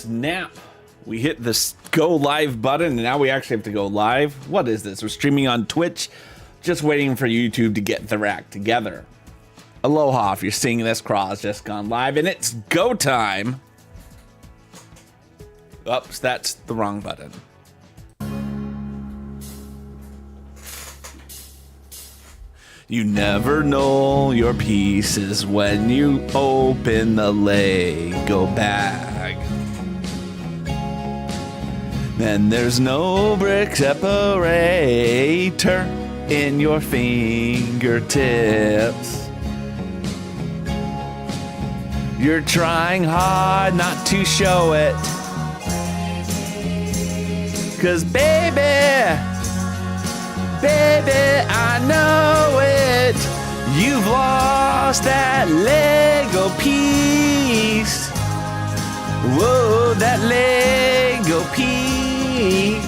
snap. We hit this go live button and now we actually have to go live. What is this? We're streaming on Twitch. Just waiting for YouTube to get their act together. Aloha, if you're seeing this, Craw's just gone live and it's go time. Oops, that's the wrong button. You never know your pieces when you open the Lego bag. Then there's no brick separator in your fingertips. You're trying hard not to show it. 'Cause baby, I know it. You've lost that Lego piece. Whoa, that Lego piece.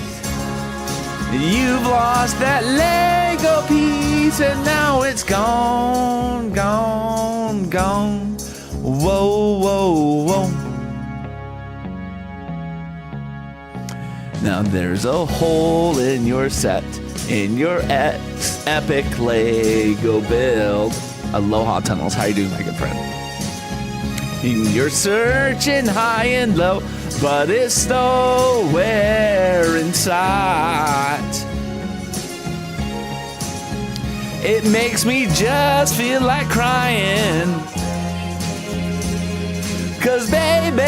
You've lost that Lego piece and now it's gone, gone, gone. Whoa, whoa, whoa. Now there's a hole in your set, in your epic Lego build. Aloha Tunnels, how you doing, my good friend? You're searching high and low, but it's nowhere in sight. It makes me just feel like crying. 'Cause baby,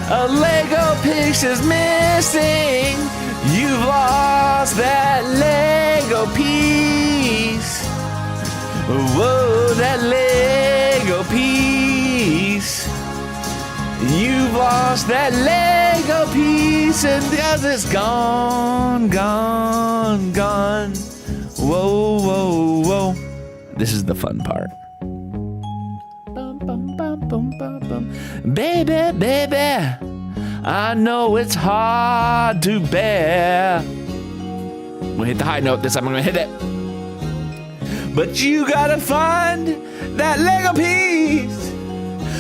a Lego piece is missing. You've lost that Lego piece. Whoa, that Lego piece. You've lost that Lego piece and because it's gone, gone, gone. Whoa, whoa, whoa. This is the fun part. Baby, baby, I know it's hard to bear. I'm gonna hit the high note this time, I'm gonna hit it. But you gotta find that Lego piece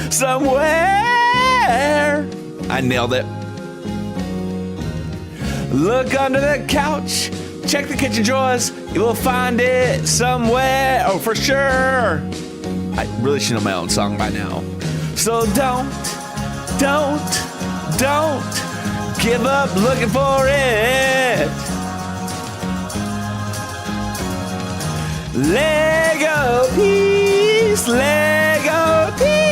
somewhere. I nailed it. Look under the couch, check the kitchen drawers, you will find it somewhere. Oh, for sure. I really should know my own song by now. So don't give up looking for it. Lego piece, Lego piece.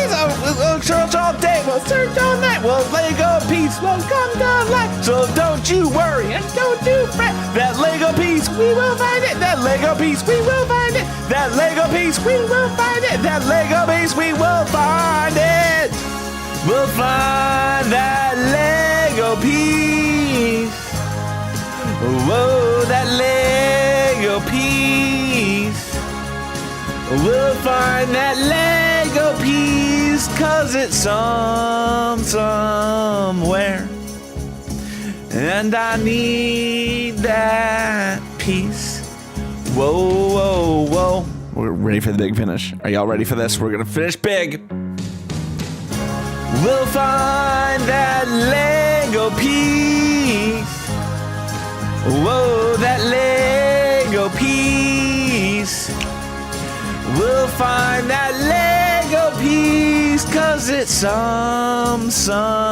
We'll search all day, we'll search all night. Well, Lego piece will come to life. So don't you worry and don't you fret. That Lego piece, we will find it. That Lego piece, we will find it. That Lego piece, we will find it. That Lego piece, we will find it. We'll find that Lego piece. Whoa, that Lego piece. We'll find that Lego piece, 'cause it's somewhere. And I need that piece. Whoa, whoa, whoa. We're ready for the big finish. Are y'all ready for this? We're gonna finish big. We'll find that Lego piece. Whoa, that Lego piece. We'll find that Lego piece, 'cause it's somewhere.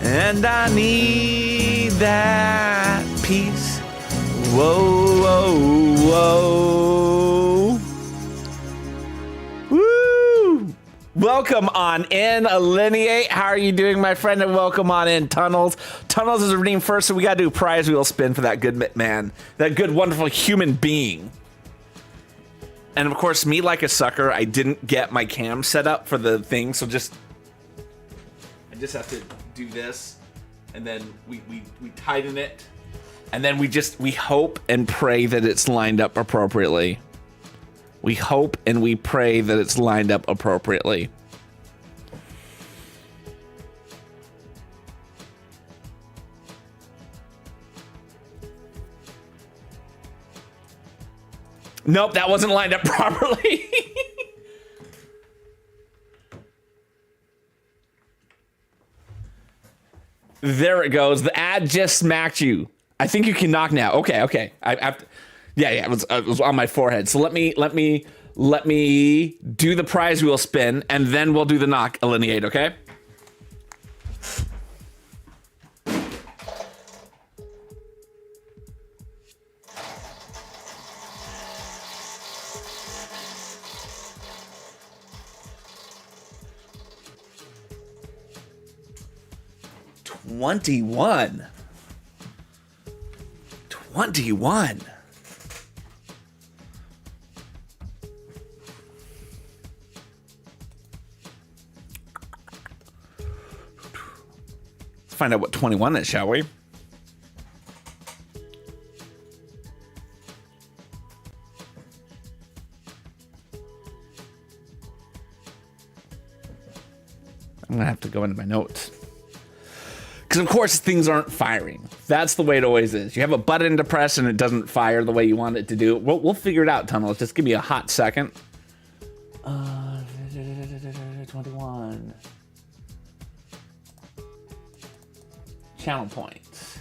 And I need that piece. Whoa, whoa, whoa. Woo! Welcome on in, Alynni8. How are you doing, my friend? And welcome on in, Tunnels. Tunnels is redeemed first, so we gotta do a prize wheel spin for that good man, that good, wonderful human being. And of course, me like a sucker, I didn't get my cam set up for the thing, so I just have to do this, and then we tighten it, and then we hope and pray that it's lined up appropriately. We hope and we pray that it's lined up appropriately. Nope, that wasn't lined up properly. There it goes. The ad just smacked you. I think you can knock now. Okay. Yeah. It was on my forehead. So let me do the prize wheel spin, and then we'll do the knock, Alynni8, okay? $21. Let's find out what 21 is, shall we? I'm gonna have to go into my notes. Because, of course, things aren't firing. That's the way it always is. You have a button to press and it doesn't fire the way you want it to do. We'll figure it out, Tunnels. Just give me a hot second. 21. Channel points.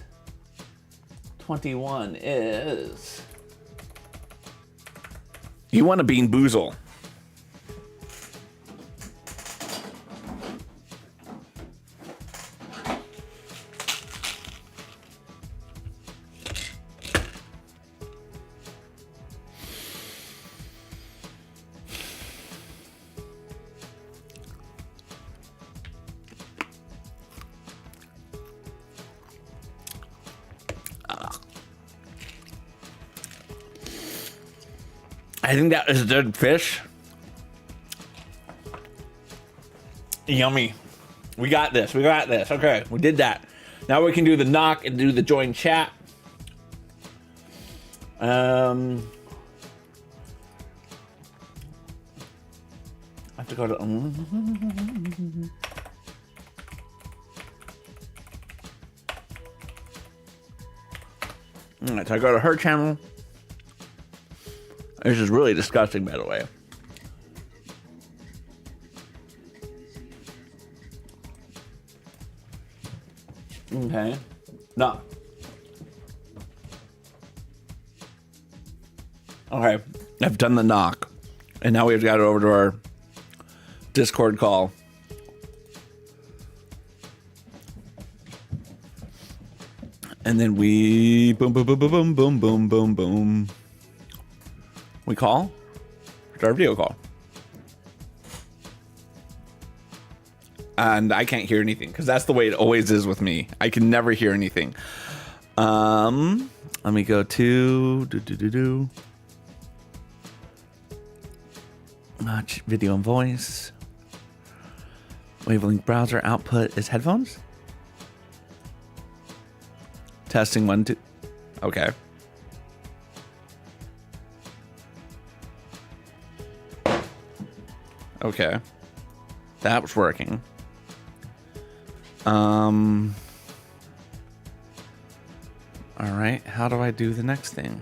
21 is... You want a Bean Boozle. I think that is dead fish. Yummy. We got this. Okay, we did that. Now we can do the knock and do the join chat. I have to go to... All right, so I go to her channel. This is really disgusting, by the way. Okay. No. Okay. I've done the knock. And now we've got it over to our Discord call. And then we boom, boom, boom, boom, boom, boom, boom, boom, boom. We call. Start a video call. And I can't hear anything because that's the way it always is with me. I can never hear anything. Let me go to Watch video and voice. Wavelength browser output is headphones. Testing 1, 2. Okay. Okay. That was working. All right. How do I do the next thing?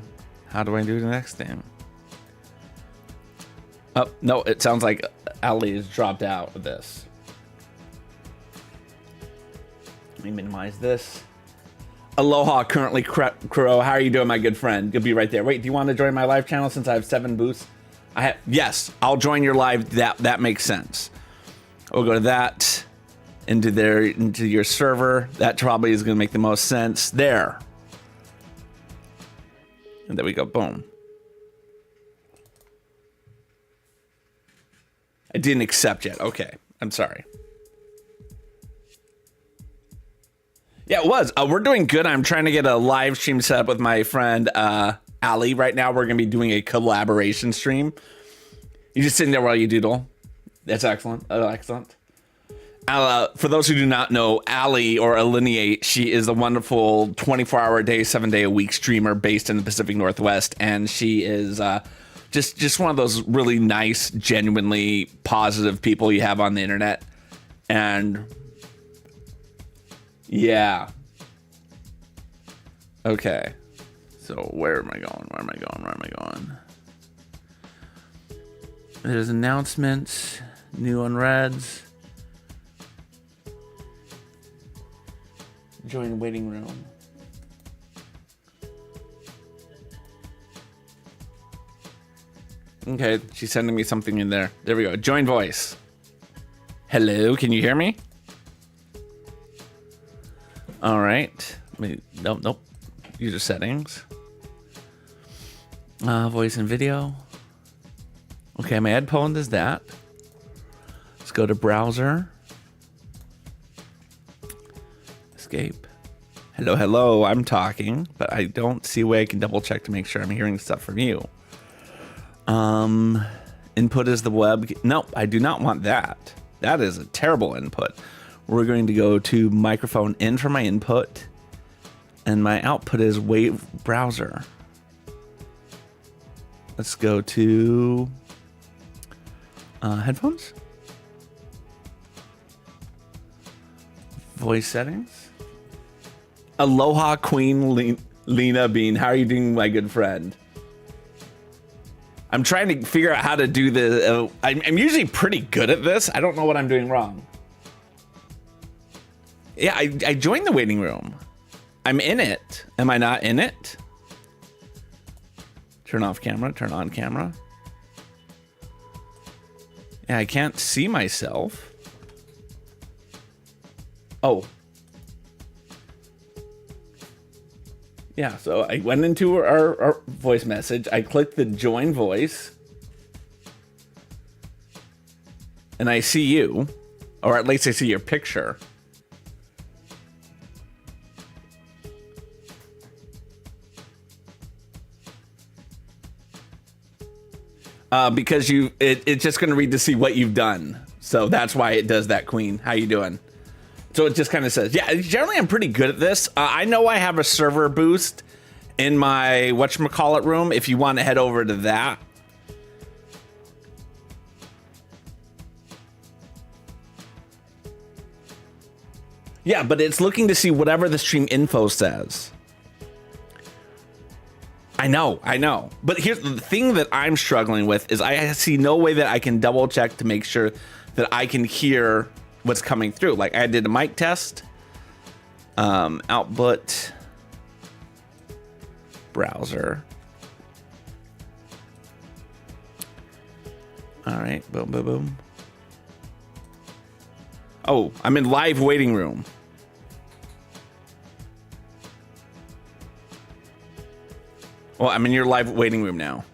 Oh, no, it sounds like Ali has dropped out of this. Let me minimize this. Aloha, currently Crow. How are you doing, my good friend? You'll be right there. Wait, do you want to join my live channel since I have 7 boosts? Yes, I'll join your live. That makes sense. We'll go to that, into your server. That probably is going to make the most sense. There. And there we go. Boom. I didn't accept yet. Okay. I'm sorry. Yeah, it was. We're doing good. I'm trying to get a live stream set up with my friend Ali. Right now, we're going to be doing a collaboration stream. You just sitting there while you doodle. That's excellent. Excellent. For those who do not know, Ali, or Alynni8, she is a wonderful 24-hour a day, 7-day-a-week streamer based in the Pacific Northwest, and she is just one of those really nice, genuinely positive people you have on the internet. And yeah. Okay. So where am I going? There's announcements, new unreads. Join waiting room. Okay, she's sending me something in there. There we go. Join voice. Hello, can you hear me? All right. Nope. User settings. Voice and video. Okay, my headphone is that. Let's go to browser. Escape. Hello, I'm talking, but I don't see a way I can double check to make sure I'm hearing stuff from you. Input is the web. Nope, I do not want that. That is a terrible input. We're going to go to microphone in for my input, and my output is Wave browser. Let's go to headphones. Voice settings. Aloha Queen Lena Bean. How are you doing, my good friend? I'm trying to figure out how to do the... I'm usually pretty good at this. I don't know what I'm doing wrong. Yeah, I joined the waiting room. I'm in it. Am I not in it? Turn off camera. Turn on camera. Yeah, I can't see myself. Oh. Yeah, so I went into our voice message. I clicked the join voice. And I see you. Or at least I see your picture. Because it's just going to read to see what you've done. So that's why it does that, Queen. How you doing? So it just kind of says, yeah, generally I'm pretty good at this. I know I have a server boost in my whatchamacallit room if you want to head over to that. Yeah, but it's looking to see whatever the stream info says. I know. But here's the thing that I'm struggling with is I see no way that I can double check to make sure that I can hear what's coming through. Like I did a mic test, output, browser. All right, boom, boom, boom. Oh, I'm in live waiting room. Well, I'm in your live waiting room now.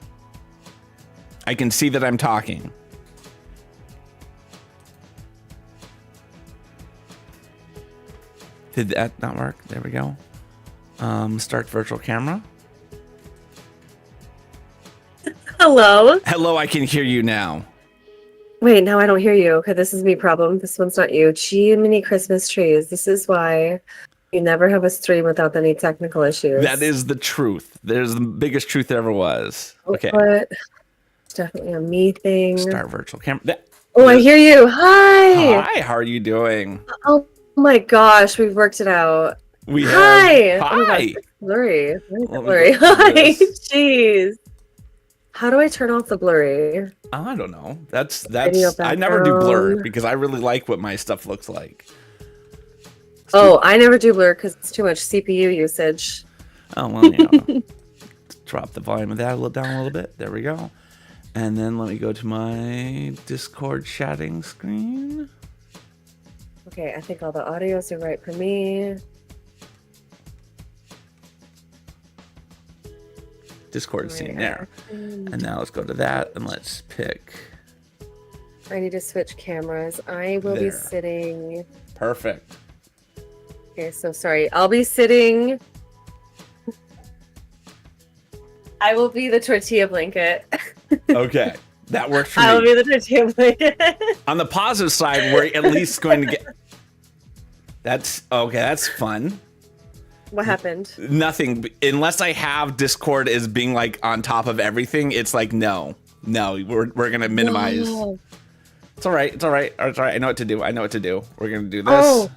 I can see that I'm talking. Did that not work? There we go. Start virtual camera. Hello? Hello, I can hear you now. Wait, now I don't hear you. Okay, this is me problem. This one's not you. Gee, mini Christmas trees. This is why you never have a stream without any technical issues. That is the truth. There's the biggest truth there ever was. Okay. But it's definitely a me thing. Start virtual camera. I hear you. Hi. Hi, how are you doing? Oh my gosh, we've worked it out. We have. Hi. Hi. Oh my gosh, it's blurry. Blurry. Hi. Jeez. How do I turn off the blurry? I don't know. That's I never do blur because I really like what my stuff looks like. I never do blur because it's too much CPU usage. Oh, well, yeah. Drop the volume of that down a little bit. There we go. And then let me go to my Discord chatting screen. Okay, I think all the audios are right for me. Discord scene there. And now let's go to that and let's pick. I need to switch cameras. I will be sitting. Perfect. Okay, so sorry. I'll be sitting. I will be the tortilla blanket. Okay, that works for me. I will be the tortilla blanket. On the positive side, we're at least going to get. That's okay. That's fun. What happened? Nothing. Unless I have Discord as being like on top of everything, it's like no. We're gonna minimize. Whoa. It's all right. It's all right. I know what to do. We're gonna do this.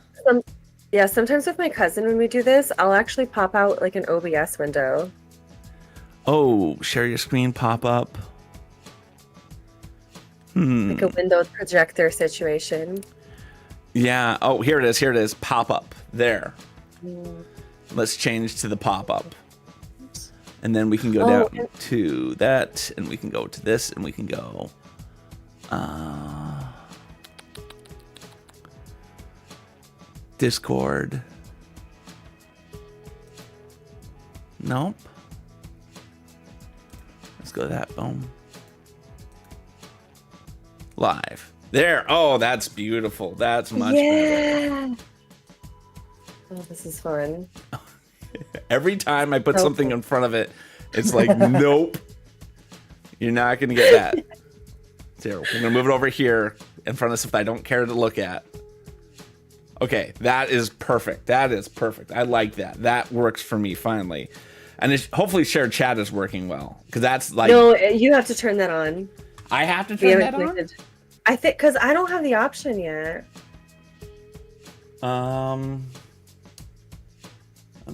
Yeah. Sometimes with my cousin, when we do this, I'll actually pop out like an OBS window. Oh, share your screen pop up. Like a Windows projector situation. Yeah. Oh, here it is. Pop up there. Let's change to the pop-up. And then we can go down to that, and we can go to this, and we can go... Discord. Nope. Let's go to that. Boom. Live. There. Oh, that's beautiful. That's much better. Oh, this is fun. Every time I put something in front of it, it's like, nope. You're not going to get that. Here, we're going to move it over here in front of stuff I don't care to look at. Okay, that is perfect. That is perfect. I like that. That works for me finally. And hopefully shared chat is working well, because that's like... No, you have to turn that on. I have to turn that on? I think, because I don't have the option yet. Let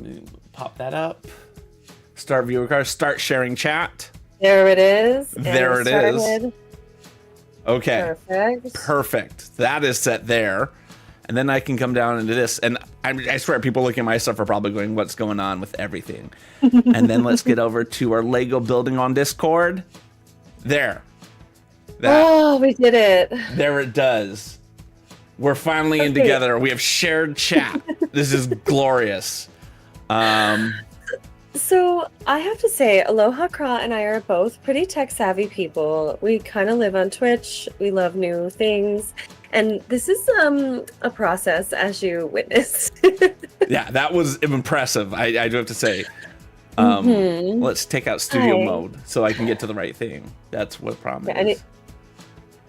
me pop that up. Start viewer card. Start sharing chat. There it is. There it is. Okay. Perfect. Perfect. That is set there. And then I can come down into this. And I swear people looking at my stuff are probably going, what's going on with everything? And then let's get over to our Lego building on Discord. There. Oh, we did it. There it does. We're finally in together. We have shared chat. This is glorious. So I have to say, Aloha Kra and I are both pretty tech savvy people. We kind of live on Twitch. We love new things. And this is a process, as you witnessed. Yeah, that was impressive. I do have to say. Let's take out studio mode so I can get to the right thing. That's what the problem is.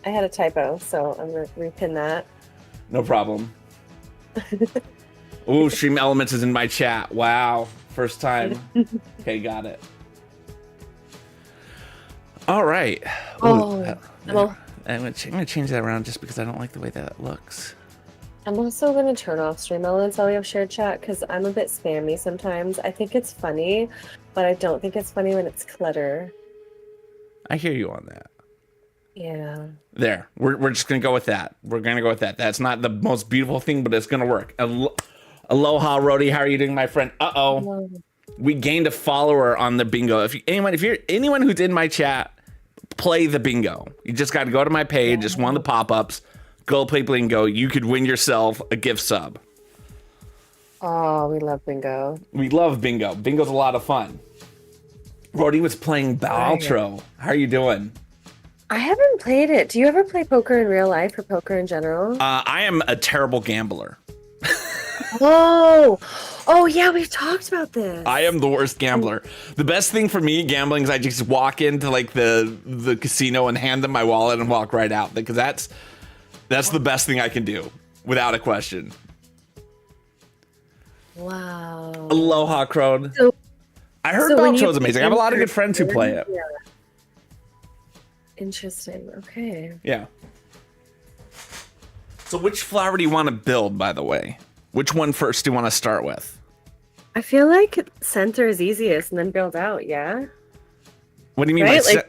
I had a typo, so I'm going to repin that. No problem. Ooh, Stream Elements is in my chat. Wow. First time. Okay, got it. All right. Ooh, I'm going to change that around just because I don't like the way that looks. I'm also going to turn off Stream Elements while we have shared chat because I'm a bit spammy sometimes. I think it's funny, but I don't think it's funny when it's clutter. I hear you on that. Yeah. There. We're just going to go with that. We're going to go with that. That's not the most beautiful thing, but it's going to work. Aloha, Rody. How are you doing, my friend? Uh-oh. We gained a follower on the bingo. If you're anyone who's in my chat, play the bingo. You just got to go to my page. Just one of the pop-ups. Go play bingo. You could win yourself a gift sub. Oh, we love bingo. We love bingo. Bingo's a lot of fun. Rody was playing Baltro. How are you doing? I haven't played it. Do you ever play poker in real life or poker in general? I am a terrible gambler. Oh yeah, we've talked about this. I am the worst gambler. The best thing for me gambling is I just walk into like the casino and hand them my wallet and walk right out, because that's the best thing I can do without a question. Wow. Aloha, Crone. I heard Baltro's amazing. I have a lot of good friends who play it. Yeah. Interesting. Okay. Yeah. So which flower do you want to build, by the way? Which one first do you want to start with? I feel like center is easiest and then build out, yeah? What do you mean by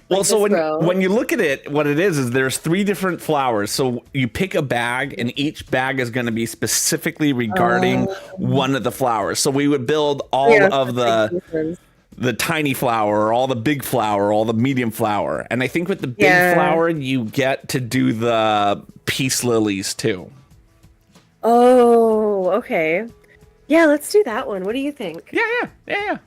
well, so when you look at it, what it is there's 3 different flowers. So you pick a bag, and each bag is going to be specifically regarding one of the flowers. So we would build all of the tiny flower, or all the big flower, or all the medium flower. And I think with the big flower, you get to do the peace lilies too. Oh, okay. Yeah, let's do that one. What do you think? Yeah.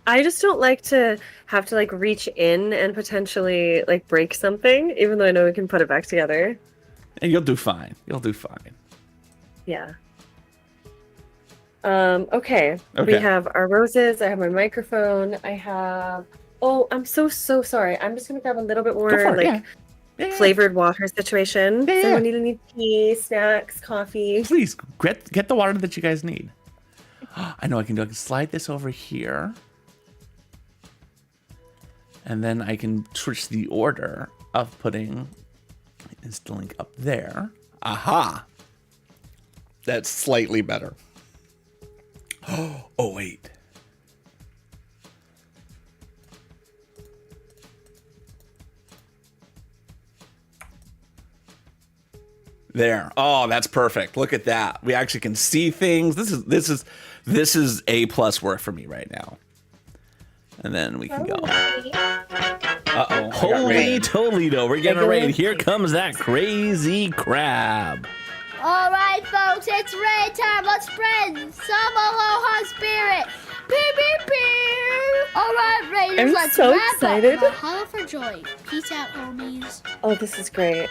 I just don't like to have to like reach in and potentially like break something, even though I know we can put it back together. And you'll do fine. Yeah. Okay. We have our roses. I have my microphone. I have... Oh, I'm so sorry. I'm just going to grab a little bit more flavored water situation. So we need tea, snacks, coffee. Please, get the water that you guys need. I know I can do. I can slide this over here. And then I can switch the order of putting Insta-Link up there. Aha! That's slightly better. Oh, wait. There. Oh, that's perfect. Look at that. We actually can see things. This is A+ work for me right now. And then we can go. Uh-oh. Holy Toledo. We're getting raid. Here comes that crazy crab. All right, folks, it's raid time. Let's spread some aloha spirit. Pew, pew, pew. All right, raiders, let's so wrap excited. up. Mahalo for joy. Peace out, homies. Oh, this is great.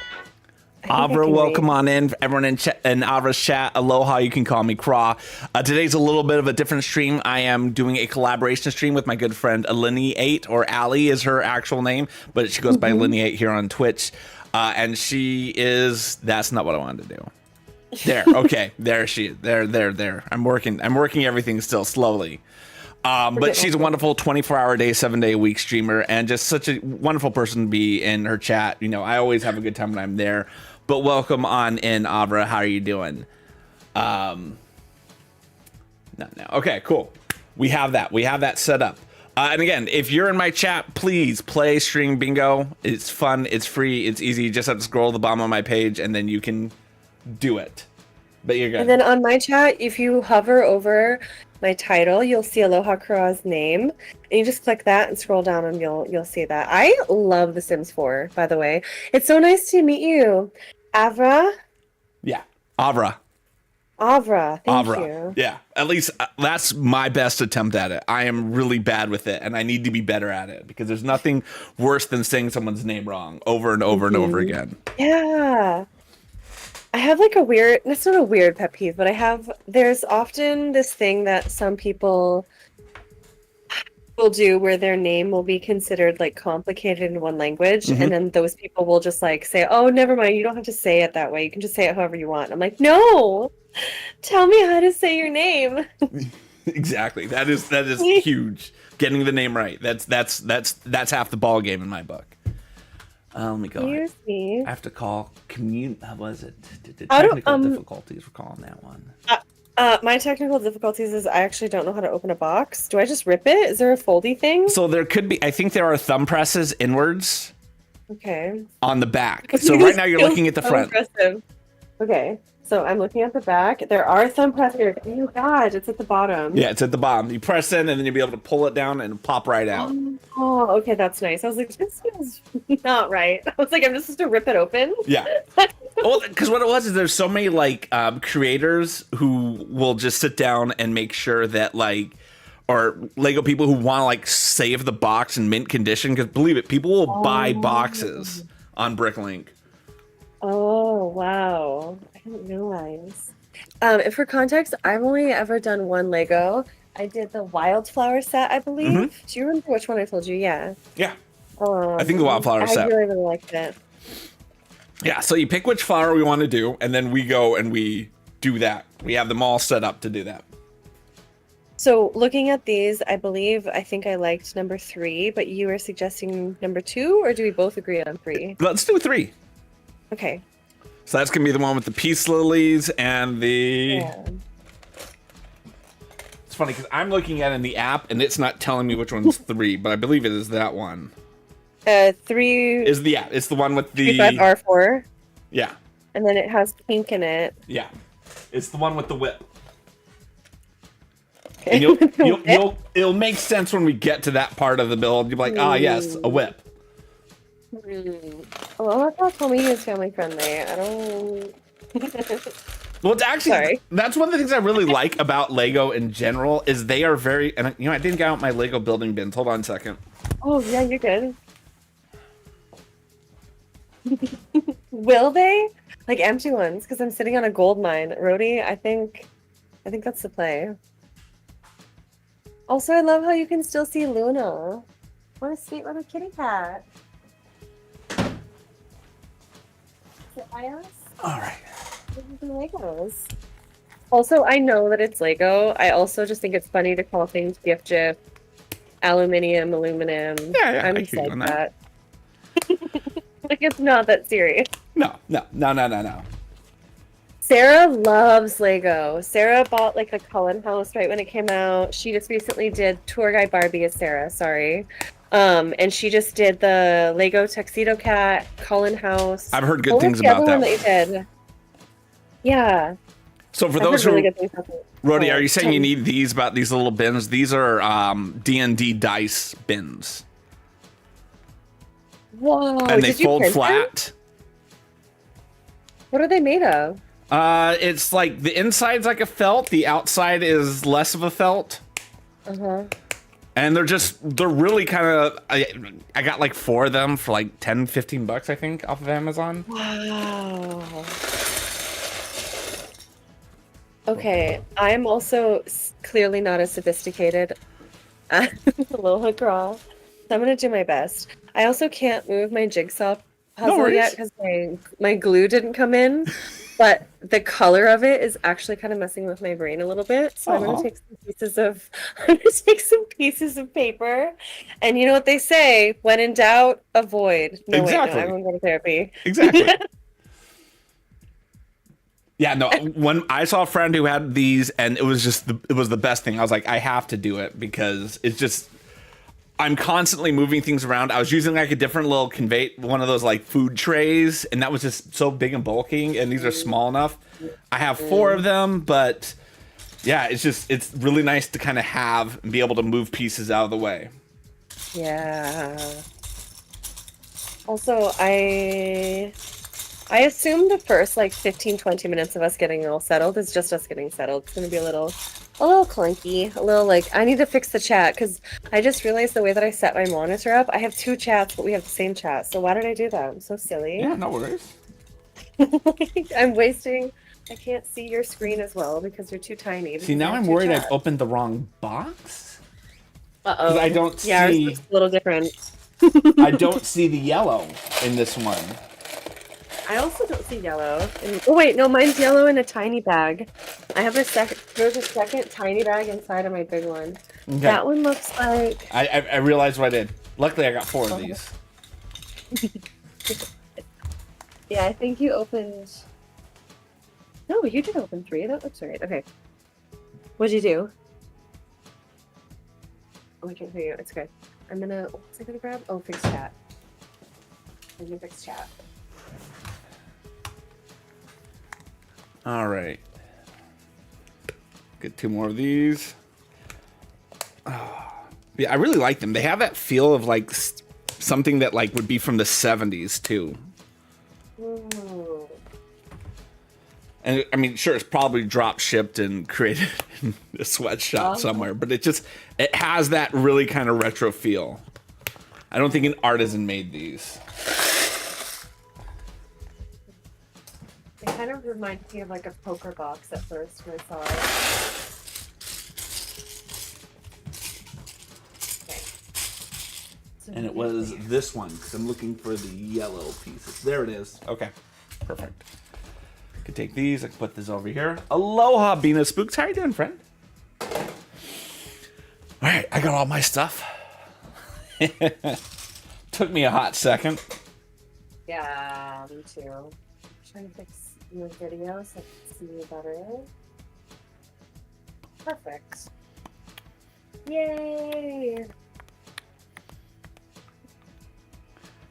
Avra, welcome on in. Everyone in Avra's chat, aloha, you can call me Craw. Today's a little bit of a different stream. I am doing a collaboration stream with my good friend Alynni8, or Allie is her actual name, but she goes by Alynni8 here on Twitch. And she is, that's not what I wanted to do. There, okay, there she is. There. I'm working everything still slowly. But she's a wonderful 24-hour day, 7-day-a-week streamer, and just such a wonderful person to be in her chat. You know, I always have a good time when I'm there. But welcome on in, Avra. How are you doing? Not now. Okay, cool. We have that set up. And again, if you're in my chat, please play Stream Bingo. It's fun. It's free. It's easy. You just have to scroll to the bottom of my page, and then you can do it. But you're good. And then on my chat, if you hover over my title, you'll see Aloha Kura's name, and you just click that and scroll down, and you'll see that. I love The Sims 4, by the way. It's so nice to meet you, Avra. Yeah, Avra. Thank you. Yeah, at least that's my best attempt at it. I am really bad with it, and I need to be better at it because there's nothing worse than saying someone's name wrong over and over and over again. Yeah. I have like it's not a weird pet peeve, but there's often this thing that some people will do where their name will be considered like complicated in one language, and then those people will just like say, oh, never mind, you don't have to say it that way. You can just say it however you want. I'm like, no, tell me how to say your name. Exactly. That is huge. Getting the name right. That's half the ball game in my book. Let me go. I have to call was it? Technical difficulties. We're calling that one. My technical difficulties is I actually don't know how to open a box. Do I just rip it? Is there a foldy thing? So there could be. I think there are thumb presses inwards. Okay. On the back. So right now you're looking at the front. Impressive. Okay. So I'm looking at the back. There are thumb pressers. Oh God, it's at the bottom. Yeah, it's at the bottom. You press in, and then you'll be able to pull it down and pop right out. Oh, okay, that's nice. I was like, this feels not right. I was like, I'm just supposed to rip it open. Yeah. Well, because what it was is there's so many like creators who will just sit down and make sure that like, or Lego people who want to like save the box in mint condition. Because believe it, people will buy boxes on Bricklink. Oh wow. I didn't realize. And for context, I've only ever done one Lego. I did the wildflower set, I believe. Do you remember which one I told you? Yeah. Yeah. I think the wildflower set. I really liked it. Yeah, so you pick which flower we want to do, and then we go and we do that. We have them all set up to do that. So looking at these, I think I liked number 3, but you were suggesting number 2, or do we both agree on 3? Let's do 3. Okay. So that's going to be the one with the peace lilies and the... Yeah. It's funny because I'm looking at it in the app and it's not telling me which one's 3, but I believe it is that one. 3... Is the, yeah, it's the one with the... 35R4. Yeah. And then it has pink in it. Yeah. It's the one with the whip. Okay. And it'll make sense when we get to that part of the build. You'll be like, ah, yes, a whip. Well, I thought Tommy is family friendly. I don't. Well, it's actually Sorry. That's one of the things I really like about Lego in general is they are very. And I didn't get out my Lego building bins. Hold on a second. Oh yeah, you're good. Will they like empty ones? Because I'm sitting on a gold mine, Rhodey. I think that's the play. Also, I love how you can still see Luna. What a sweet little kitty cat. All right. Legos. Also, I know that it's Lego. I also just think it's funny to call things GIF, aluminium. Yeah, I'm just like that. Like it's not that serious. No. Sarah loves Lego. Sarah bought like a Cullen house right when it came out. She just recently did Tour Guide Barbie as Sarah, sorry. And she just did the Lego Tuxedo Cat, Cullen House. I've heard good things about that. One that you did? Yeah. So for I've those heard really who, good things about them. Rhodey, are you saying you need these little bins? These are D&D dice bins. Whoa! And they Did you fold print flat. them? What are they made of? It's like the inside's like a felt, the outside is less of a felt. Uh-huh. And they're really kind of, I got like 4 of them for like 10, 15 bucks, I think, off of Amazon. Wow. Okay, I'm also clearly not as sophisticated as Little Hacraw, so I'm gonna do my best. I also can't move my jigsaw puzzle yet because my glue didn't come in, but the color of it is actually kind of messing with my brain a little bit. So I'm gonna take some pieces of paper, and you know what they say: when in doubt, avoid. No, Exactly. wait, no, everyone go to therapy. Exactly. Yeah, no, when I saw a friend who had these and it was the best thing. I was like, I have to do it because it's just, I'm constantly moving things around. I was using like a different little one of those like food trays, and that was just so big and bulky, and these are small enough. I have 4 of them, but yeah, it's really nice to kind of have and be able to move pieces out of the way. Yeah. Also, I assume the first like 15-20 minutes of us getting all settled is just us getting settled. It's gonna be a little clunky, a little like I need to fix the chat because I just realized the way that I set my monitor up, I have 2 chats, but we have the same chat. So why did I do that? I'm so silly. Yeah, no worries. I'm wasting. I can't see your screen as well because you're too tiny. See, now I'm worried I've opened the wrong box. Uh-oh. I don't yeah, ours see. looks a little different. I don't see the yellow in this one. I also don't see yellow. Oh wait, no, mine's yellow in a tiny bag. I have there's a second tiny bag inside of my big one. Okay. That one looks like... I realized what I did. Luckily, I got 4 of these. Yeah, I think you opened... No, you did open 3. That looks right. Okay. What'd you do? Oh, I can't hear you. It's good. I'm gonna... What was I gonna grab? Oh, fix chat. I'm gonna fix chat. All right. Get 2 more of these. Yeah, I really like them. They have that feel of like something that like would be from the 70s too. Ooh. And I mean, sure, it's probably drop shipped and created in a sweatshop somewhere, but it has that really kind of retro feel. I don't think an artisan made these. It kind of reminds me of like a poker box at first when I saw it. Okay. So And it was this one, because I'm looking for the yellow pieces. There it is. Okay, perfect. I can take these, I can put this over here. Aloha, Bina Spooks. How you doing, friend? All right, I got all my stuff. Took me a hot second. Yeah, me too. I'm trying to fix your video so I can see you better. Perfect. Yay!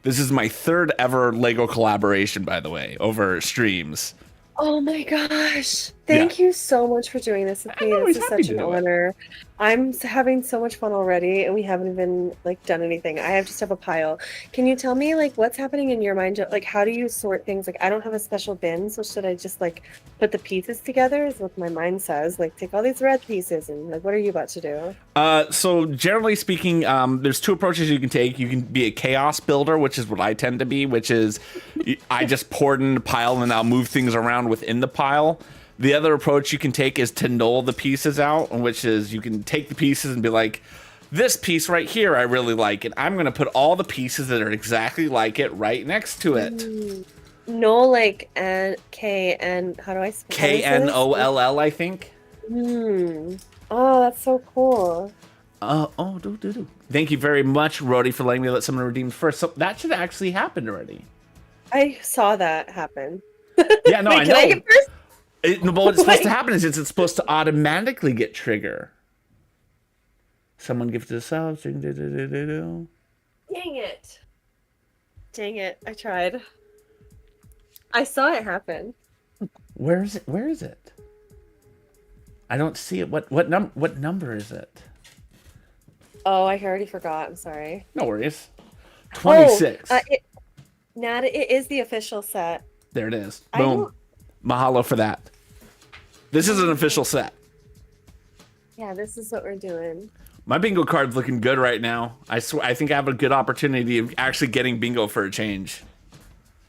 This is my 3rd ever LEGO collaboration, by the way, over streams. Oh my gosh! Thank you so much for doing this with me. This is such an honor. I'm having so much fun already, and we haven't even like done anything. I just have a pile. Can you tell me like what's happening in your mind? Like, how do you sort things? Like, I don't have a special bin, so should I just like put the pieces together? Is what my mind says. Like, take all these red pieces, and like, what are you about to do? So generally speaking, there's 2 approaches you can take. You can be a chaos builder, which is what I tend to be, which is I just pour it in the pile and I'll move things around within the pile. The other approach you can take is to null the pieces out, which is you can take the pieces and be like, this piece right here, I really like it. I'm going to put all the pieces that are exactly like it right next to it. Null, like K-N, how do I spell K-N-O-L-L, I think. Oh, that's so cool. Thank you very much, Rhodey, for letting me let someone redeem first. So that should actually happen already. I saw that happen. Yeah, no, Wait, I know. Can I get first? What's supposed to happen is it's supposed to automatically get trigger. Someone gifted a sub. Dang it. Dang it. I tried. I saw it happen. Where is it? Where is it? I don't see it. What number is it? Oh, I already forgot. I'm sorry. No worries. 26. Nat, it is the official set. There it is. Boom. Mahalo for that. This is an official set. Yeah, this is what we're doing. My bingo card's looking good right now. I swear, I think I have a good opportunity of actually getting bingo for a change.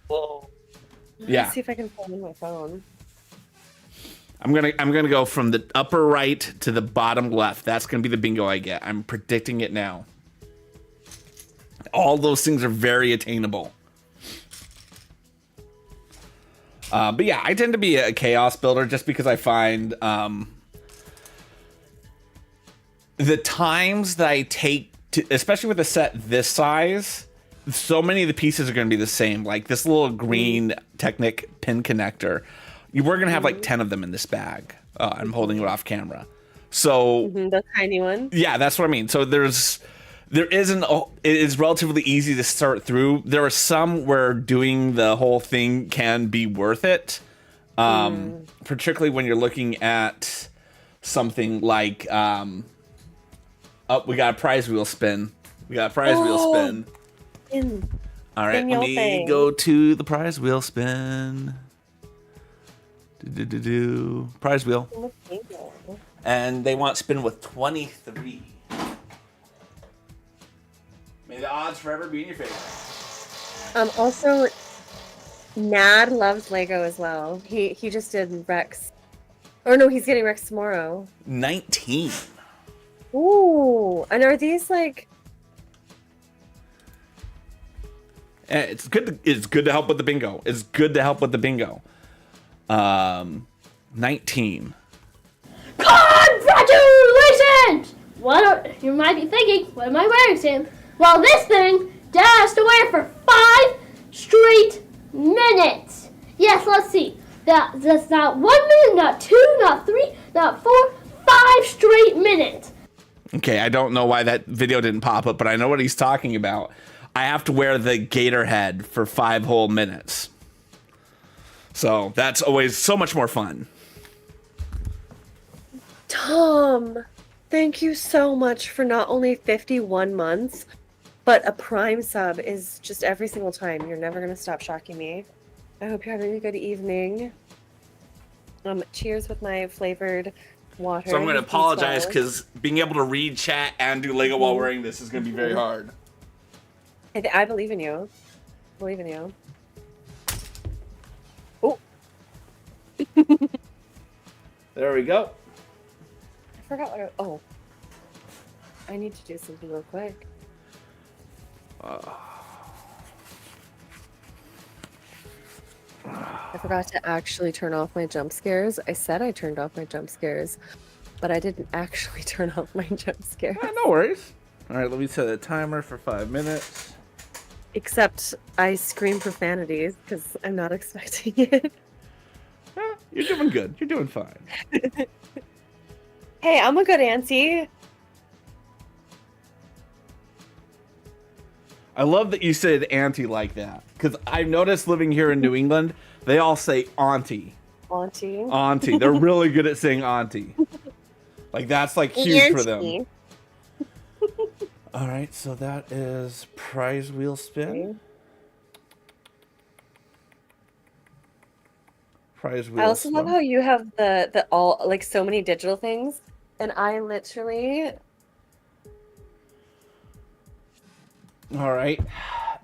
Whoa. Yeah. Let's see if I can find my phone. I'm gonna go from the upper right to the bottom left. That's gonna be the bingo I get. I'm predicting it now. All those things are very attainable. But yeah, I tend to be a chaos builder just because I find the times that I take to, especially with a set this size, so many of the pieces are going to be the same. Like this little green Technic pin connector, we're going to have like 10 of them in this bag. I'm holding it off camera. So the tiny one. Yeah, that's what I mean. So it is relatively easy to start through. There are some where doing the whole thing can be worth it. Particularly when you're looking at something like, we got a prize wheel spin. Wheel spin. All right, let me go to the prize wheel spin. Prize wheel. And they want spin with 23. May the odds forever be in your favor. Also, Nad loves Lego as well. He just did Rex. Or no, he's getting Rex tomorrow. 19. Ooh, and are these like? It's good. It's good to help with the bingo. 19. Congratulations! You might be thinking, what am I wearing, Sam? Well, this thing Dad has to wear for 5 straight minutes. Yes, let's see. That's not 1 minute, not 2, not 3, not 4, 5 straight minutes. Okay, I don't know why that video didn't pop up, but I know what he's talking about. I have to wear the gator head for 5 whole minutes. So that's always so much more fun. Tom, thank you so much for not only 51 months, but a Prime sub is just every single time. You're never going to stop shocking me. I hope you're having a good evening. Cheers with my flavored water. So I'm going to apologize because being able to read chat and do Lego while wearing this is going to be very hard. I believe in you. Oh. There we go. I forgot what I need to do something real quick. I forgot to actually turn off my jump scares. I said I turned off my jump scares, but I didn't actually turn off my jump scares. No worries. All right, let me set a timer for 5 minutes. Except I scream profanities because I'm not expecting it. You're doing good. You're doing fine. Hey, I'm a good auntie. I love that you said auntie like that because I've noticed living here in New England, they all say auntie. Auntie. They're really good at saying auntie. Like that's like huge for them. All right, so that is prize wheel spin. Prize wheel. I also love how you have the all like so many digital things, and I literally. All right,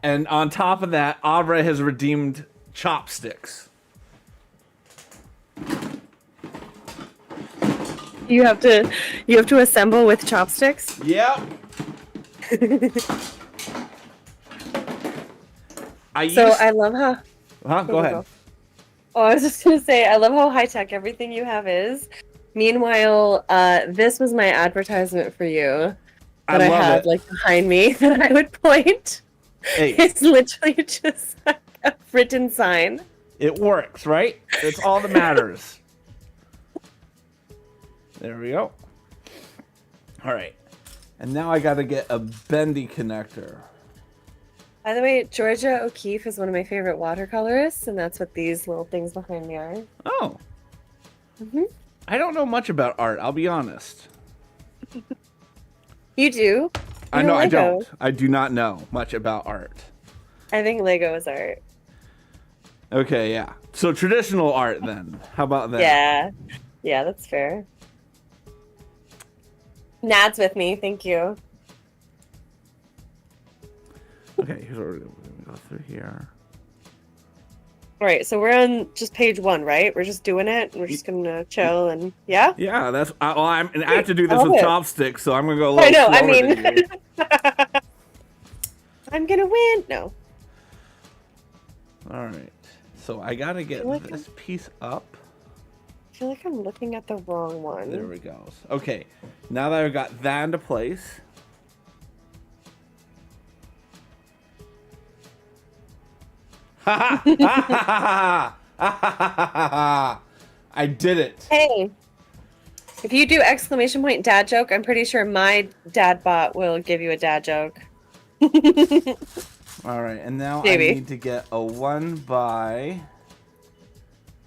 and on top of that, Abra has redeemed chopsticks. You have to assemble with chopsticks. Yep. I love how. Go ahead. Oh, I was just gonna say, I love how high tech everything you have is. Meanwhile, this was my advertisement for you that I had like behind me that I would point. Hey. It's literally just like a written sign. It works, right? It's all that matters. There we go. All right. And now I got to get a bendy connector. By the way, Georgia O'Keeffe is one of my favorite watercolorists, and that's what these little things behind me are. Oh. Mm-hmm. I don't know much about art, I'll be honest. You do? I know I don't. I do not know much about art. I think Lego is art. Okay, yeah. So traditional art then. How about that? Yeah. Yeah, that's fair. Nad's with me, thank you. Okay, here's what we're going to go through here. All right, so we're on just page 1, right? We're just doing it. We're just gonna chill and yeah. Yeah, that's. I have to do this with chopsticks, so I'm gonna go a little I know. slower I mean, than you. I'm gonna win. No. All right, so I gotta get this piece up. I feel like I'm looking at the wrong one. There we go. Okay, now that I've got that into place. I did it. Hey, if you do exclamation point dad joke, I'm pretty sure my dad bot will give you a dad joke. All right, and now Maybe. I need to get a 1 by.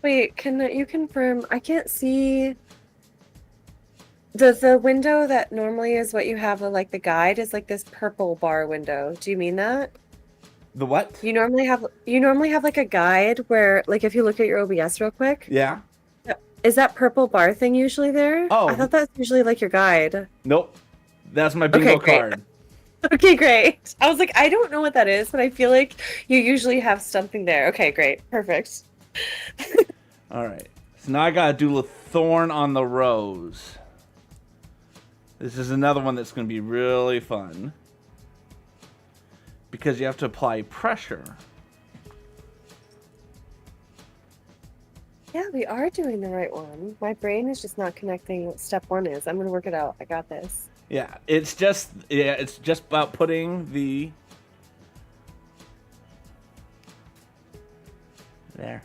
Wait, can you confirm? I can't see. The window that normally is what you have, like the guide, is like this purple bar window. Do you mean that? The what? You normally have like a guide where, like, if you look at your OBS real quick. Yeah. Is that purple bar thing usually there? Oh. I thought that's usually like your guide. Nope. That's my bingo card. Okay, great. I was like, I don't know what that is, but I feel like you usually have something there. Okay, great. Perfect. All right. So now I gotta do a thorn on the rose. This is another one that's gonna be really fun. Because you have to apply pressure. Yeah, we are doing the right one. My brain is just not connecting what step 1 is. I'm going to work it out. I got this. Yeah, it's just about putting the there.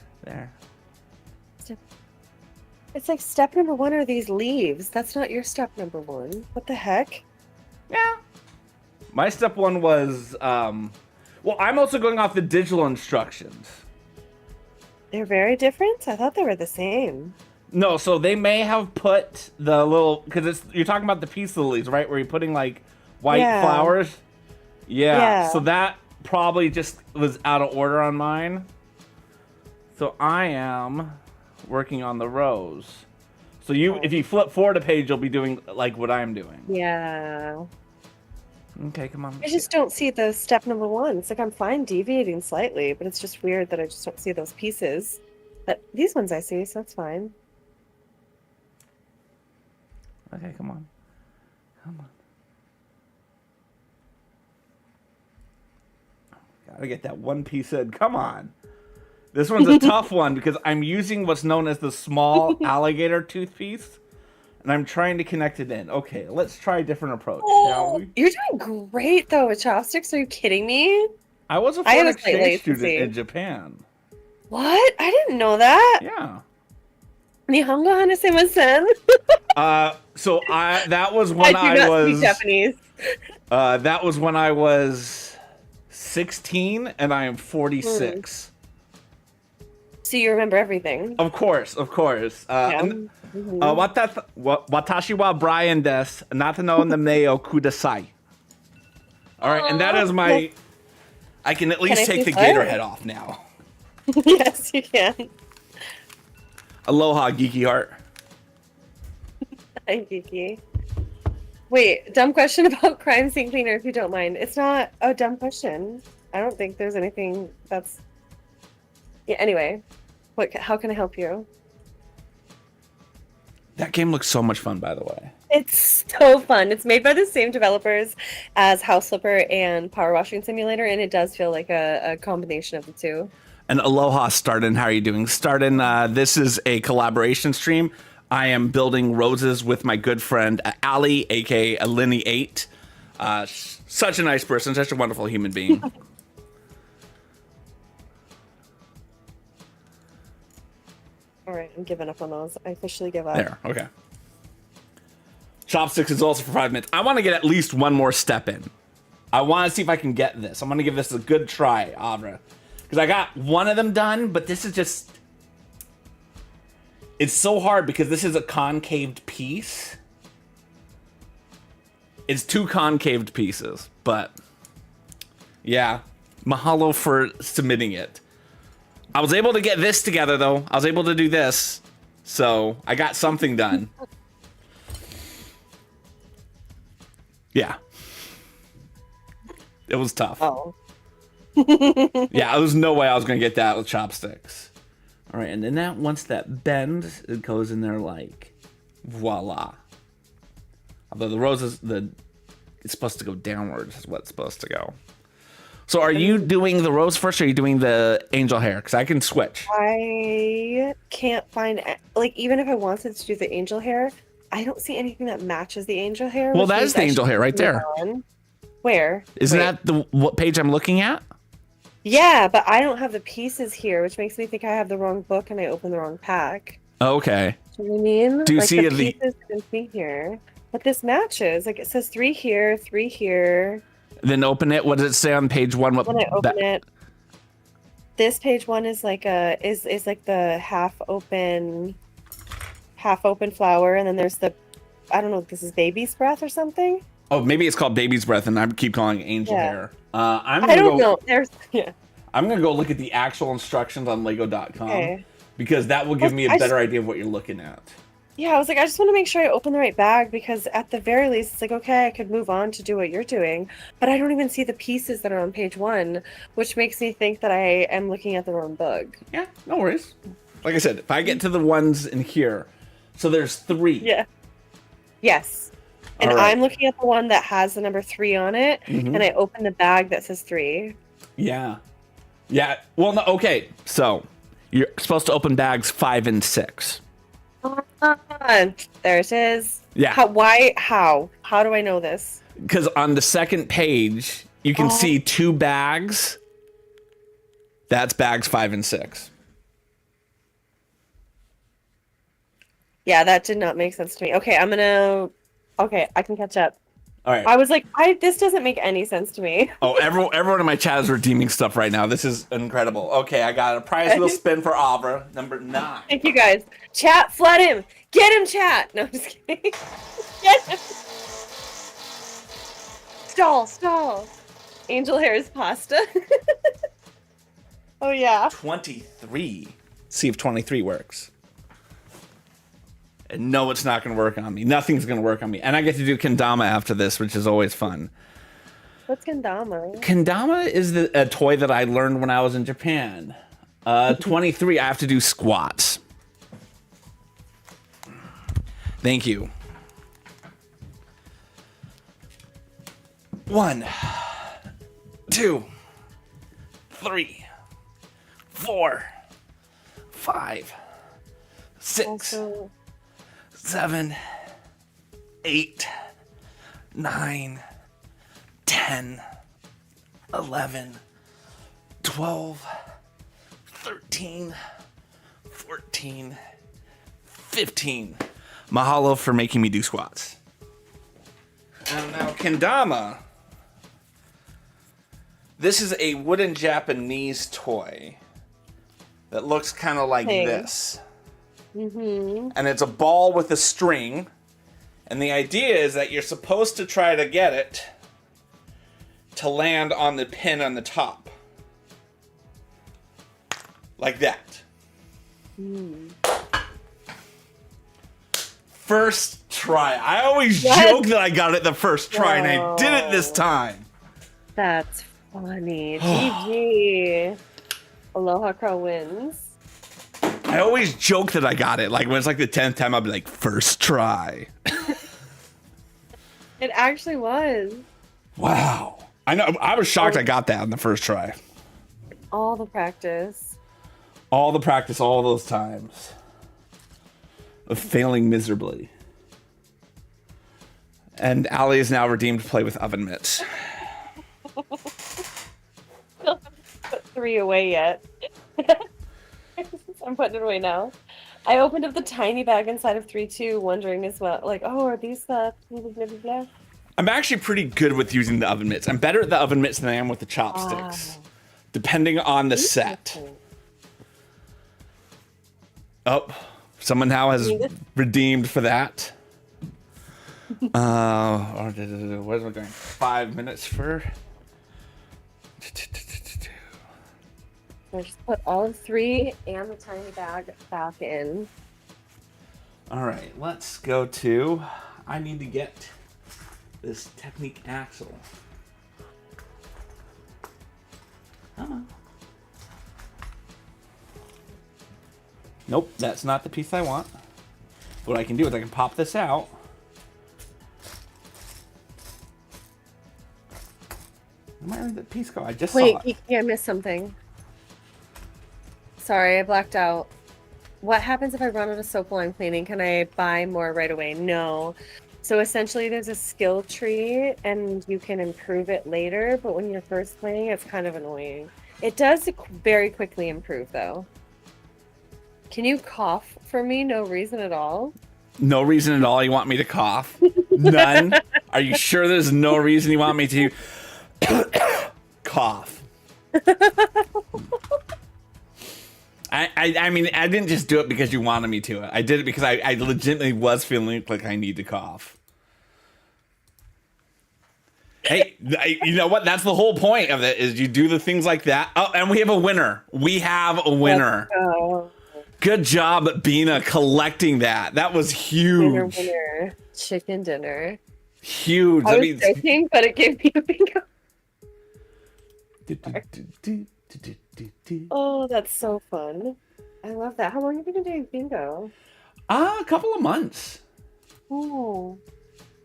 It's like step number 1 are these leaves. That's not your step number 1. What the heck? Yeah. My step 1 was well, I'm also going off the digital instructions. They're very different? I thought they were the same. No, so they may have put the little, because you're talking about the peace lilies, right? Where you're putting like white flowers. Yeah. So that probably just was out of order on mine. So I am working on the rose. So if you flip forward a page, you'll be doing like what I'm doing. Yeah. Okay, come on. I just don't see the step number 1. It's like I'm fine deviating slightly, but it's just weird that I just don't see those pieces. But these ones I see, so that's fine. Okay, come on. Gotta get that one piece in. Come on. This one's a tough one because I'm using what's known as the small alligator tooth piece. And I'm trying to connect it in. Okay, let's try a different approach, shall we? You're doing great, though, with chopsticks. Are you kidding me? I was a foreign exchange student in Japan. What? I didn't know that. Yeah. Nihongo hanasemasen. So that was when I was Japanese. That was when I was 16, and I am 46. So you remember everything. Of course. Watashi wa Brian desu. Nata no name o kudasai. All right, and that is my. I can at least take the gator head off now. Yes, you can. Aloha, geeky heart. Hi, geeky. Wait, dumb question about crime scene cleaner, if you don't mind. It's not a dumb question. I don't think there's anything that's. Yeah. Anyway, how can I help you? That game looks so much fun, by the way. It's so fun. It's made by the same developers as House Flipper and Power Washing Simulator, and it does feel like a combination of the two. And aloha, Starden. How are you doing? Starden, this is a collaboration stream. I am building roses with my good friend Ali, aka Alynni8. Such a nice person, such a wonderful human being. All right, I'm giving up on those. I officially give up. There, okay. Chopsticks is also for 5 minutes. I want to get at least one more step in. I want to see if I can get this. I'm going to give this a good try, Avra. Because I got one of them done, but this is just... It's so hard because this is a concaved piece. It's 2 concaved pieces, but... Yeah. Mahalo for submitting it. I was able to get this together, though. I was able to do this. So, I got something done. Yeah. It was tough. Oh. Yeah, there was no way I was going to get that with chopsticks. All right, and then once that bends, it goes in there like, voila. Although the roses, it's supposed to go downwards is what's supposed to go. So are you doing the rose first or are you doing the angel hair? Because I can switch. I can't find, like, even if I wanted to do the angel hair, I don't see anything that matches the angel hair. Well, that is the angel hair right there. Where? Isn't that what page I'm looking at? Yeah, but I don't have the pieces here, which makes me think I have the wrong book and I opened the wrong pack. Okay. Do you know what I mean? Do you like see the pieces can be here? But this matches. Like it says 3 here, 3 here. Then open it. What does it say on page 1? When I open it, this page 1 is like is like the half open flower, and then there's the, I don't know if this is baby's breath or something. Oh, maybe it's called baby's breath, and I keep calling it angel hair. I don't know. I'm gonna go look at the actual instructions on Lego.com Okay. because that will give me a better idea of what you're looking at. Yeah, I was like, I just want to make sure I open the right bag because at the very least, it's like, okay, I could move on to do what you're doing, but I don't even see the pieces that are on page 1, which makes me think that I am looking at the wrong book. Yeah, no worries. Like I said, if I get to the ones in here, so there's 3. Yeah. Yes. And right. I'm looking at the one that has the number 3 on it, and I open the bag that says 3. Yeah. Yeah. Well, no, okay. So you're supposed to open bags 5 and 6. There it is. Yeah. How do I know this? Because on the second page, you can see 2 bags. That's bags 5 and 6. Yeah, that did not make sense to me. Okay, I can catch up. All right. I was like, this doesn't make any sense to me. Oh, everyone in my chat is redeeming stuff right now. This is incredible. Okay, I got a prize wheel spin for Avra, number 9. Thank you guys. Chat, flood him. Get him, chat. No, I'm just kidding. Get him. Stall. Angel hair is pasta. Oh, yeah. 23. See if 23 works. And no, it's not going to work on me. Nothing's going to work on me. And I get to do kendama after this, which is always fun. What's kendama? Kendama is a toy that I learned when I was in Japan. 23, I have to do squats. Thank you. 1, 2, 3, 4, 5, 6. Also, 7, 8, 9, 10, 11, 12, 13, 14, 15. Mahalo for making me do squats. And now kendama. This is a wooden Japanese toy that looks kind of like this. And it's a ball with a string. And the idea is that you're supposed to try to get it to land on the pin on the top. Like that. First try. I always joke that I got it the first try, and I did it this time. That's funny. GG. Aloha Crow wins. I always joke that I got it. Like when it's like the 10th time, I'll be like, first try. It actually was. Wow. I know. I was shocked I got that on the first try. All the practice. All the practice, all those times. Of failing miserably. And Allie is now redeemed to play with oven mitts. Still haven't put 3 away yet. I'm putting it away now. I opened up the tiny bag inside of 3 too, wondering as well, like, oh, are these the blah, blah, blah. I'm actually pretty good with using the oven mitts. I'm better at the oven mitts than I am with the chopsticks, depending on the set. Oh, someone now has redeemed for that. Where's my going? 5 minutes for. I just put all 3 and the tiny bag back in. All right, let's go to. I need to get this Technique axle. Come on. Nope, that's not the piece I want. What I can do is I can pop this out. Where did the piece go? I just saw it. Wait, I missed something. Sorry, I blacked out. What happens if I run out of soap while I'm cleaning? Can I buy more right away? No. So essentially there's a skill tree and you can improve it later, but when you're first playing, it's kind of annoying. It does very quickly improve though. Can you cough for me? No reason at all? No reason at all you want me to cough? None? Are you sure there's no reason you want me to cough? I mean, I didn't just do it because you wanted me to. I did it because I legitimately was feeling like I need to cough. Hey, you know what? That's the whole point of it, is you do the things like that. Oh, and we have a winner. We have a winner. Good job, Bina, collecting that. That was huge. Winner. Chicken dinner. Huge. I was joking, but it gave me a bingo. Oh, that's so fun. I love that. How long have you been doing bingo? A couple of months. Oh.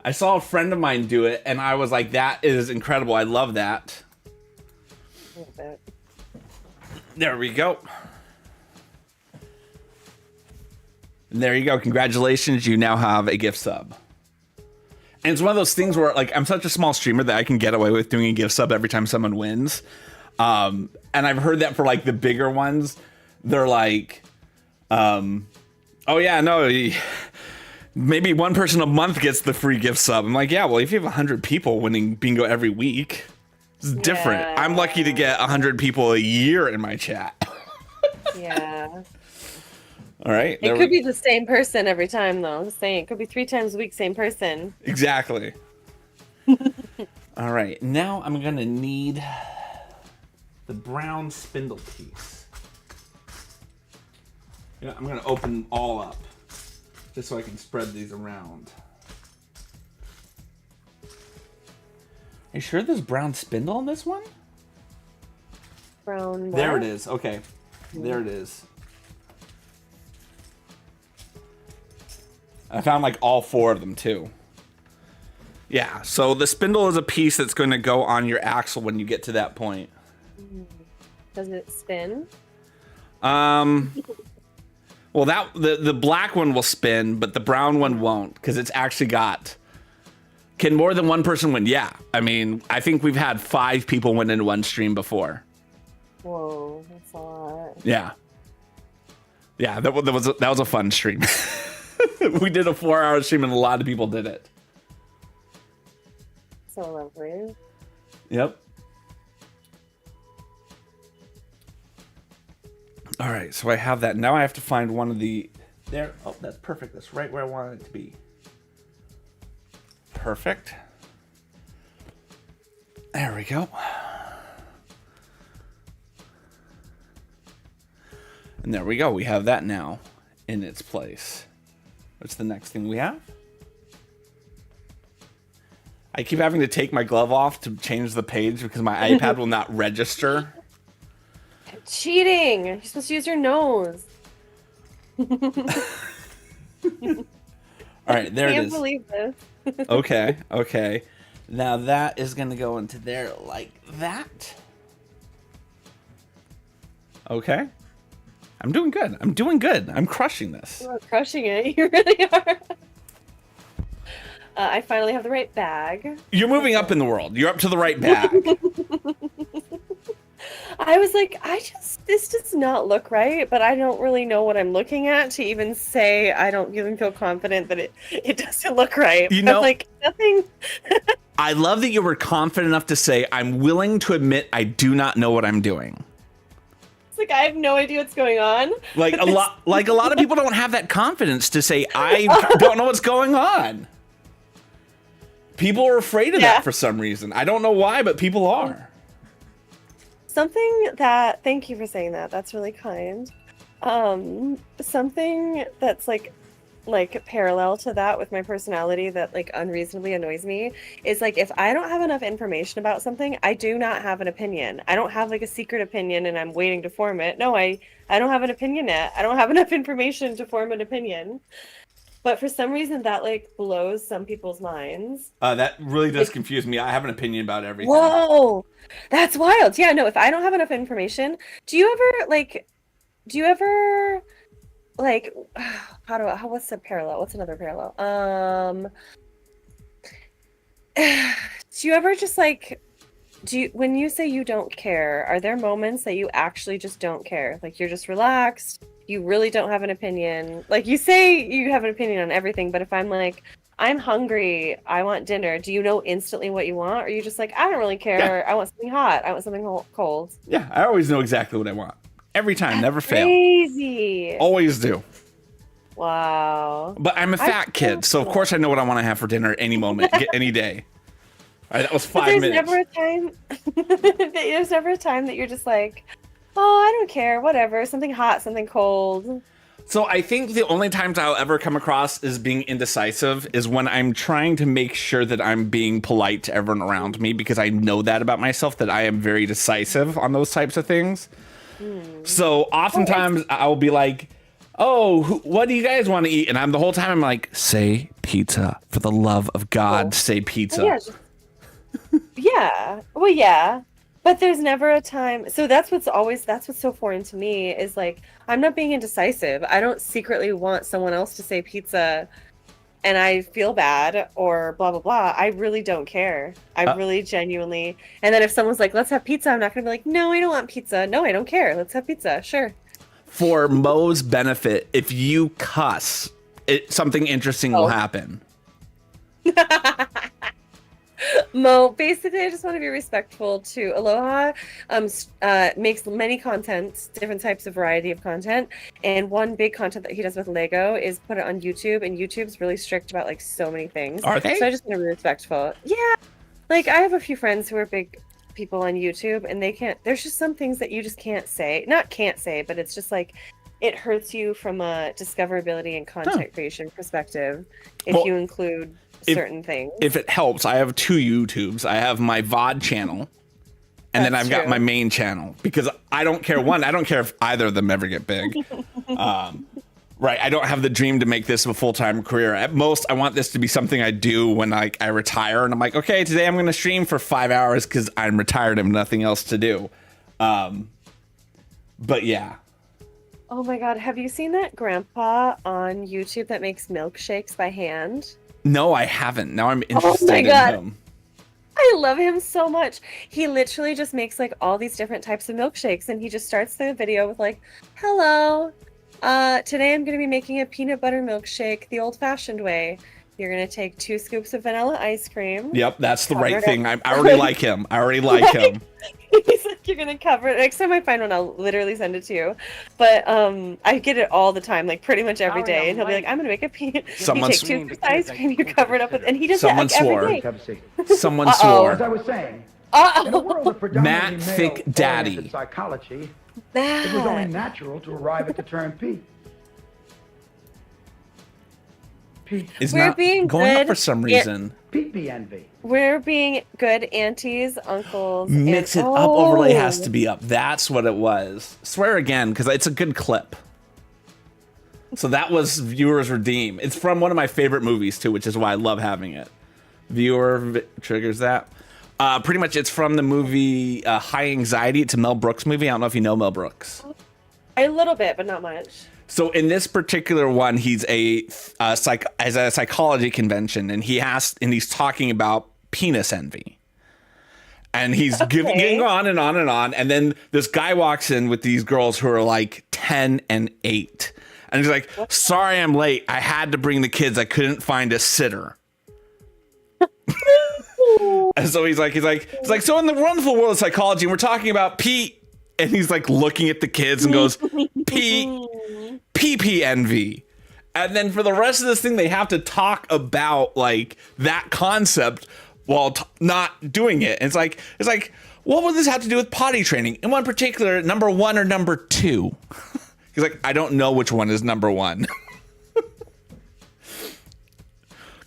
I saw a friend of mine do it, and I was like, that is incredible. I love that. I love it. There we go. And there you go. Congratulations. You now have a gift sub. And it's one of those things where, like, I'm such a small streamer that I can get away with doing a gift sub every time someone wins. And I've heard that for, like, the bigger ones, they're like, oh, yeah, no, maybe one person a month gets the free gift sub. I'm like, yeah, well, if you have 100 people winning bingo every week, it's different. Yeah. I'm lucky to get 100 people a year in my chat. Yeah. All right. It could be the same person every time, though. I'm just saying, it could be 3 times a week, same person. Exactly. All right. Now I'm going to need the brown spindle piece. You know, I'm going to open them all up just so I can spread these around. Are you sure there's brown spindle on this one? Brown what? There it is. Okay. There it is. I found like all 4 of them too. Yeah, so the spindle is a piece that's going to go on your axle when you get to that point. Does it spin? Well, that the black one will spin, but the brown one won't, because it's actually got. Can more than one person win? Yeah, I mean, I think we've had 5 people win in one stream before. Whoa, that's a lot. Yeah, yeah, that was a fun stream. We did a 4-hour stream and a lot of people did it. So lovely. Yep. All right, so I have that. Now I have to find one of the... There. Oh, that's perfect. That's right where I want it to be. Perfect. There we go. And there we go. We have that now in its place. What's the next thing we have? I keep having to take my glove off to change the page because my iPad will not register. Cheating! You're supposed to use your nose. All right, there it is. I can't believe this. Okay, okay. Now that is going to go into there like that. Okay. I'm doing good. I'm doing good. I'm crushing this. You are crushing it. You really are. I finally have the right bag. You're moving up in the world. You're up to the right bag. I was like, this does not look right, but I don't really know what I'm looking at to even say I don't even feel confident that it doesn't look right. You know, I'm like, nothing. I love that you were confident enough to say, I'm willing to admit I do not know what I'm doing. It's like, I have no idea what's going on. Like a lot of people don't have that confidence to say, I don't know what's going on. People are afraid of that for some reason. I don't know why, but people are. Thank you for saying that. That's really kind. Something that's like parallel to that with my personality that like unreasonably annoys me is like if I don't have enough information about something, I do not have an opinion. I don't have like a secret opinion and I'm waiting to form it. No, I don't have an opinion yet. I don't have enough information to form an opinion. But for some reason that like blows some people's minds. That really does confuse me. I have an opinion about everything. Whoa, that's wild. Yeah, no, if I don't have enough information, do you ever what's the parallel? What's another parallel? Do you ever just like, when you say you don't care, are there moments that you actually just don't care? Like you're just relaxed, you really don't have an opinion. Like you say you have an opinion on everything, but if I'm like, I'm hungry, I want dinner, do you know instantly what you want? Or are you just like, I don't really care, I want something hot, I want something cold? Yeah, I always know exactly what I want. Every time, never fail. Crazy. Always do. Wow. But I'm a fat kid, so of course I know what I want to have for dinner any moment, any day. All right, that was 5 minutes. There's never a time that you're just like, oh, I don't care, whatever, something hot, something cold. So I think the only times I'll ever come across as being indecisive is when I'm trying to make sure that I'm being polite to everyone around me, because I know that about myself, that I am very decisive on those types of things. So oftentimes I'll be like, oh, what do you guys want to eat? And the whole time I'm like, say pizza. For the love of God, say pizza. Yeah. Well, yeah. But there's never a time. So that's what's so foreign to me is like, I'm not being indecisive. I don't secretly want someone else to say pizza and I feel bad or blah, blah, blah. I really don't care. I really genuinely. And then if someone's like, let's have pizza, I'm not going to be like, no, I don't want pizza. No, I don't care. Let's have pizza. Sure. For Mo's benefit, if you cuss, something interesting will happen. Mo, basically, I just want to be respectful to Aloha. Makes many contents, different types of variety of content, and one big content that he does with Lego is put it on YouTube, and YouTube's really strict about like so many things. Are they? So I just want to be respectful. Yeah, like I have a few friends who are big people on YouTube, and they can't. There's just some things that you just can't say. Not can't say, but it's just like it hurts you from a discoverability and content creation perspective if you include certain things. If it helps, I have 2 YouTubes. I have my VOD channel, and then I've got my main channel, because I don't care. I don't care if either of them ever get big. Right. I don't have the dream to make this a full-time career. At most, I want this to be something I do when I retire, and I'm like, okay, today I'm going to stream for 5 hours because I'm retired and have nothing else to do. But yeah. Oh my God. Have you seen that grandpa on YouTube that makes milkshakes by hand? No, I haven't. Now I'm interested in him. I love him so much. He literally just makes like all these different types of milkshakes, and he just starts the video with like, hello, today I'm going to be making a peanut butter milkshake the old-fashioned way. You're going to take 2 scoops of vanilla ice cream. Yep, that's the right thing. I already like him. Him. He's like, you're going to cover it. Next time I find one, I'll literally send it to you. But I get it all the time, like pretty much every day. And he'll be like, I'm going to make a peanut. You take 2 scoops of ice cream, you cover it up with, and he does that like every day. Someone swore. As I was saying, in a world of Matt Thick Daddy. Psychology, it was only natural to arrive at the term P. Is We're not being going good up for some reason. PP envy. We're being good aunties, uncles. Mix it up overlay has to be up. That's what it was. Swear again, because it's a good clip. So that was Viewers Redeem. It's from one of my favorite movies too, which is why I love having it. Viewer triggers that. Pretty much it's from the movie High Anxiety. It's a Mel Brooks movie. I don't know if you know Mel Brooks. A little bit, but not much. So in this particular one, he's at a psychology convention, and he's talking about penis envy. And he's getting on and on and on. And then this guy walks in with these girls who are like 10 and 8. And he's like, sorry, I'm late. I had to bring the kids. I couldn't find a sitter. And so he's like, so in the wonderful world of psychology, we're talking about Pete. And he's like looking at the kids and goes, PP envy. And then for the rest of this thing, they have to talk about like that concept while not doing it. And it's like, what would this have to do with potty training? In one particular, number 1 or number 2? He's like, I don't know which one is number 1.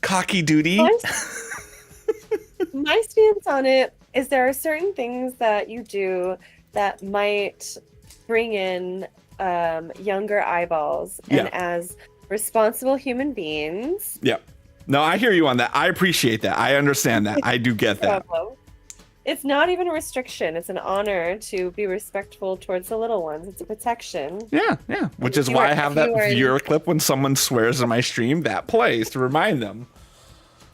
Cocky duty. My stance on it is there are certain things that you do that might bring in younger eyeballs, and as responsible human beings. Yeah. No, I hear you on that. I appreciate that. I understand that. I do get that. It's not even a restriction. It's an honor to be respectful towards the little ones. It's a protection. Yeah. Which is why I have that viewer clip when someone swears in my stream. That plays to remind them.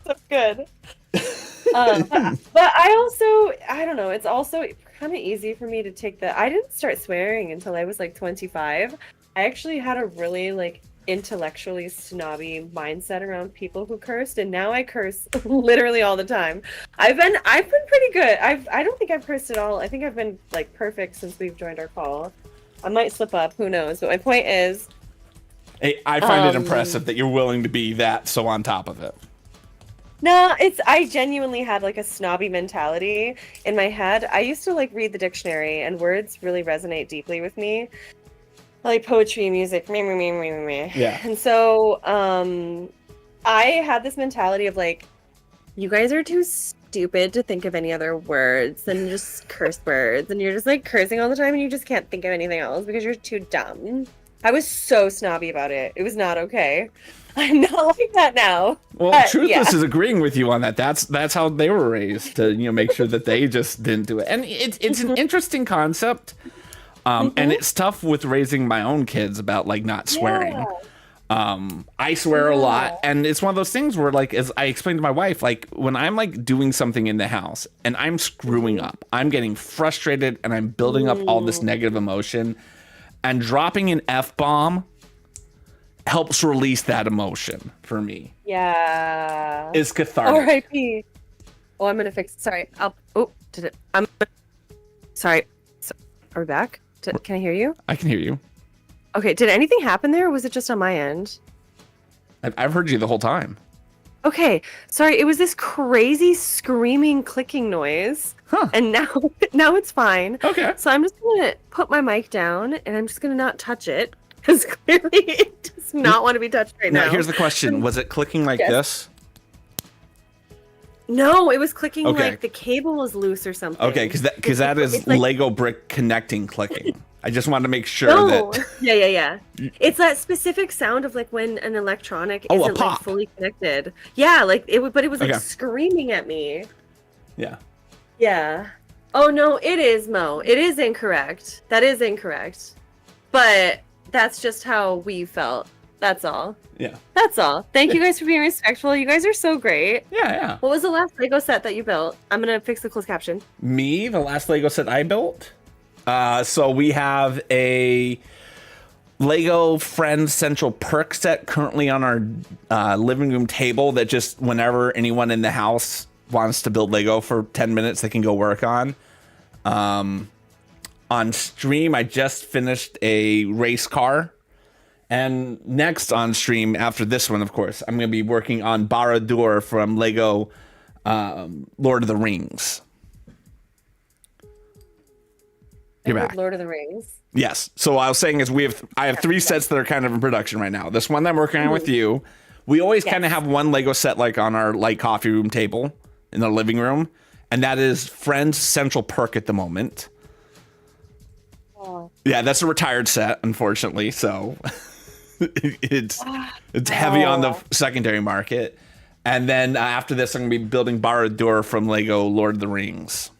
That's good. But I don't know. It's also kind of easy for me to take I didn't start swearing until I was like 25. I actually had a really like intellectually snobby mindset around people who cursed, and now I curse literally all the time. I've been pretty good. I don't think I've cursed at all. I think I've been like perfect since we've joined our call. I might slip up, who knows? But my point is, hey, I find it impressive that you're willing to be that so on top of it. No, I genuinely had like a snobby mentality in my head. I used to like read the dictionary, and words really resonate deeply with me. Like poetry, music, me. Yeah. And so I had this mentality of like, you guys are too stupid to think of any other words than just curse words, and you're just like cursing all the time and you just can't think of anything else because you're too dumb. I was so snobby about it. It was not okay. I'm not like that now. Well, Truthless is agreeing with you on that. That's how they were raised, to make sure that they just didn't do it. And it's an interesting concept. And it's tough with raising my own kids about like not swearing. I swear a lot, and it's one of those things where like, as I explained to my wife, like when I'm like doing something in the house and I'm screwing up, I'm getting frustrated and I'm building up all this negative emotion, and dropping an F-bomb helps release that emotion for me. Yeah. It's cathartic. R.I.P. Oh, I'm gonna fix it. Sorry. Sorry. Are we back? Can I hear you? I can hear you. Okay, did anything happen there, or was it just on my end? I've heard you the whole time. Okay, sorry, it was this crazy screaming clicking noise. Huh. And now it's fine. Okay. So I'm just gonna put my mic down, and I'm just gonna not touch it, because clearly it does not want to be touched right now. Now, here's the question. Was it clicking like this? No, it was clicking like the cable was loose or something. Okay, because that is like Lego brick connecting clicking. I just wanted to make sure that. Yeah. It's that specific sound of like when an electronic isn't like fully connected. Yeah, like it would, but it was like screaming at me. Yeah. Yeah. Oh no, it is Mo. It is incorrect. That is incorrect. But that's just how we felt. That's all. Yeah. That's all. Thank you guys for being respectful. You guys are so great. Yeah. What was the last Lego set that you built? I'm gonna fix the closed caption. Me, the last Lego set I built. So we have a Lego Friends Central Perk set currently on our living room table that just whenever anyone in the house wants to build Lego for 10 minutes, they can go work on. On stream, I just finished a race car. And next on stream, after this one, of course, I'm going to be working on Barad-dûr from Lego Lord of the Rings. You're back. Lord of the Rings. Yes. So what I was saying is I have 3 sets that are kind of in production right now. This one that I'm working on with you. We always kind of have one Lego set like on our light coffee room table in the living room. And that is Friends Central Perk at the moment. Oh. Yeah, that's a retired set, unfortunately. So it's heavy on the secondary market. And then after this, I'm going to be building Barad-dûr from Lego Lord of the Rings.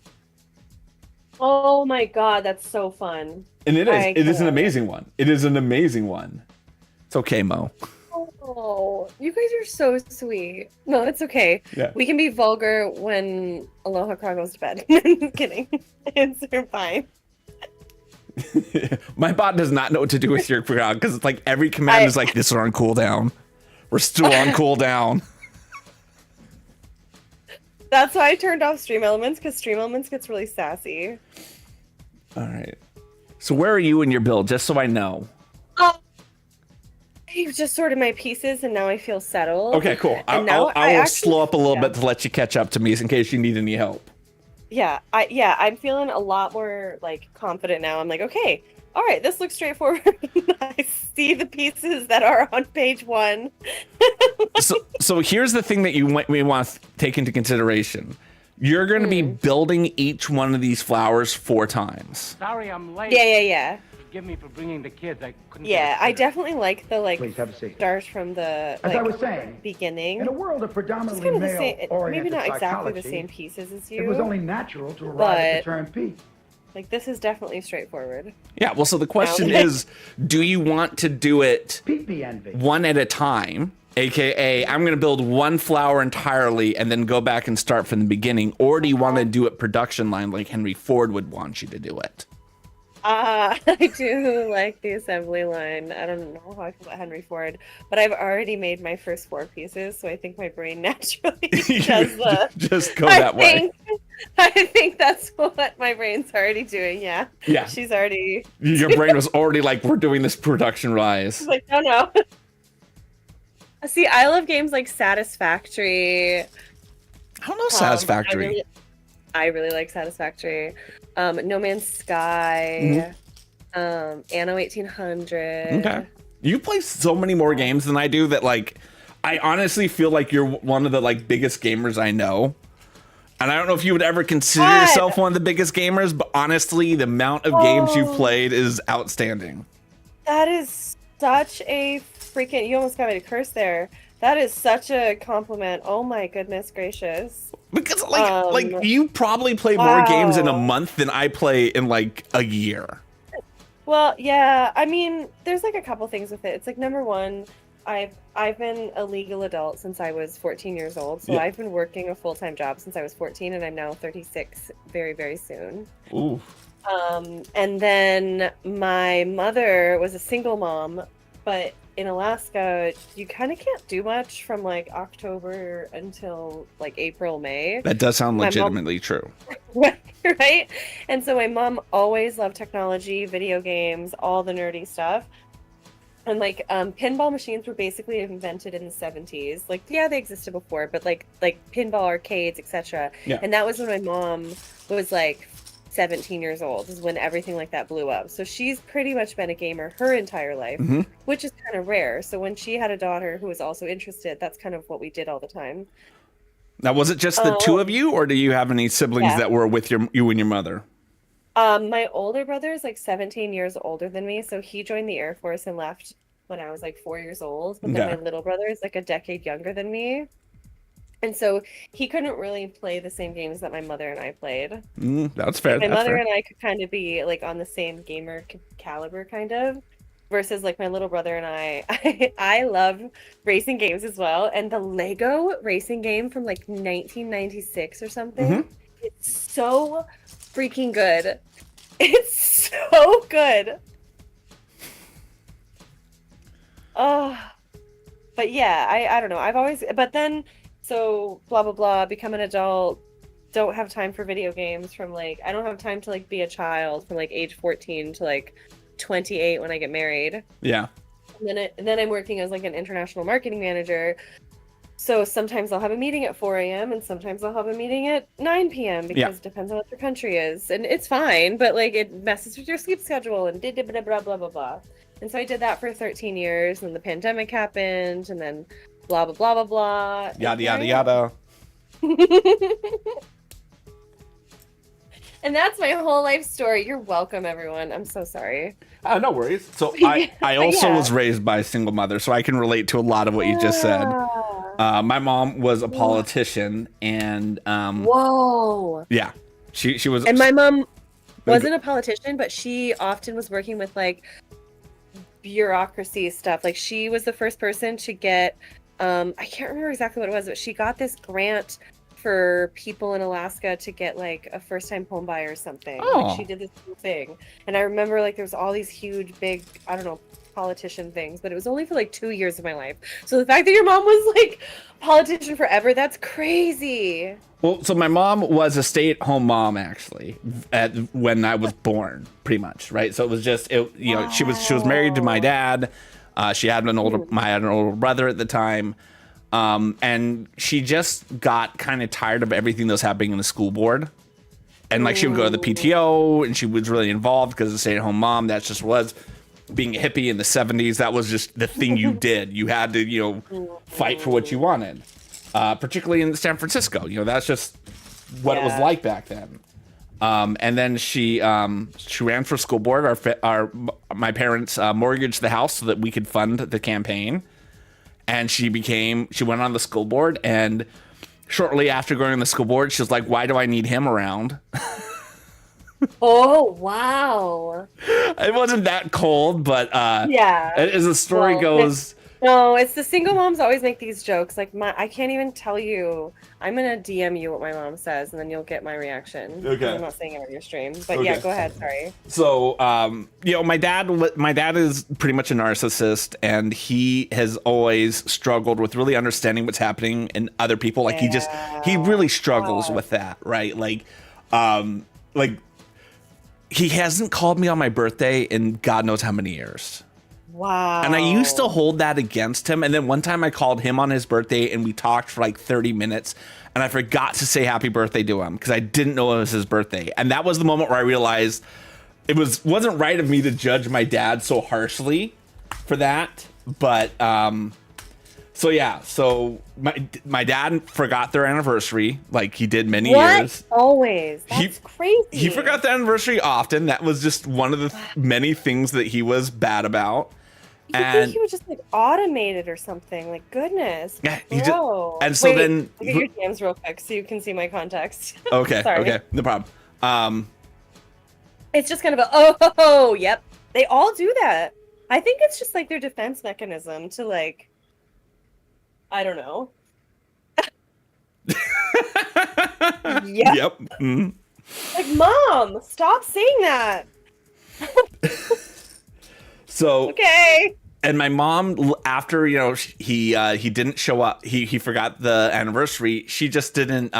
Oh my god, that's so fun. And it is an amazing one. It is an amazing one. It's okay, Mo. Oh, you guys are so sweet. No, it's okay. Yeah. We can be vulgar when Aloha Craw goes to bed. Kidding. It's fine. My bot does not know what to do with your crowd because it's like every command is like, this is on cooldown. We're still on cooldown. That's why I turned off Stream Elements, because Stream Elements gets really sassy. All right. So where are you in your build, just so I know? I've just sorted my pieces, and now I feel settled. Okay, cool. I will slow up a little bit to let you catch up to me in case you need any help. Yeah, I'm feeling a lot more like confident now. I'm like, okay, all right, this looks straightforward. I see the pieces that are on page 1. so here's the thing that we want to take into consideration. You're going to be building each one of these flowers 4 times. Sorry, I'm late. Yeah. Forgive me for bringing the kids. I couldn't. Yeah, I definitely like the Please have a seat. start from the As I was saying, beginning. in a world of It's predominantly kind of the same, male-oriented maybe not exactly the psychology, same pieces as it was you. only natural to arrive at the term peak. Like, this is definitely straightforward. Yeah, well, so the question is, do you want to do it Peak be envy. one at a time? AKA, I'm going to build one flower entirely and then go back and start from the beginning. Or do you want to do it production line like Henry Ford would want you to do it? I do like the assembly line. I don't know how I feel about Henry Ford, but I've already made my first 4 pieces, so I think my brain naturally does Just go that way. I think that's what my brain's already doing, yeah. Yeah. She's already... Your brain was already like, we're doing this production rise. She's like, no. See, I love games like Satisfactory. I don't know Satisfactory. I really like Satisfactory. No Man's Sky. Anno 1800. Okay. You play so many more games than I do that, like, I honestly feel like you're one of the like biggest gamers I know. And I don't know if you would ever consider yourself one of the biggest gamers, but honestly, the amount of games you've played is outstanding. That is such a freaking... You almost got me to curse there. That is such a compliment. Oh my goodness gracious. Because like you probably play more games in a month than I play in like a year. Well, yeah, I mean, there's like a couple things with it. It's like, number one, I've been a legal adult since I was 14 years old. So I've been working a full-time job since I was 14, and I'm now 36 very, very soon. Ooh. And then my mother was a single mom, but in Alaska, you kind of can't do much from like October until like April, May. That does sound legitimately true. Right? And so my mom always loved technology, video games, all the nerdy stuff. And like pinball machines were basically invented in the 70s. Like, yeah, they existed before, but like pinball arcades, etc. Yeah. And that was when my mom was like 17 years old, is when everything like that blew up. So she's pretty much been a gamer her entire life, which is kind of rare. So when she had a daughter who was also interested, that's kind of what we did all the time. Now, was it just the two of you, or do you have any siblings that were with you and your mother? My older brother is like 17 years older than me, so he joined the Air Force and left when I was like 4 years old. But then my little brother is like a decade younger than me. And so he couldn't really play the same games that my mother and I played. That's fair. My mother and I could kind of be like on the same gamer caliber, kind of. Versus like my little brother and I love racing games as well. And the Lego racing game from like 1996 or something, it's so freaking good. It's so good. Oh, but yeah, I don't know. I've always, but then, so blah, blah, blah, become an adult, don't have time for video games from like, I don't have time to like be a child from like age 14 to like 28 when I get married. Yeah. And then I'm working as like an international marketing manager. So sometimes I'll have a meeting at 4 a.m. and sometimes I'll have a meeting at 9 p.m. because it depends on what your country is. And it's fine, but like it messes with your sleep schedule and blah, blah, blah, blah, blah. And so I did that for 13 years, and the pandemic happened, and then blah, blah, blah, blah, blah. Yada, yada, yada. And that's my whole life story. You're welcome, everyone. I'm so sorry. No worries. So I also was raised by a single mother, so I can relate to a lot of what you just said. My mom was a politician, and whoa. Yeah, she was. And my mom wasn't a politician, but she often was working with like bureaucracy stuff. Like she was the first person to get I can't remember exactly what it was, but she got this grant for people in Alaska to get like a first-time home buyer or something. Oh. Like she did this whole thing, and I remember like there was all these huge, big, I don't know, politician things, but it was only for like 2 years of my life. So the fact that your mom was like politician forever, that's crazy. Well, so my mom was a stay-at-home mom actually when I was born, pretty much, right? So it was just she was married to my dad. She had an older brother at the time. And she just got kind of tired of everything that was happening in the school board. And like she would go to the PTO and she was really involved because as a stay-at-home mom, that just was being a hippie in the 70s. That was just the thing you did. You had to, fight for what you wanted, particularly in San Francisco. That's just what it was like back then. And then she ran for school board. My parents mortgaged the house so that we could fund the campaign. And she went on the school board, and shortly after going on the school board, she was like, why do I need him around? Oh, wow. It wasn't that cold, but yeah. As the story goes... No, it's the single moms always make these jokes. Like, I can't even tell you. I'm going to DM you what my mom says, and then you'll get my reaction. Okay. I'm not saying it on your stream. But yeah, go ahead. Sorry. So, my dad is pretty much a narcissist, and he has always struggled with really understanding what's happening in other people. Like, he really struggles with that, right? Like, he hasn't called me on my birthday in God knows how many years. Wow. And I used to hold that against him. And then one time I called him on his birthday and we talked for like 30 minutes and I forgot to say happy birthday to him because I didn't know it was his birthday. And that was the moment where I realized it wasn't right of me to judge my dad so harshly for that. But so my dad forgot their anniversary like he did many years. Always. That's crazy. He forgot the anniversary often. That was just one of the many things that he was bad about. You think he would just like automate it or something? Like, goodness. Yeah, Wait, then look at your DMs real quick so you can see my context. Okay, Sorry. okay, no problem. It's just kind of yep. They all do that. I think it's just like their defense mechanism to like, I don't know. Yep. Mm-hmm. Like, Mom, stop saying that. So okay. And my mom, after he didn't show up, he forgot the anniversary. She just didn't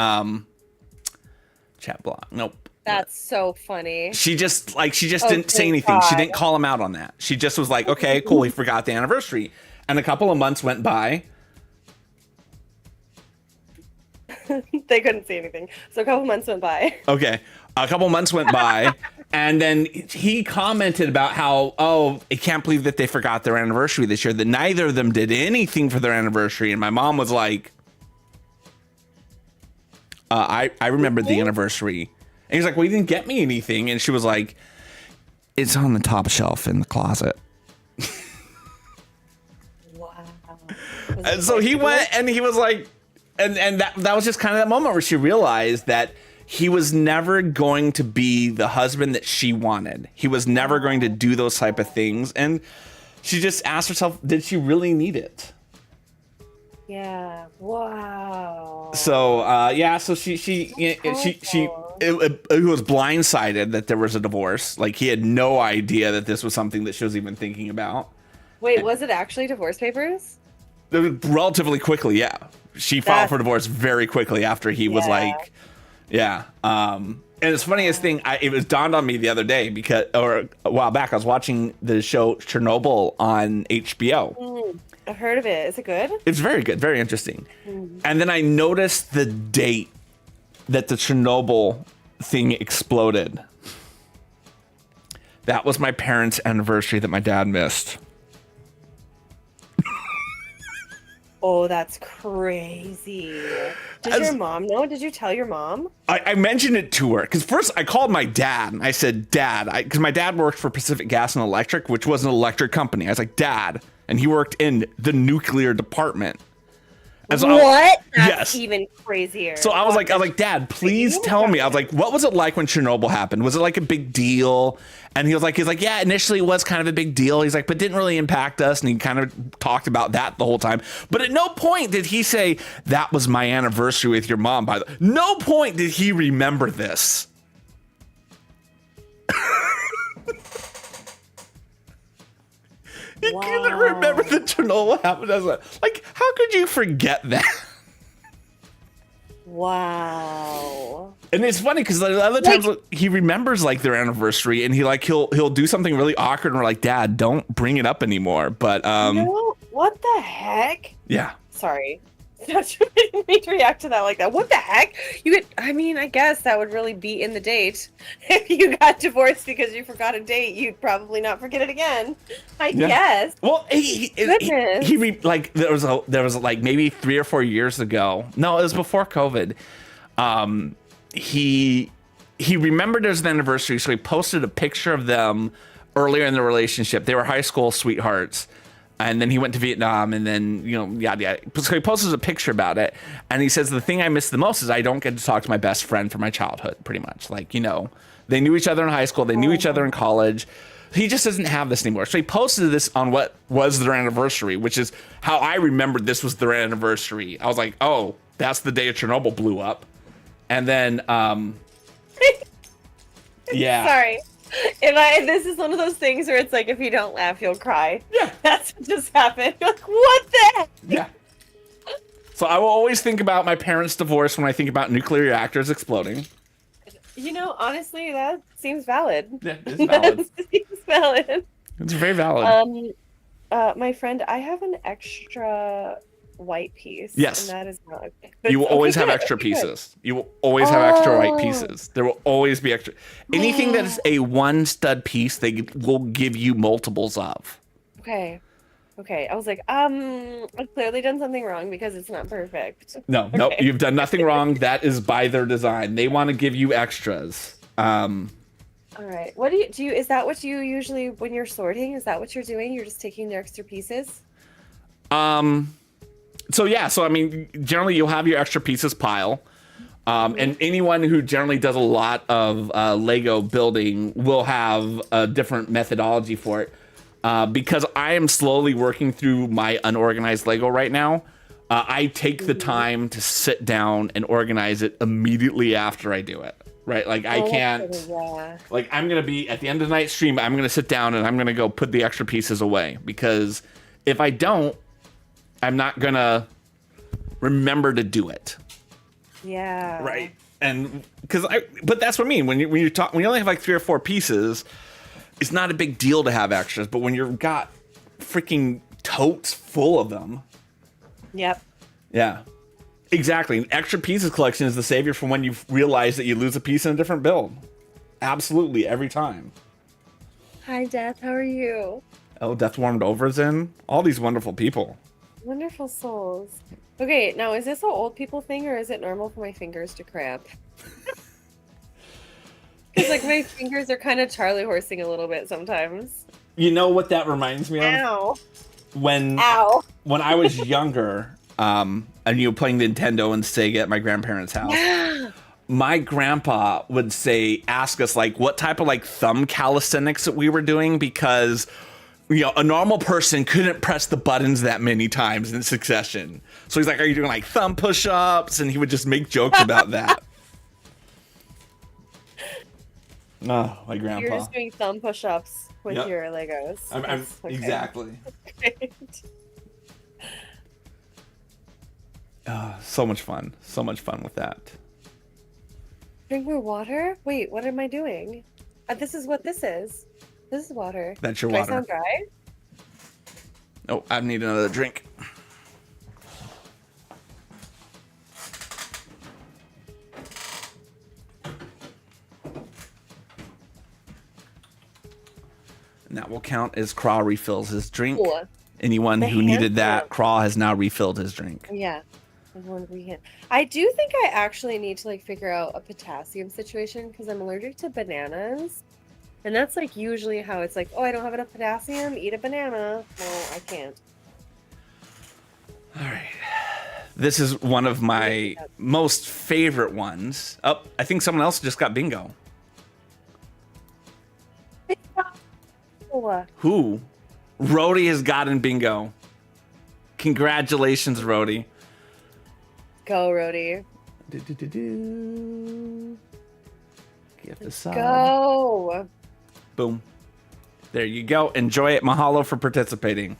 chat block. Nope. That's so funny. She just didn't say anything. God. She didn't call him out on that. She just was like, okay, cool. He forgot the anniversary. And a couple of months went by. They couldn't see anything. So a couple months went by. Okay. A couple months went by. And then he commented about how, I can't believe that they forgot their anniversary this year, that neither of them did anything for their anniversary. And my mom was like, I remembered the anniversary. And he's like, well, you didn't get me anything. And she was like, it's on the top shelf in the closet. Wow. And so he went and he was like, and that was just kind of that moment where she realized that he was never going to be the husband that she wanted. He was never going to do those type of things. And she just asked herself, did she really need it? Yeah. Wow. So, so she was blindsided that there was a divorce. Like, he had no idea that this was something that she was even thinking about. Wait, was it actually divorce papers? Relatively quickly, yeah. She filed for divorce very quickly after he was like, and it's funniest thing, it was dawned on me the other day or a while back, I was watching the show Chernobyl on HBO. I've heard of it. Is it good? It's very good, very interesting. And then I noticed the date that the Chernobyl thing exploded. That was my parents' anniversary that my dad missed. Oh, that's crazy. Did your mom know? Did you tell your mom? I mentioned it to her because first I called my dad and I said, Dad, because my dad worked for Pacific Gas and Electric, which was an electric company. I was like, Dad, and he worked in the nuclear department. And so what? That's yes. even crazier. So I was like, Dad, please tell me. I was like, what was it like when Chernobyl happened? Was it like a big deal? And he was like, yeah, initially it was kind of a big deal. He's like, but didn't really impact us. And he kind of talked about that the whole time. But at no point did he say, that was my anniversary with your mom. No point did he remember this. He couldn't remember that Chernobyl happened. I was like, how could you forget that? Wow. And it's funny because the other times he remembers like their anniversary, and he'll do something really awkward, and we're like, Dad, don't bring it up anymore. But what the heck? Yeah. Sorry. That made me react to that like that. What the heck? I guess that would really be in the date. If you got divorced because you forgot a date, you'd probably not forget it again. I guess. Well, there was like maybe 3 or 4 years ago. No, it was before COVID. He remembered it was an anniversary, so he posted a picture of them earlier in the relationship. They were high school sweethearts. And then he went to Vietnam, and then, yada, yada. So he posted a picture about it, and he says, the thing I miss the most is I don't get to talk to my best friend from my childhood, pretty much. Like, they knew each other in high school. They knew each other in college. He just doesn't have this anymore. So he posted this on what was their anniversary, which is how I remembered this was their anniversary. I was like, oh, that's the day Chernobyl blew up. And then, yeah. Sorry. This is one of those things where it's like, if you don't laugh, you'll cry. Yeah. That's what just happened. You're like, what the heck? Yeah. So I will always think about my parents' divorce when I think about nuclear reactors exploding. Honestly, that seems valid. Yeah, it's valid. That seems valid. It's very valid. My friend, I have an extra white piece. Yes. And that is not okay. You will always have extra pieces. You will always have extra white pieces. There will always be extra. Anything that is a one stud piece, they will give you multiples of. Okay. I was like, I've clearly done something wrong because it's not perfect. No, you've done nothing wrong. That is by their design. They want to give you extras. All right. What do you? Is that what you usually, when you're sorting? Is that what you're doing? You're just taking the extra pieces? So I mean, generally you'll have your extra pieces pile. And anyone who generally does a lot of Lego building will have a different methodology for it. Because I am slowly working through my unorganized Lego right now, I take the time to sit down and organize it immediately after I do it. Right? Like I can't, like I'm going to be at the end of the night stream, I'm going to sit down and I'm going to go put the extra pieces away, because if I don't, I'm not going to remember to do it. Yeah. Right. And but that's what I mean. When you only have like 3 or 4 pieces, it's not a big deal to have extras, but when you've got freaking totes full of them. Yep. Yeah. Exactly. An extra pieces collection is the savior for when you realize that you lose a piece in a different build. Absolutely, every time. Hi, Death. How are you? Oh, Death Warmed Over's in. All these wonderful people. Wonderful souls. Okay, now is this an old people thing, or is it normal for my fingers to cramp? Because like my fingers are kind of Charlie horsing a little bit sometimes. You know what that reminds me of? Ow. When I was younger, and playing Nintendo and Sega at my grandparents' house. Yeah. My grandpa would ask us like what type of like thumb calisthenics that we were doing, because a normal person couldn't press the buttons that many times in succession. So he's like, are you doing like thumb push-ups? And he would just make jokes about that. Oh, my grandpa. You're just doing thumb push-ups with your Legos. Okay. Exactly. So much fun. So much fun with that. Drink more water? Wait, what am I doing? This is what this is. This is water. That's your water. water. I sound dry? Oh, I need another drink. And that will count as Craw refills his drink. Cool. Anyone who needed that, Craw has now refilled his drink. Yeah. I do think I actually need to figure out a potassium situation, because I'm allergic to bananas. And that's usually how it's like, oh, I don't have enough potassium, eat a banana. No, I can't. All right. This is one of my most favorite ones. Oh, I think someone else just got bingo. Who? Rhodey has gotten bingo. Congratulations, Rhodey. Go, Rhodey. Get the sub. Go. Boom. There you go. Enjoy it. Mahalo for participating.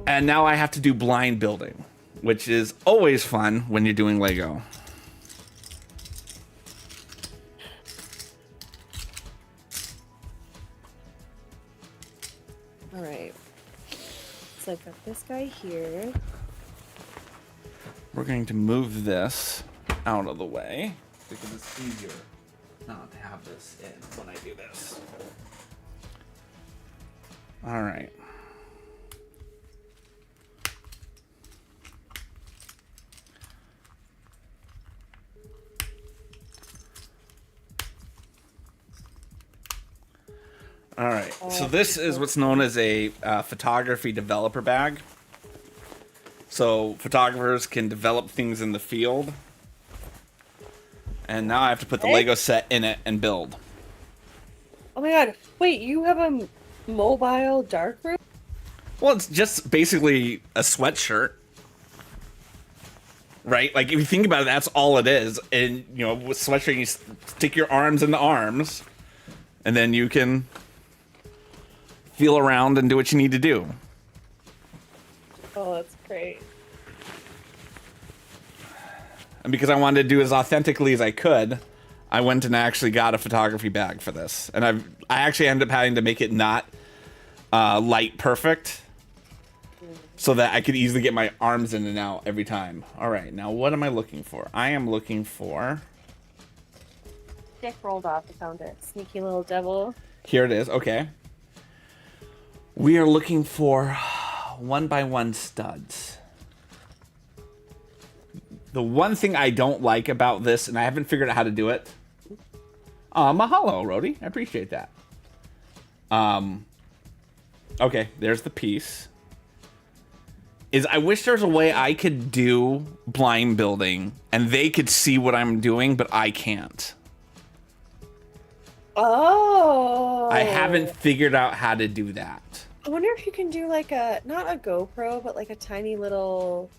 And now I have to do blind building, which is always fun when you're doing Lego. All right. So I've got this guy here. We're going to move this out of the way because it's easier not to have this in when I do this. All right. All right, so this is what's known as a photography developer bag. So photographers can develop things in the field. And now I have to put the Lego set in it and build. Oh my god, wait, you have a mobile darkroom? Well, it's just basically a sweatshirt. Right? Like, if you think about it, that's all it is. And, you know, with sweatshirt, you stick your arms in the arms. And then you can feel around and do what you need to do. Oh, that's great. And because I wanted to do as authentically as I could, I went and actually got a photography bag for this. And I actually ended up having to make it not light perfect so that I could easily get my arms in and out every time. All right, now what am I looking for? I am looking for... Dick rolled off. I found it. Sneaky little devil. Here it is. Okay. We are looking for 1x1 studs. The one thing I don't like about this, and I haven't figured out how to do it. Mahalo, Rhodey. I appreciate that. Okay, there's the piece. I wish there was a way I could do blind building and they could see what I'm doing, but I can't. Oh. I haven't figured out how to do that. I wonder if you can do like not a GoPro, but like a tiny little,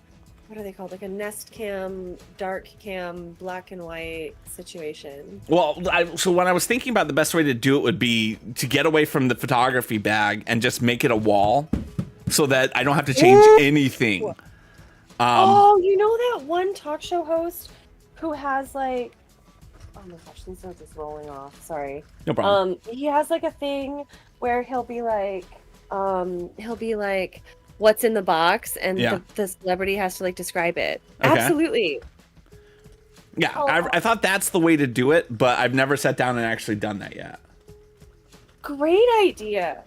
what are they called? Like a Nest Cam, dark cam, black and white situation. Well, so when I was thinking about the best way to do it would be to get away from the photography bag and just make it a wall so that I don't have to change anything. Oh, you know that one talk show host who has like, oh my gosh, these notes is rolling off. Sorry. No problem. He has like a thing where he'll be like, what's in the box, and the celebrity has to like describe it. Okay. Absolutely. Yeah, I thought that's the way to do it, but I've never sat down and actually done that yet. Great idea.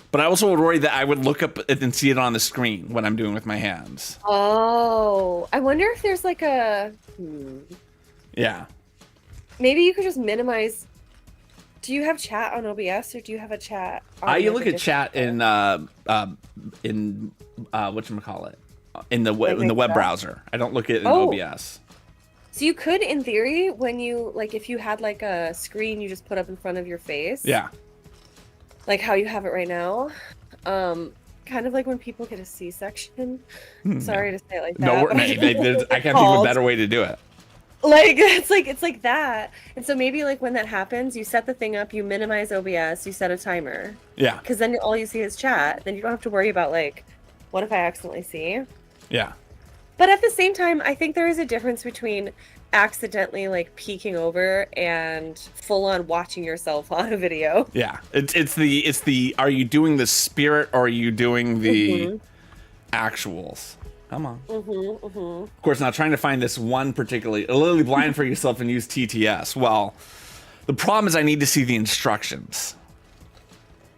But I also would worry that I would look up and see it on the screen when I'm doing with my hands. Oh, I wonder if there's like a... Yeah. Maybe you could just minimize... Do you have chat on OBS, or do you have a chat on... You look at chat in whatchamacallit, in the web browser. I don't look at it in OBS. So you could, in theory, when you, like, if you had like a screen you just put up in front of your face. Yeah. Like how you have it right now. Kind of like when people get a C-section. Sorry to say it like that. No, I can't think of a better way to do it. Like it's like that. And so maybe like when that happens, you set the thing up, you minimize OBS, you set a timer. Yeah. Because then all you see is chat. Then you don't have to worry about like, what if I accidentally see? Yeah. But at the same time, I think there is a difference between accidentally like peeking over and full on watching yourself on a video. Yeah. It's the are you doing the spirit or are you doing the actuals? Come on. Of course, now trying to find this one particularly, literally blind for yourself and use TTS. Well, the problem is I need to see the instructions.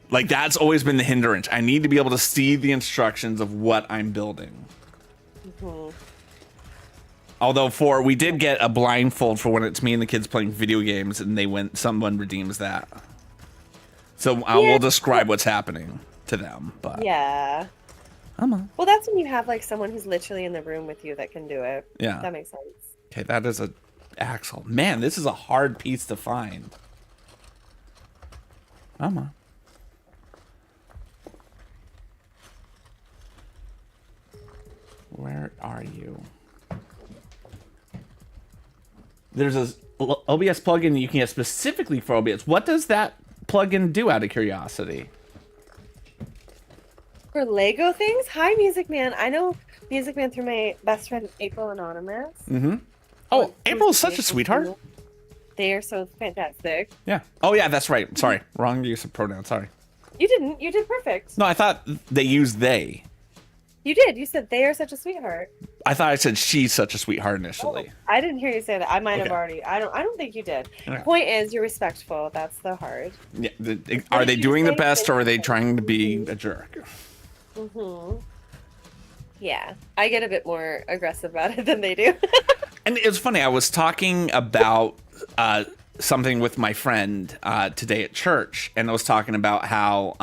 Like, that's always been the hindrance. I need to be able to see the instructions of what I'm building. Although we did get a blindfold for when it's me and the kids playing video games, and someone redeems that. So we'll describe what's happening to them. But yeah. Well, that's when you have like someone who's literally in the room with you that can do it. Yeah. That makes sense. Okay, that is a axle. Man, this is a hard piece to find. Where are you? There's a OBS plugin you can get specifically for OBS. What does that plugin do, out of curiosity? For Lego things? Hi, Music Man. I know Music Man through my best friend, April Anonymous. Mm-hmm. Oh, April's such a sweetheart. They are so fantastic. Yeah. Oh, yeah, that's right. Sorry. Wrong use of pronoun. Sorry. You didn't. You did perfect. No, I thought they used they. You did. You said they are such a sweetheart. I thought I said she's such a sweetheart initially. Oh, I didn't hear you say that. I might have already. I don't think you did. Okay. Point is, you're respectful. That's the hard. Yeah. Are they doing the best, or are they trying to be a jerk? Yeah, I get a bit more aggressive about it than they do. And it's funny. I was talking about something with my friend today at church, and I was talking about how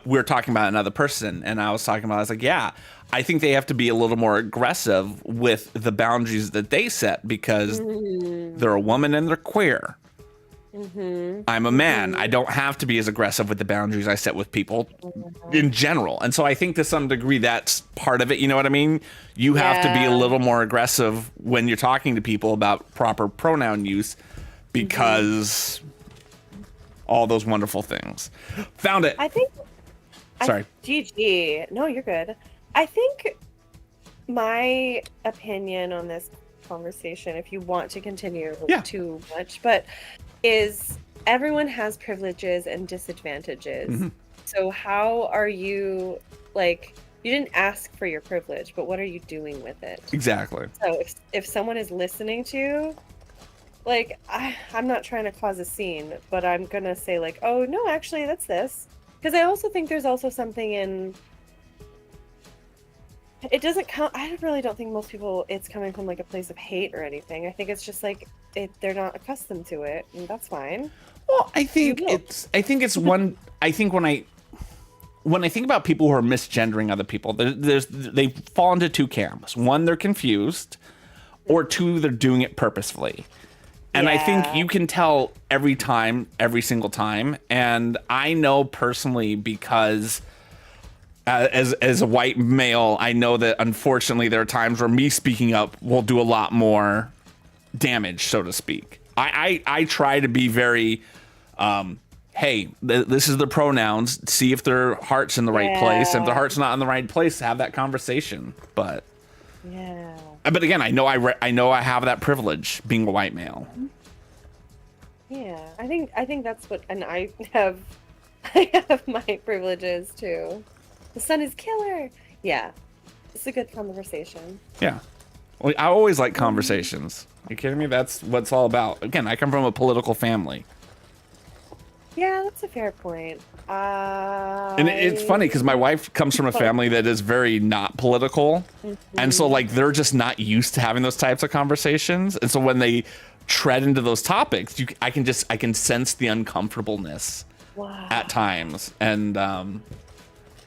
we were talking about another person, and I was was like, yeah, I think they have to be a little more aggressive with the boundaries that they set, because they're a woman and they're queer. I'm a man. I don't have to be as aggressive with the boundaries I set with people in general. And so I think to some degree that's part of it. You know what I mean? You have to be a little more aggressive when you're talking to people about proper pronoun use, because all those wonderful things. Found it. I think. Sorry. GG. No, you're good. I think my opinion on this conversation, if you want to continue too much, but is everyone has privileges and disadvantages. So how are you, like, you didn't ask for your privilege, but what are you doing with it? Exactly. So if someone is listening to you, like, I'm not trying to cause a scene, but I'm gonna say like, oh no, actually that's this. Because I also think there's also something in, it doesn't come, I really don't think most people, it's coming from like a place of hate or anything. I think it's just like, they're not accustomed to it, and that's fine. Well, I think when I think about people who are misgendering other people, they fall into two camps. One, they're confused, or two, they're doing it purposefully. And I think you can tell every single time. And I know personally, because as a white male, I know that unfortunately there are times where me speaking up will do a lot more damage, so to speak. I try to be very, hey, this is the pronouns. See if their heart's in the right place. And if their heart's not in the right place, have that conversation. But again, I know I have that privilege being a white male. Yeah, I think that's what, and I have my privileges too. The sun is killer. Yeah, it's a good conversation. Yeah, well, I always like conversations. Are you kidding me? That's what it's all about. Again, I come from a political family. Yeah, that's a fair point. And it's funny because my wife comes from a family that is very not political. And so like they're just not used to having those types of conversations. And so when they tread into those topics, I can sense the uncomfortableness at times. And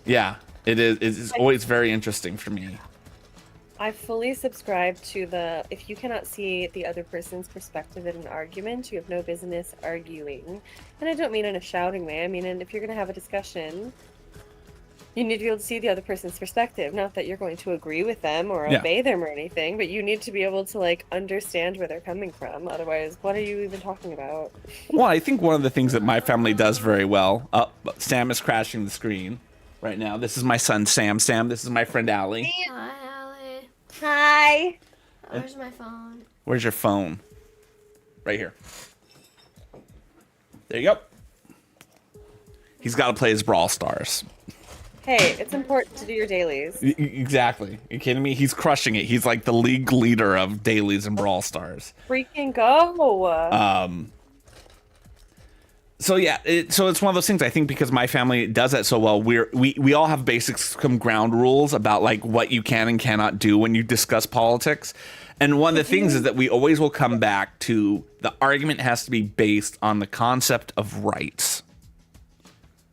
yeah, it's always very interesting for me. I fully subscribe to the, if you cannot see the other person's perspective in an argument, you have no business arguing. And I don't mean in a shouting way. I mean, if you're going to have a discussion, you need to be able to see the other person's perspective. Not that you're going to agree with them or obey them or anything, but you need to be able to like understand where they're coming from. Otherwise, what are you even talking about? Well, I think one of the things that my family does very well, Sam is crashing the screen right now. This is my son, Sam. Sam, this is my friend, Allie. Hi, Allie. Hi. Where's my phone? Where's your phone? Right here. There you go. He's got to play his Brawl Stars. Hey, it's important to do your dailies. Exactly. Are you kidding me? He's crushing it. He's like the league leader of dailies and Brawl Stars. Freaking go. So yeah, so it's one of those things. I think because my family does that so well, we all have basic some ground rules about like what you can and cannot do when you discuss politics. And one of the things is that we always will come back to the argument has to be based on the concept of rights.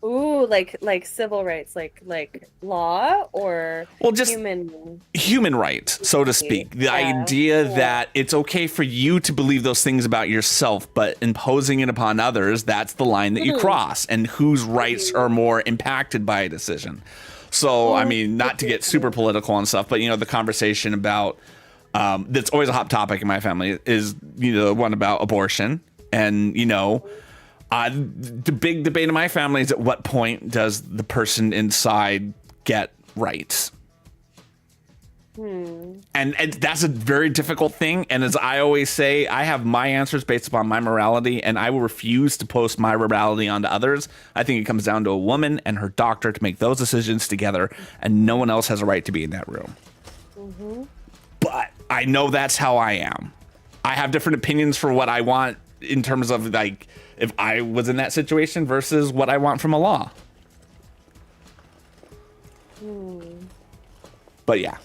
Ooh, like civil rights, like law or just human rights, so to speak. The idea that it's okay for you to believe those things about yourself, but imposing it upon others, that's the line that you cross, and whose rights are more impacted by a decision. So, I mean, not to get super political and stuff, but, you know, the conversation about that's always a hot topic in my family is, you know, the one about abortion. And, you know, the big debate in my family is at what point does the person inside get rights? And that's a very difficult thing. And as I always say, I have my answers based upon my morality, and I will refuse to post my morality onto others. I think it comes down to a woman and her doctor to make those decisions together, and no one else has a right to be in that room. But I know that's how I am. I have different opinions for what I want in terms of, like, if I was in that situation versus what I want from a law. But yeah,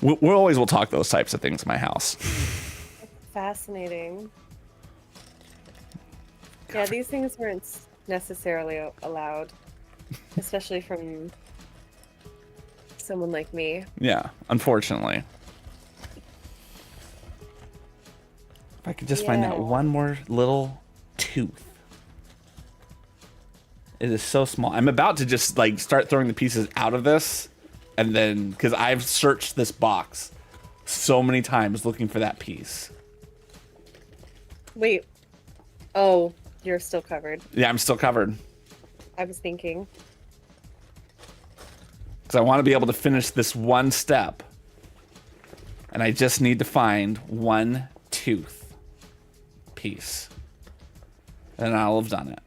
we always will talk those types of things in my house. Fascinating. Yeah, these things weren't necessarily allowed, especially from someone like me. Yeah, unfortunately. If I could just find that one more little tooth. It is so small. I'm about to just like start throwing the pieces out of this, and then because I've searched this box so many times looking for that piece. Wait. Oh, you're still covered. Yeah, I'm still covered. I was thinking. Because I want to be able to finish this one step. And I just need to find one tooth piece. And I'll have done it.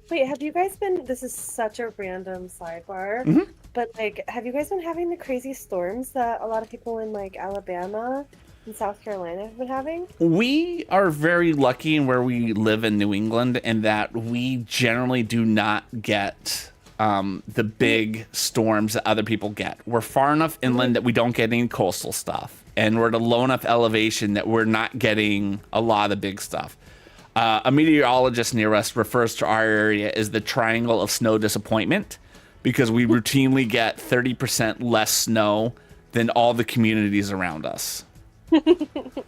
Wait, have you guys been, this is such a random sidebar, but like, have you guys been having the crazy storms that a lot of people in like Alabama and South Carolina have been having? We are very lucky in where we live in New England in that we generally do not get the big storms that other people get. We're far enough inland that we don't get any coastal stuff. And we're at a low enough elevation that we're not getting a lot of the big stuff. A meteorologist near us refers to our area as the triangle of snow disappointment because we routinely get 30% less snow than all the communities around us.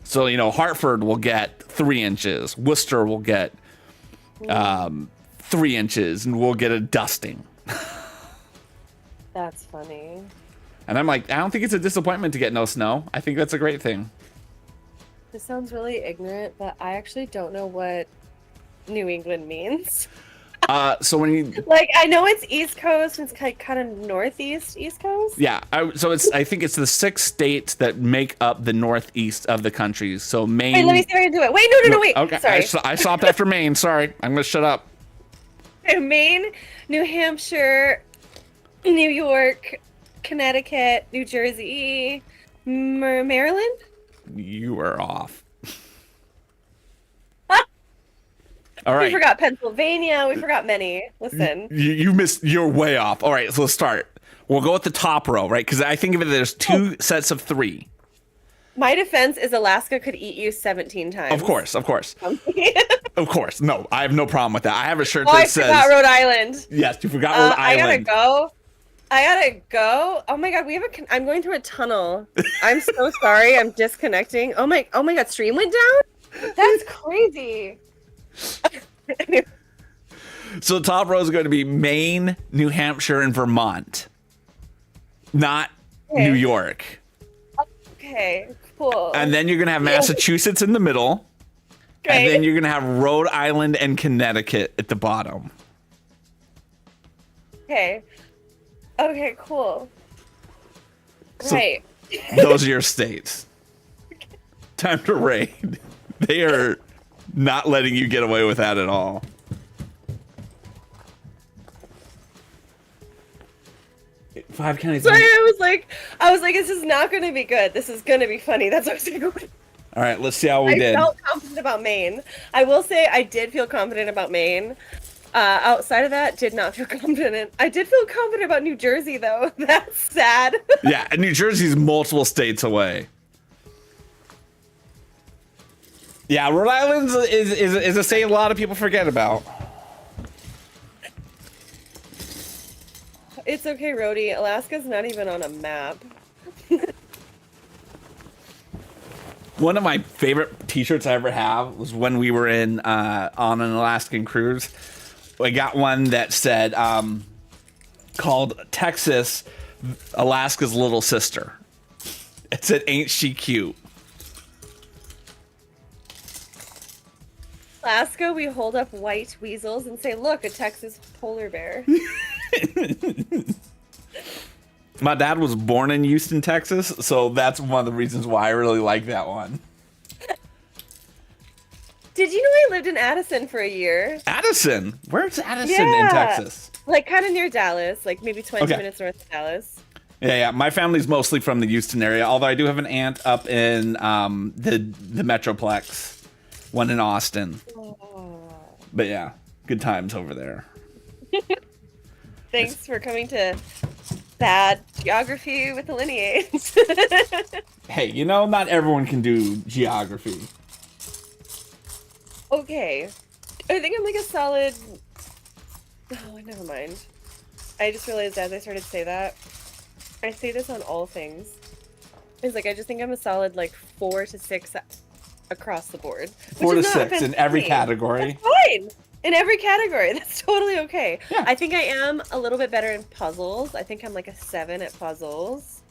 So, you know, Hartford will get 3 inches. Worcester will get 3 inches, and we'll get a dusting. That's funny. And I'm like, I don't think it's a disappointment to get no snow. I think that's a great thing. This sounds really ignorant, but I actually don't know what New England means. So when you like, I know it's East Coast, and it's kind of northeast East Coast. Yeah, I think it's the 6 states that make up the northeast of the country. So Maine. Wait, let me see if I can do it. Wait, no, wait. Okay, sorry. I stopped after Maine. Sorry, I'm gonna shut up. Maine, New Hampshire, New York, Connecticut, New Jersey, Maryland. You are off. All right. We forgot Pennsylvania. We forgot many. Listen. You missed. You're way off. All right, so let's start. We'll go with the top row, right? Because I think of it, there's 2 sets of 3. My defense is Alaska could eat you 17 times. Of course. Of course. No, I have no problem with that. I have a shirt that that says. I forgot Rhode Island. Yes, you forgot Rhode Island. I gotta go. Oh my god, I'm going through a tunnel. I'm so sorry. I'm disconnecting. Oh my god, stream went down? That's crazy. So the top row is going to be Maine, New Hampshire, and Vermont. Not New York. Okay, cool. And then you're going to have Massachusetts in the middle. Okay. And then you're going to have Rhode Island and Connecticut at the bottom. Okay, cool. So right. Those are your states. Time to raid. They are not letting you get away with that at all. Five counties. Sorry, I was like, this is not going to be good. This is going to be funny. That's what I was going to go. All right, let's see how we did. I felt confident about Maine. I will say I did feel confident about Maine. Outside of that, did not feel confident. I did feel confident about New Jersey, though. That's sad. Yeah, and New Jersey's multiple states away. Yeah, Rhode Island is a state a lot of people forget about. It's okay, Rhodey. Alaska's not even on a map. One of my favorite t-shirts I ever have was when we were on an Alaskan cruise. I got one that said, called Texas, Alaska's little sister. It said, ain't she cute? Alaska, we hold up white weasels and say, look, a Texas polar bear. My dad was born in Houston, Texas, so that's one of the reasons why I really like that one. Did you know I lived in Addison for a year? Addison? Where's Addison in Texas? Like kind of near Dallas, like maybe 20 minutes north of Dallas. Yeah. My family's mostly from the Houston area, although I do have an aunt up in the Metroplex, one in Austin. Oh. But yeah, good times over there. Thanks for coming to Bad Geography with Alynni8. Hey, not everyone can do geography. Okay. I think I'm like a solid... Oh, never mind. I just realized as I started to say that, I say this on all things. It's like, I just think I'm a solid, like, 4 to 6 across the board. 4 to 6 in every category. That's fine! In every category. That's totally okay. Yeah. I think I am a little bit better in puzzles. I think I'm like a 7 at puzzles.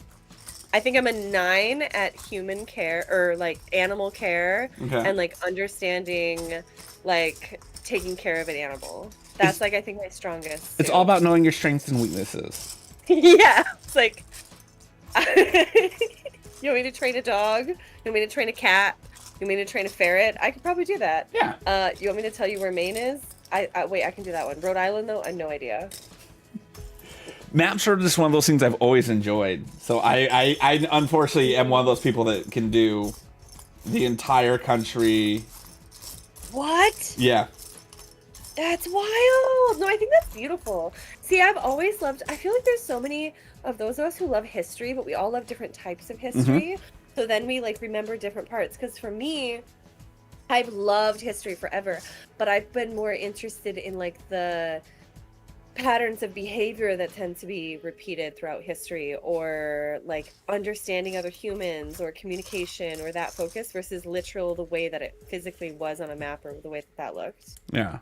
I think I'm a 9 at human care, or like animal care, and like understanding, like taking care of an animal. That's like, I think, my strongest. It's all about knowing your strengths and weaknesses. Yeah. It's like, you want me to train a dog? You want me to train a cat? You want me to train a ferret? I could probably do that. Yeah. You want me to tell you where Maine is? Wait, I can do that one. Rhode Island, though, I have no idea. Maps are just one of those things I've always enjoyed. So I unfortunately am one of those people that can do the entire country. What? Yeah. That's wild. No, I think that's beautiful. See, I've always loved, I feel like there's so many of those of us who love history, but we all love different types of history. So then we like remember different parts. Because for me, I've loved history forever, but I've been more interested in like the patterns of behavior that tend to be repeated throughout history, or like understanding other humans, or communication, or that focus, versus literal the way that it physically was on a map, or the way that looked. Yeah.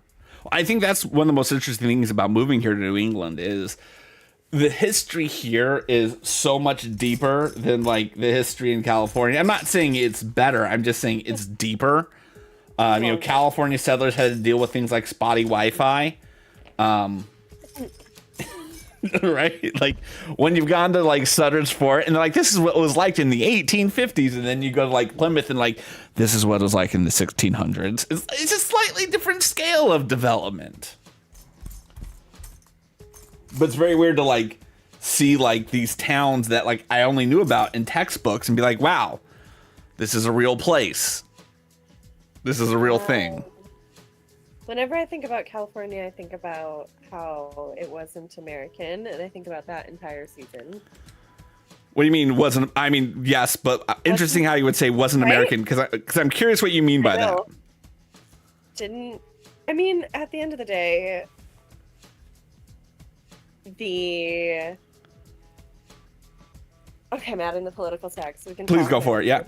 I think that's one of the most interesting things about moving here to New England is the history here is so much deeper than like the history in California. I'm not saying it's better. I'm just saying it's deeper. California settlers had to deal with things like spotty Wi-Fi. Right? Like when you've gone to like Sutter's Fort and they're like, this is what it was like in the 1850s. And then you go to like Plymouth and like, this is what it was like in the 1600s. It's a slightly different scale of development. But it's very weird to like see like these towns that like I only knew about in textbooks and be like, wow, this is a real place. This is a real thing. Whenever I think about California, I think about how it wasn't American, and I think about that entire season. What do you mean wasn't? I mean, yes, but interesting how you would say wasn't American, because I'm curious what you mean by that. I mean, at the end of the day, Okay, I'm adding the political text. So we can Please go for it. Yeah.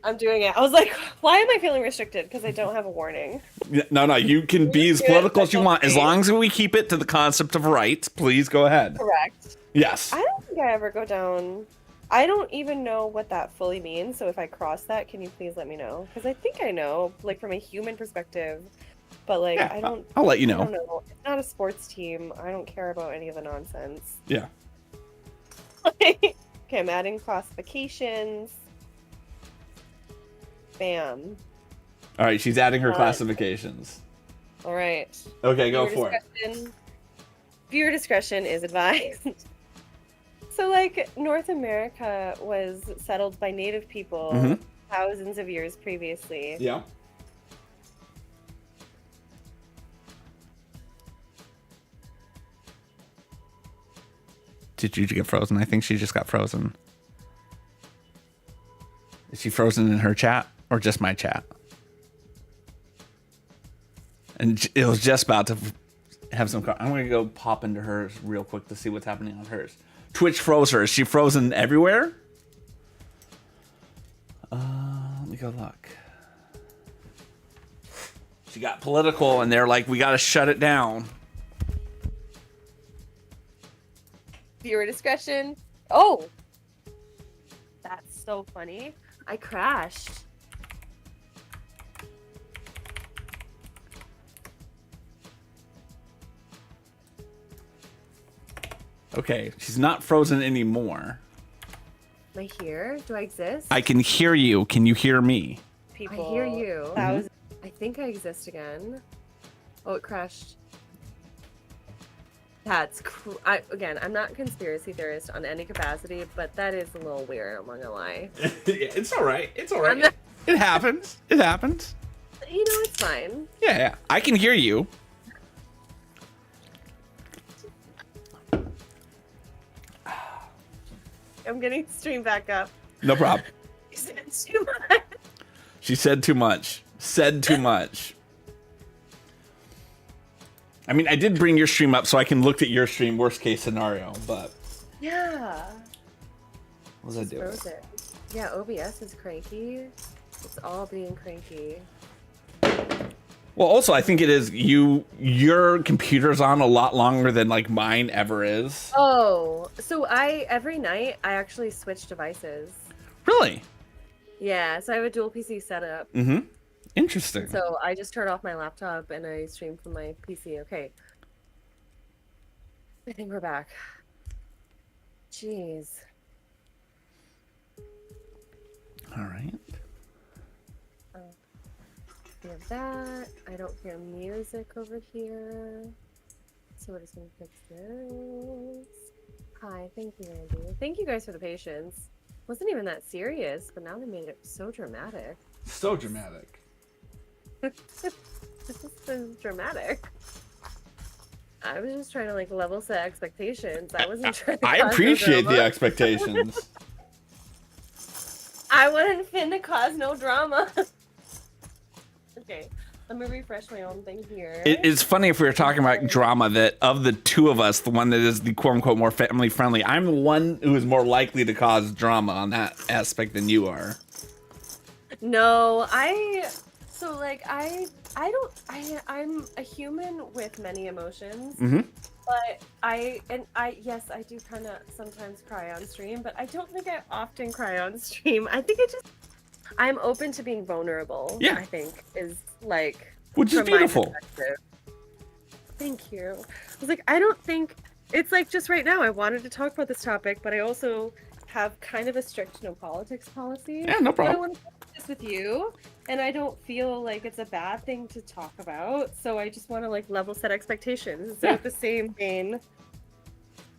I'm doing it. I was like, why am I feeling restricted? Because I don't have a warning. No, you can be as political as you want. As long as we keep it to the concept of rights, please go ahead. Correct. Yes. I don't think I ever go down... I don't even know what that fully means, so if I cross that, can you please let me know? Because I think I know, like, from a human perspective, but, like, yeah, I don't... I'll let you know. I don't know. It's not a sports team. I don't care about any of the nonsense. Yeah. Okay, I'm adding classifications. Bam. All right, she's adding her classifications. All right. Okay, go for it. Viewer discretion is advised. So, like, North America was settled by native people thousands of years previously. Yeah. Did you get frozen? I think she just got frozen. Is she frozen in her chat or just my chat? And it was just about to have some. I'm gonna go pop into hers real quick to see what's happening on hers. Twitch froze her. Is she frozen everywhere? Let me go look. She got political, and they're like, "We got to shut it down." Viewer discretion. Oh, that's so funny. I crashed. Okay, she's not frozen anymore. Am I here? Do I exist? I can hear you. Can you hear me? People. I hear you. I think I exist again. Oh, it crashed. That's again, I'm not a conspiracy theorist on any capacity, but that is a little weird, I'm not gonna lie. Yeah, it's all right. It's all right. It happens. It happens. You know, it's fine. Yeah. I can hear you. I'm getting the stream back up. No problem. You said too much. She said too much. Said too much. I mean, I did bring your stream up so I can look at your stream, worst case scenario, but... Yeah. What was I doing? Yeah, OBS is cranky. It's all being cranky. Well, also, I think it is your computer's on a lot longer than, like, mine ever is. Oh, so every night, I actually switch devices. Really? Yeah, so I have a dual PC setup. Mm-hmm. Interesting. So I just turn off my laptop and I stream from my PC. Okay. I think we're back. Jeez. All right. We have that. I don't hear music over here. So we're just gonna fix this. Hi, thank you, Andy. Thank you guys for the patience. Wasn't even that serious, but now they made it so dramatic. So dramatic. This is dramatic. I was just trying to like level set expectations. I wasn't trying to I appreciate the expectations. I wasn't finna cause no drama. Okay, let me refresh my own thing here. It's funny if we were talking about drama that of the two of us, the one that is the quote unquote more family friendly, I'm the one who is more likely to cause drama on that aspect than you are. No, I'm a human with many emotions, but yes, I do kind of sometimes cry on stream, but I don't think I often cry on stream. I think I'm open to being vulnerable. Yeah. I think is like, which is beautiful. Thank you. I was like, I don't think it's like just right now I wanted to talk about this topic, but I also have kind of a strict no politics policy. Yeah, no problem. I want to talk this with you, and I don't feel like it's a bad thing to talk about, so I just want to like level set expectations. So at the same vein,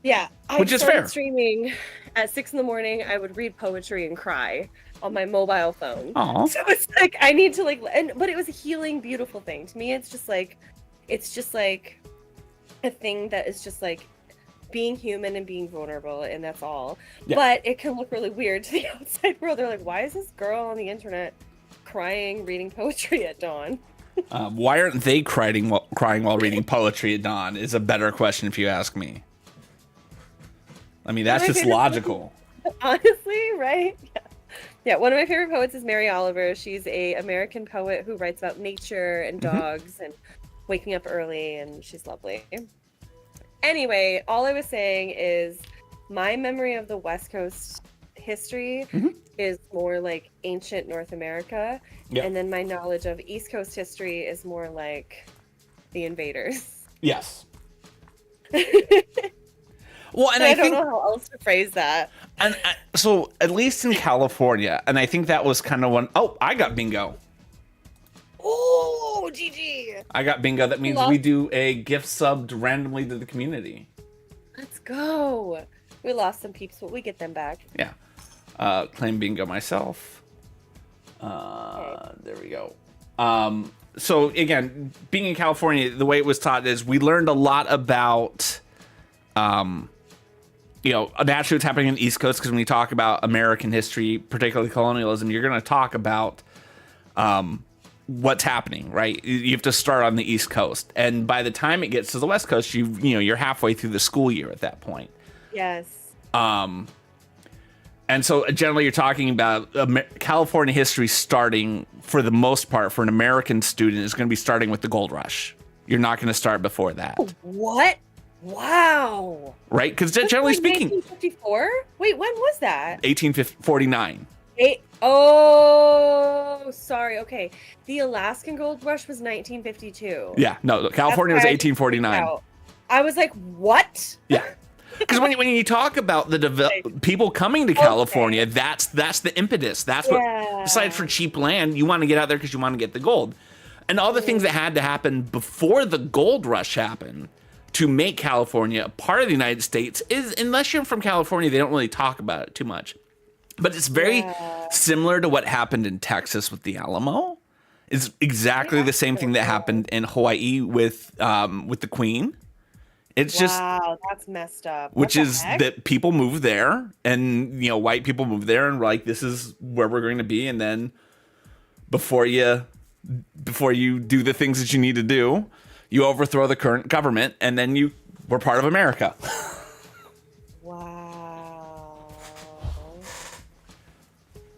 yeah, which is fair. Streaming at 6 in.the morning, I would read poetry and cry on my mobile phone. Aww. So it's like I need to like, but it was a healing, beautiful thing to me. It's just like a thing that is just like being human and being vulnerable, and that's all. Yeah. But it can look really weird to the outside world. They're like, why is this girl on the internet crying, reading poetry at dawn? Why aren't they crying while reading poetry at dawn is a better question if you ask me. I mean, that's just logical. Honestly, right? Yeah, one of my favorite poets is Mary Oliver. She's an American poet who writes about nature and dogs and waking up early, and she's lovely. Anyway, all I was saying is my memory of the West Coast history is more like ancient North America, and then my knowledge of East Coast history is more like the invaders. Yes. Well, and I don't know how else to phrase that. And so, at least in California, and I think that was kind of one. Oh, I got bingo. Oh, GG. I got bingo. That means we do a gift subbed randomly to the community. Let's go. We lost some peeps, but we get them back. Yeah. Claim bingo myself. There we go. So, again, being in California, the way it was taught is we learned a lot about... naturally what's happening in the East Coast, because when you talk about American history, particularly colonialism, you're going to talk about what's happening, right? You have to start on the East Coast, and by the time it gets to the West Coast, you're halfway through the school year at that point. Yes. And so generally you're talking about California history starting, for the most part, for an American student, is going to be starting with the gold rush. You're not going to start before that. What? Wow. Right? Because generally speaking... 1854? Wait, when was that? 1849. Oh, sorry. Okay. The Alaskan gold rush was 1952. Yeah, no, California was 1849. I was like, what? Yeah. Because when you talk about the people coming to California, that's the impetus. That's what, besides for cheap land, you want to get out there because you want to get the gold. And all the things that had to happen before the gold rush happened to make California a part of the United States is, unless you're from California, they don't really talk about it too much. But it's very similar to what happened in Texas with the Alamo. It's exactly the same thing that happened in Hawaii with the Queen. It's just that's messed up. Which is that people move there, and white people move there, and like, this is where we're going to be. And then before you do the things that you need to do, you overthrow the current government, and then we're part of America.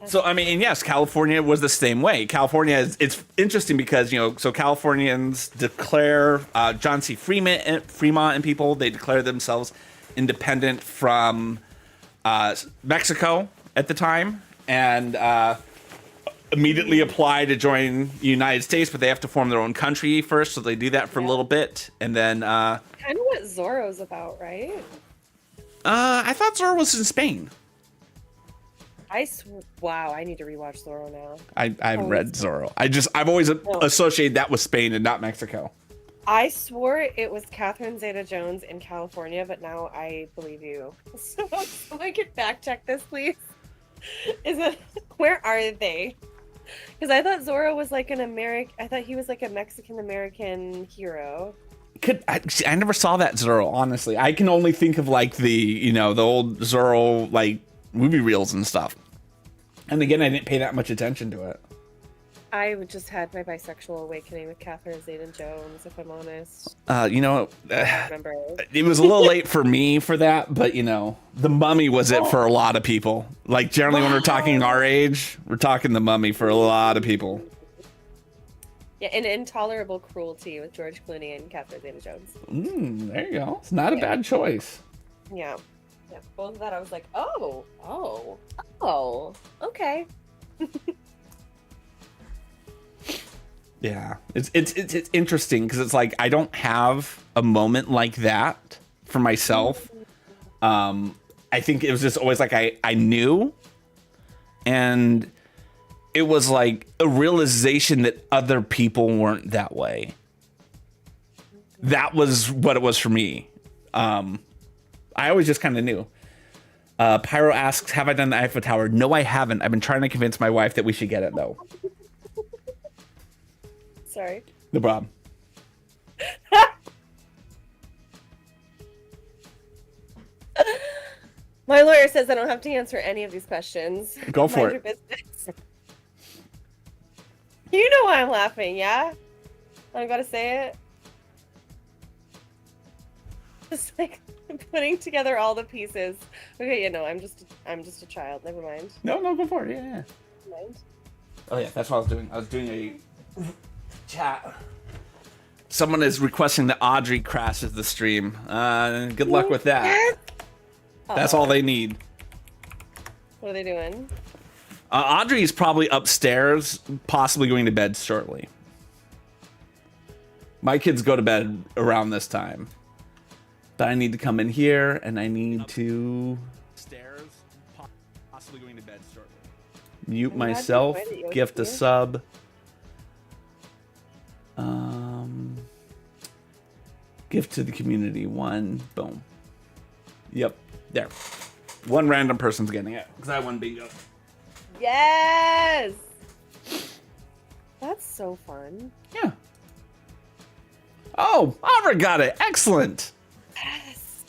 So, I mean, and yes, California was the same way. California it's interesting because, so Californians declare, John C. Fremont and people, they declare themselves independent from Mexico at the time, and immediately apply to join the United States, but they have to form their own country first, so they do that for a little bit, and then... kind of what Zorro's about, right? I thought Zorro was in Spain. Wow, I need to rewatch Zorro now. I've read Zorro. I've always associated that with Spain and not Mexico. I swore it was Catherine Zeta-Jones in California, but now I believe you. So I can fact check this, please. Where are they? Because I thought Zorro was like I thought he was like a Mexican-American hero. I never saw that Zorro, honestly. I can only think of like the old Zorro like movie reels and stuff. And again, I didn't pay that much attention to it. I just had my bisexual awakening with Catherine Zeta-Jones, if I'm honest. I remember. It was a little late for me for that, but The Mummy was it for a lot of people. Like, generally when we're talking our age, we're talking The Mummy for a lot of people. Yeah, and Intolerable Cruelty with George Clooney and Catherine Zeta-Jones. There you go. It's not a bad choice. Yeah. Yeah, both of that I was like, oh, okay. Yeah, it's interesting because it's like I don't have a moment like that for myself. I think it was just always like I knew, and it was like a realization that other people weren't that way. That was what it was for me. I always just kind of knew. Pyro asks, have I done the Eiffel Tower? No, I haven't. I've been trying to convince my wife that we should get it, though. Sorry. No problem. My lawyer says I don't have to answer any of these questions. Go for it. Business. You know why I'm laughing, yeah? I gotta say it. Just like putting together all the pieces. Okay, I'm just a child. Never mind. No, go for it. Yeah. Never mind. Oh yeah, that's what I was doing. I was doing a chat. Someone is requesting that Audrey crashes the stream. Good luck with that. That's all they need. What are they doing? Audrey is probably upstairs, possibly going to bed shortly. My kids go to bed around this time. But I need to come in here, and I need to... Stairs, possibly going to bed shortly. Mute myself, gift a sub. Gift to the community, 1. Boom. Yep, there. 1 random person's getting it, because I won bingo. Yes! That's so fun. Yeah. Oh, Aubrey got it. Excellent. Yes.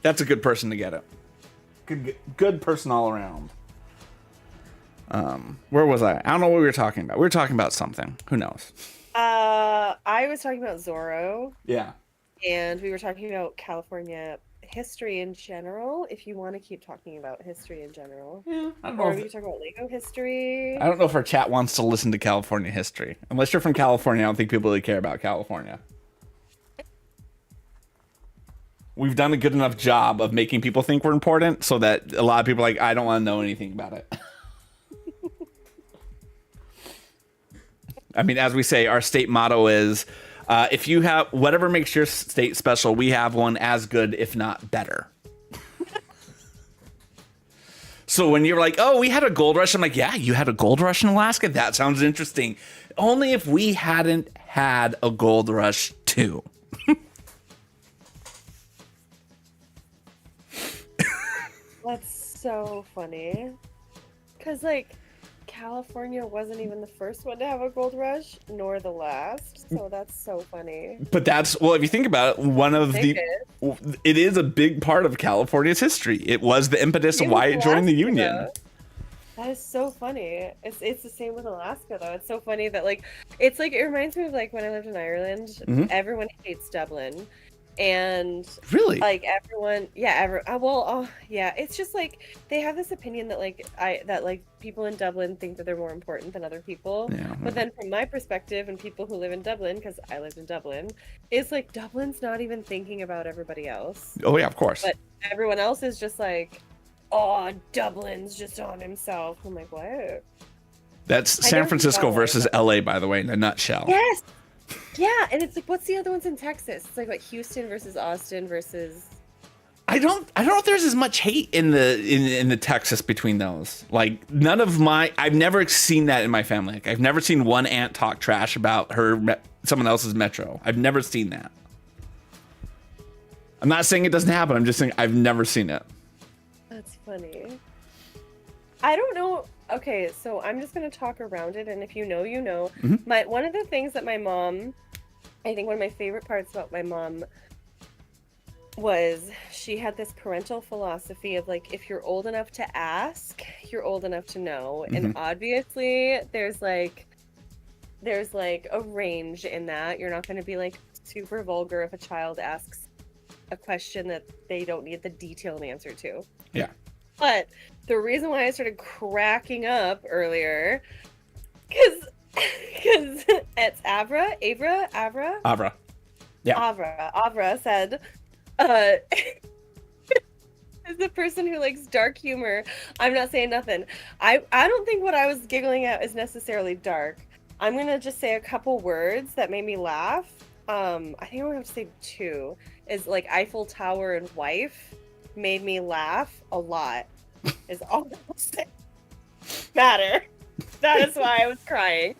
That's a good person to get it. Good person all around. Where was I? I don't know what we were talking about. We were talking about something. Who knows? I was talking about Zorro. Yeah. And we were talking about California history in general. If you want to keep talking about history in general, Yeah, I don't know. Or we could talk about Lego history. I don't know if our chat wants to listen to California history. Unless you're from California, I don't think people really care about California. We've done a good enough job of making people think we're important so that a lot of people are like, I don't want to know anything about it. I mean, as we say, our state motto is, if you have whatever makes your state special, we have one as good, if not better. So when you're like, oh, we had a gold rush, I'm like, yeah, you had a gold rush in Alaska? That sounds interesting. Only if we hadn't had a gold rush too. That's so funny. Because, like, California wasn't even the first one to have a gold rush, nor the last. So that's so funny. But that's, well, if you think about it, it is a big part of California's history. It was the impetus of why it joined the Union. Though. That is so funny. It's the same with Alaska, though. It's so funny that, like, it's like, it reminds me of, like, when I lived in Ireland, everyone hates Dublin. And really, like everyone, yeah, it's just like they have this opinion that like people in Dublin think that they're more important than other people. Yeah. But then from my perspective and people who live in Dublin, because I lived in Dublin, it's like Dublin's not even thinking about everybody else. Oh yeah, of course. But everyone else is just like, oh, Dublin's just on himself. I'm like, what? That's San Francisco versus LA, by the way, in a nutshell. Yes. Yeah, and it's like, what's the other ones in Texas? It's like what, Houston versus Austin versus. I don't know if there's as much hate in the Texas between those. Like I've never seen that in my family. Like I've never seen one aunt talk trash about someone else's metro. I've never seen that. I'm not saying it doesn't happen. I'm just saying I've never seen it. That's funny. I don't know. Okay, so I'm just going to talk around it, and if you know, you know. Mm-hmm. One of the things that my mom, I think one of my favorite parts about my mom was she had this parental philosophy of, like, if you're old enough to ask, you're old enough to know. Mm-hmm. And obviously, there's like a range in that. You're not going to be, like, super vulgar if a child asks a question that they don't need the detailed answer to. Yeah. But the reason why I started cracking up earlier, because it's Avra. Yeah. Avra said, as the person who likes dark humor, I'm not saying nothing. I don't think what I was giggling at is necessarily dark. I'm going to just say a couple words that made me laugh. I think I'm going to have to say two. Is like Eiffel Tower and wife. Made me laugh a lot is all that matter. That is why I was crying.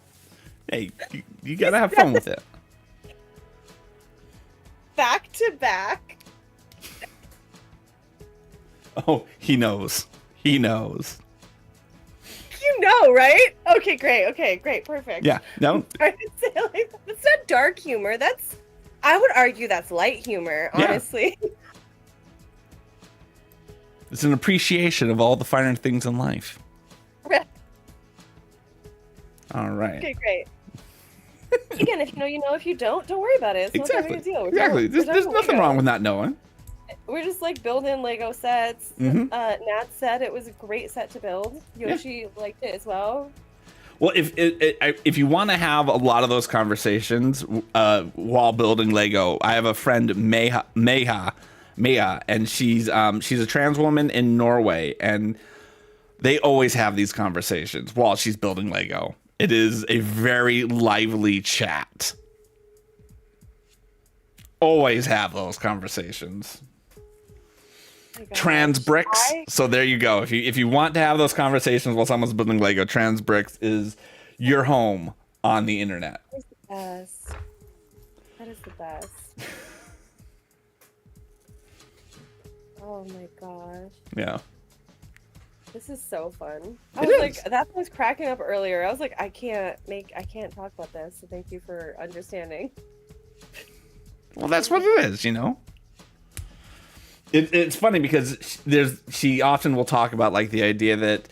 Hey, you gotta have fun with it. Back to back. Oh, he knows. He knows. You know, right? Okay, great, perfect. Yeah, no. That's not dark humor. I would argue that's light humor, honestly. Yeah. It's an appreciation of all the finer things in life. All right. Okay, great. Again, if you know, you know. If you don't worry about it. It's exactly. not that big a deal. Exactly. There's nothing wrong with not knowing. We're just like building Lego sets. Mm-hmm. Nat said it was a great set to build. Yoshi liked it as well. Well, if you want to have a lot of those conversations while building Lego, I have a friend, Meha, and she's a trans woman in Norway, and they always have these conversations while she's building Lego. It is a very lively chat. Always have those conversations. Trans bricks. So there you go. If you want to have those conversations while someone's building Lego, trans bricks is your home on the internet. That is the best. That is the best. Oh my gosh. Yeah. This is so fun. That's what I was cracking up earlier. I was like, I can't talk about this. So thank you for understanding. Well, that's what it is, you know. It's funny because she often will talk about like the idea that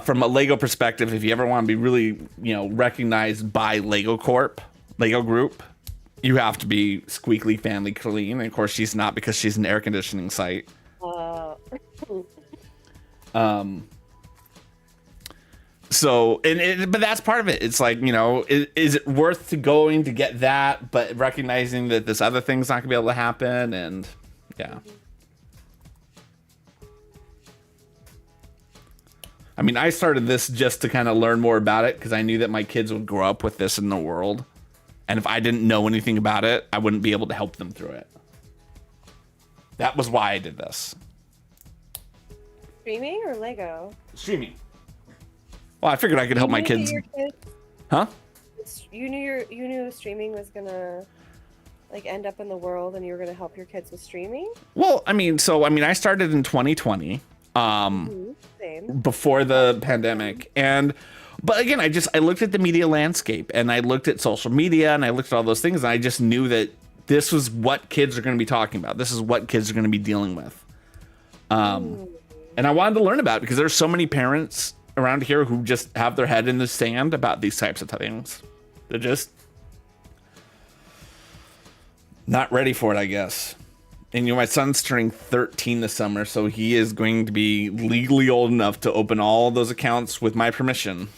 from a Lego perspective, if you ever want to be really, recognized by Lego Group, you have to be squeaky family clean. And of course, she's not because she's an air conditioning site. So, but that's part of it. It's like, is it worth to going to get that, but recognizing that this other thing's not gonna be able to happen, and yeah. I mean, I started this just to kind of learn more about it because I knew that my kids would grow up with this in the world, and if I didn't know anything about it, I wouldn't be able to help them through it. That was why I did this. Streaming or Lego? Streaming. Well, I figured I could help my kids. Huh? You knew streaming was gonna end up in the world, and you were gonna help your kids with streaming. Well, I started in 2020, Same. before the pandemic, but again, I looked at the media landscape, and I looked at social media, and I looked at all those things, and I just knew that this was what kids are going to be talking about. This is what kids are going to be dealing with. And I wanted to learn about it because there's so many parents around here who just have their head in the sand about these types of things. They're just not ready for it, I guess. And my son's turning 13 this summer, so he is going to be legally old enough to open all those accounts with my permission.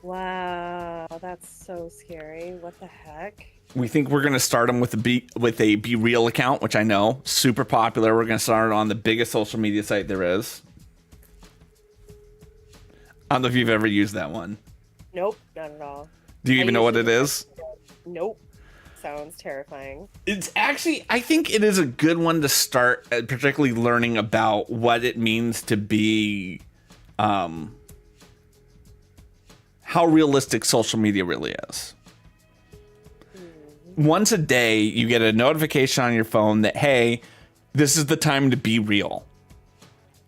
Wow, that's so scary. What the heck? We think we're going to start him with a Be Real account, which I know, super popular. We're going to start it on the biggest social media site there is. I don't know if you've ever used that one. Nope, not at all. Do you even know what it is? Nope. Sounds terrifying. It's actually, I think it is a good one to start, particularly learning about what it means to be, how realistic social media really is. Once a day, you get a notification on your phone that, hey, this is the time to be real.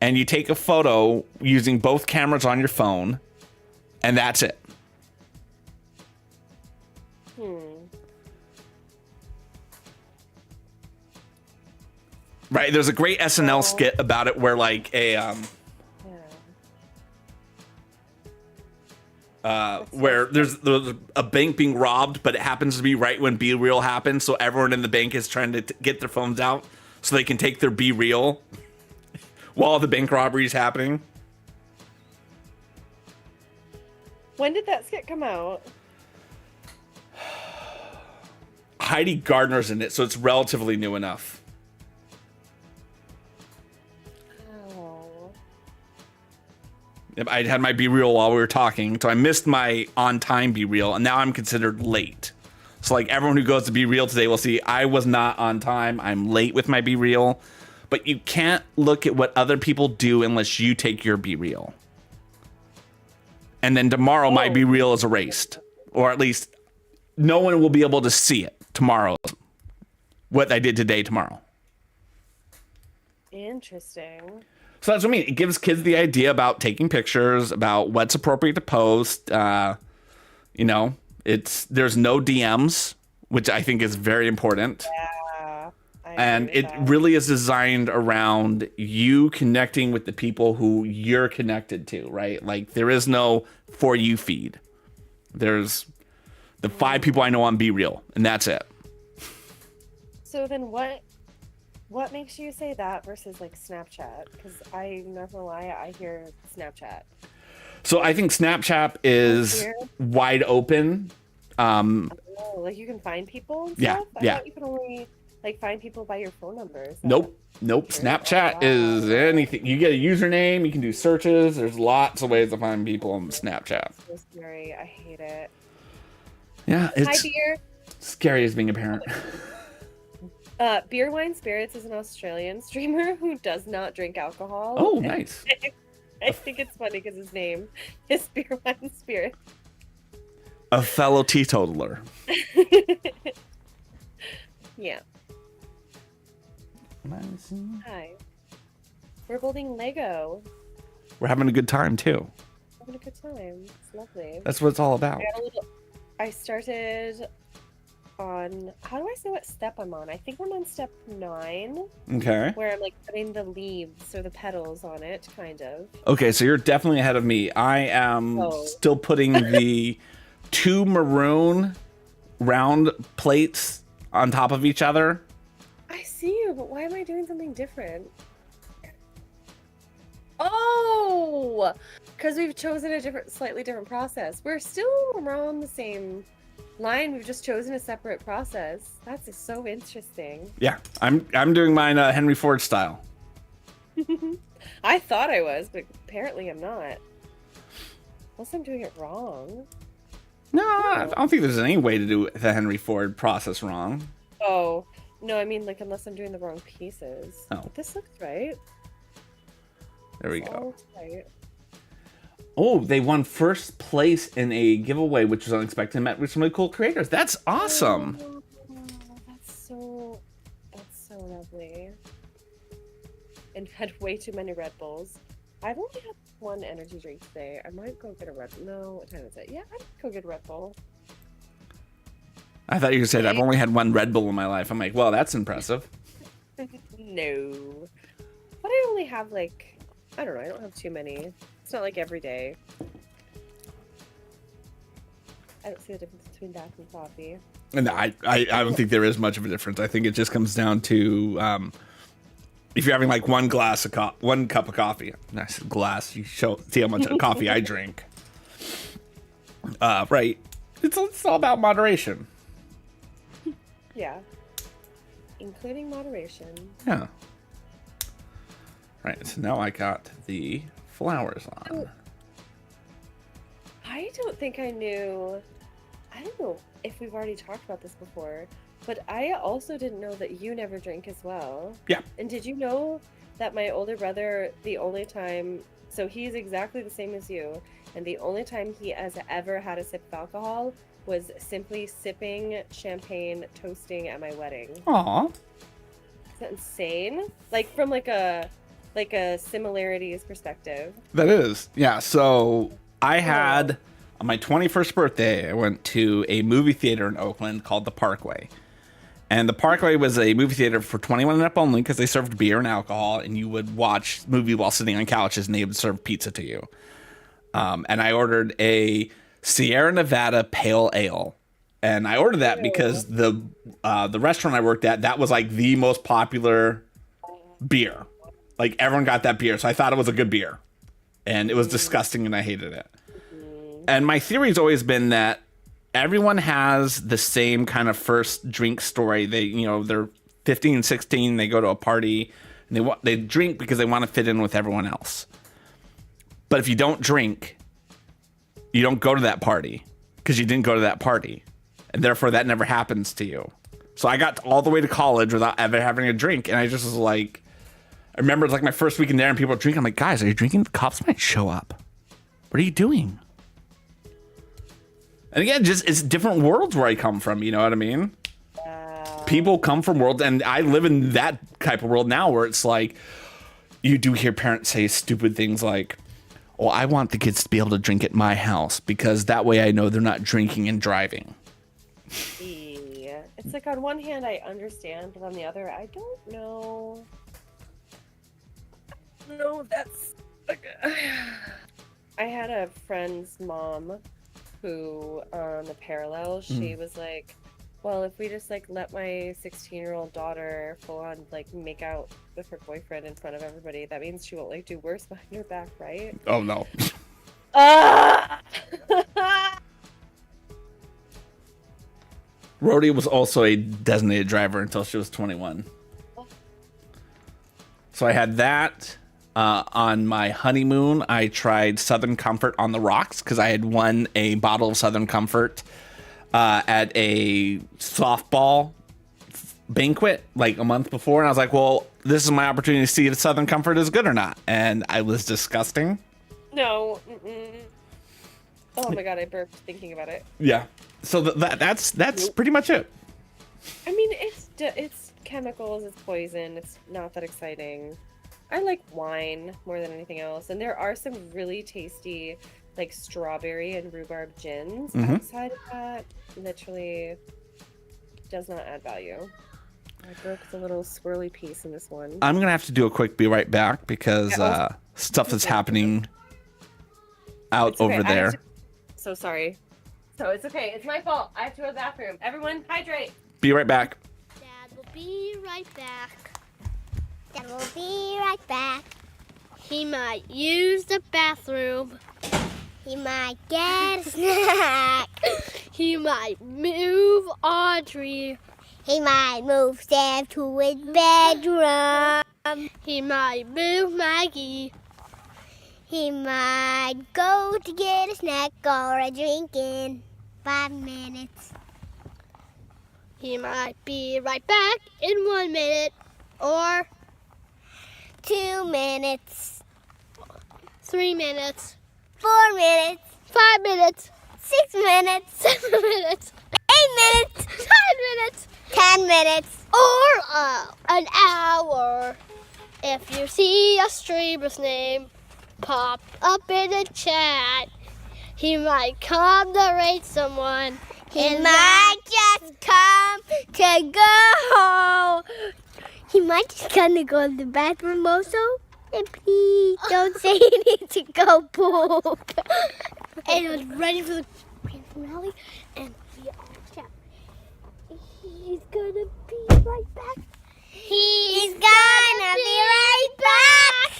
And you take a photo using both cameras on your phone, and that's it. Right, there's a great SNL skit about it where where there's a bank being robbed, but it happens to be right when Be Real happens, so everyone in the bank is trying to get their phones out so they can take their Be Real while the bank robbery is happening. When did that skit come out? Heidi Gardner's in it, so it's relatively new enough. I had my Be Real while we were talking, so I missed my on-time Be Real, and now I'm considered late. So everyone who goes to Be Real today will see I was not on time. I'm late with my Be Real. But you can't look at what other people do unless you take your Be Real. And then tomorrow my Be Real is erased. Or at least no one will be able to see it tomorrow. What I did today tomorrow. Interesting. So that's what I mean. It gives kids the idea about taking pictures, about what's appropriate to post. There's no DMs, which I think is very important. Yeah. And it really is designed around you connecting with the people who you're connected to, right? There is no For You feed. There's the 5 people I know on Be Real, and that's it. So then what makes you say that versus Snapchat? Because I'm not gonna lie, I hear Snapchat. So I think Snapchat is wide open. You can find people and stuff? I thought you could only find people by your phone numbers. Nope. Snapchat is anything. You get a username, you can do searches. There's lots of ways to find people on Snapchat. So scary. I hate it. Yeah, it's Hi, Beer. scary as being a parent. Beer Wine Spirits is an Australian streamer who does not drink alcohol. Oh, nice. I think it's funny because his name is Beer Wine Spirit. A fellow teetotaler. Yeah. Nice. Hi. We're building Lego. We're having a good time too. Having a good time. It's lovely. That's what it's all about. I started on, how do I say what step I'm on? I think I'm on step 9. Okay. Where I'm like putting the leaves or the petals on it, kind of. Okay, so you're definitely ahead of me. I am still putting the 2 maroon round plates on top of each other. I see you, but why am I doing something different? Oh, because we've chosen a slightly different process. We're still around the same line. We've just chosen a separate process. That's so interesting. Yeah, I'm doing mine Henry Ford style. I thought I was, but apparently I'm not. Unless I'm doing it wrong. No, I don't think there's any way to do the Henry Ford process wrong. Oh, no, I mean, like, unless I'm doing the wrong pieces. Oh. But this looks right. There we go. Right. Oh, they won first place in a giveaway, which was unexpected, and met with some really cool creators. That's awesome. Oh, that's so lovely. And had way too many Red Bulls. I've only had 1 energy drink today. I might go get a Red Bull. No, what time is it? Yeah, I might go get a Red Bull. I thought you said I've only had 1 Red Bull in my life. I'm like, well, that's impressive. No. But I only have like, I don't know, I don't have too many. It's not like every day. I don't see the difference between that and coffee. And I don't think there is much of a difference. I think it just comes down to if you're having like 1 cup of coffee. Nice glass. You see how much coffee I drink. Right. It's all about moderation. Yeah. Including moderation. Yeah. Right. So now I got the flowers on. I don't think I knew. I don't know if we've already talked about this before, but I also didn't know that you never drink as well. Yeah. And did you know that my older brother, the only time, so he's exactly the same as you, and the only time he has ever had a sip of alcohol was simply sipping champagne toasting at my wedding. Aw. Is that insane? Like from like a similarities perspective. That is. Yeah. So I had on my 21st birthday, I went to a movie theater in Oakland called the Parkway. And the Parkway was a movie theater for 21 and up only because they served beer and alcohol, and you would watch movie while sitting on couches, and they would serve pizza to you. And I ordered a Sierra Nevada Pale Ale, and I ordered that because the restaurant I worked at, that was like the most popular beer. Like everyone got that beer, so I thought it was a good beer, and it was disgusting, and I hated it. And my theory's always been that everyone has the same kind of first drink story. They're 15, 16, they go to a party, and they drink because they want to fit in with everyone else. But if you don't drink, you don't go to that party because you didn't go to that party, and therefore that never happens to you. So I got all the way to college without ever having a drink, and I just was like, I remember it's like my first week in there, and people are drinking. I'm like, guys, are you drinking? The cops might show up. What are you doing? And again, just it's different worlds where I come from. You know what I mean? People come from worlds, and I live in that type of world now where it's like you do hear parents say stupid things like, "Oh, I want the kids to be able to drink at my house because that way I know they're not drinking and driving." Yeah. It's like on one hand I understand, but on the other I don't know. No, that's like, I had a friend's mom who on the parallel, she was like, well, if we just like let my 16-year-old daughter full on like make out with her boyfriend in front of everybody, that means she won't like do worse behind her back, right? Oh no. Rhodey was also a designated driver until she was 21. So I had that. On my honeymoon, I tried Southern Comfort on the rocks because I had won a bottle of Southern Comfort at a softball banquet like a month before. And I was like, well, this is my opportunity to see if Southern Comfort is good or not. And I was disgusting. No. Oh my God, I burped thinking about it. Yeah. So that's pretty much it. I mean, it's chemicals, it's poison, it's not that exciting. I like wine more than anything else, and there are some really tasty, like strawberry and rhubarb gins outside of that. Literally, does not add value. I broke the little swirly piece in this one. I'm gonna have to do a quick be right back because stuff is happening out over there. So sorry. So it's okay. It's my fault. I have to go to the bathroom. Everyone, hydrate. Be right back. Dad will be right back. Dad will be right back. He might use the bathroom. He might get a snack. He might move Audrey. He might move Sam to his bedroom. He might move Maggie. He might go to get a snack or a drink in 5 minutes. He might be right back in 1 minute or 2 minutes. 3 minutes. 4 minutes. 5 minutes. 6 minutes. 7 minutes. 8 minutes. 9 minutes. 10 minutes. Or an hour. If you see a streamer's name pop up in the chat, he might come to rate someone. He might just come to go. He might just come to go to the bathroom also. And please don't say you need to go poop. And I was ready for the grand finale, and we all chat. He's gonna be right back. He's gonna be right back.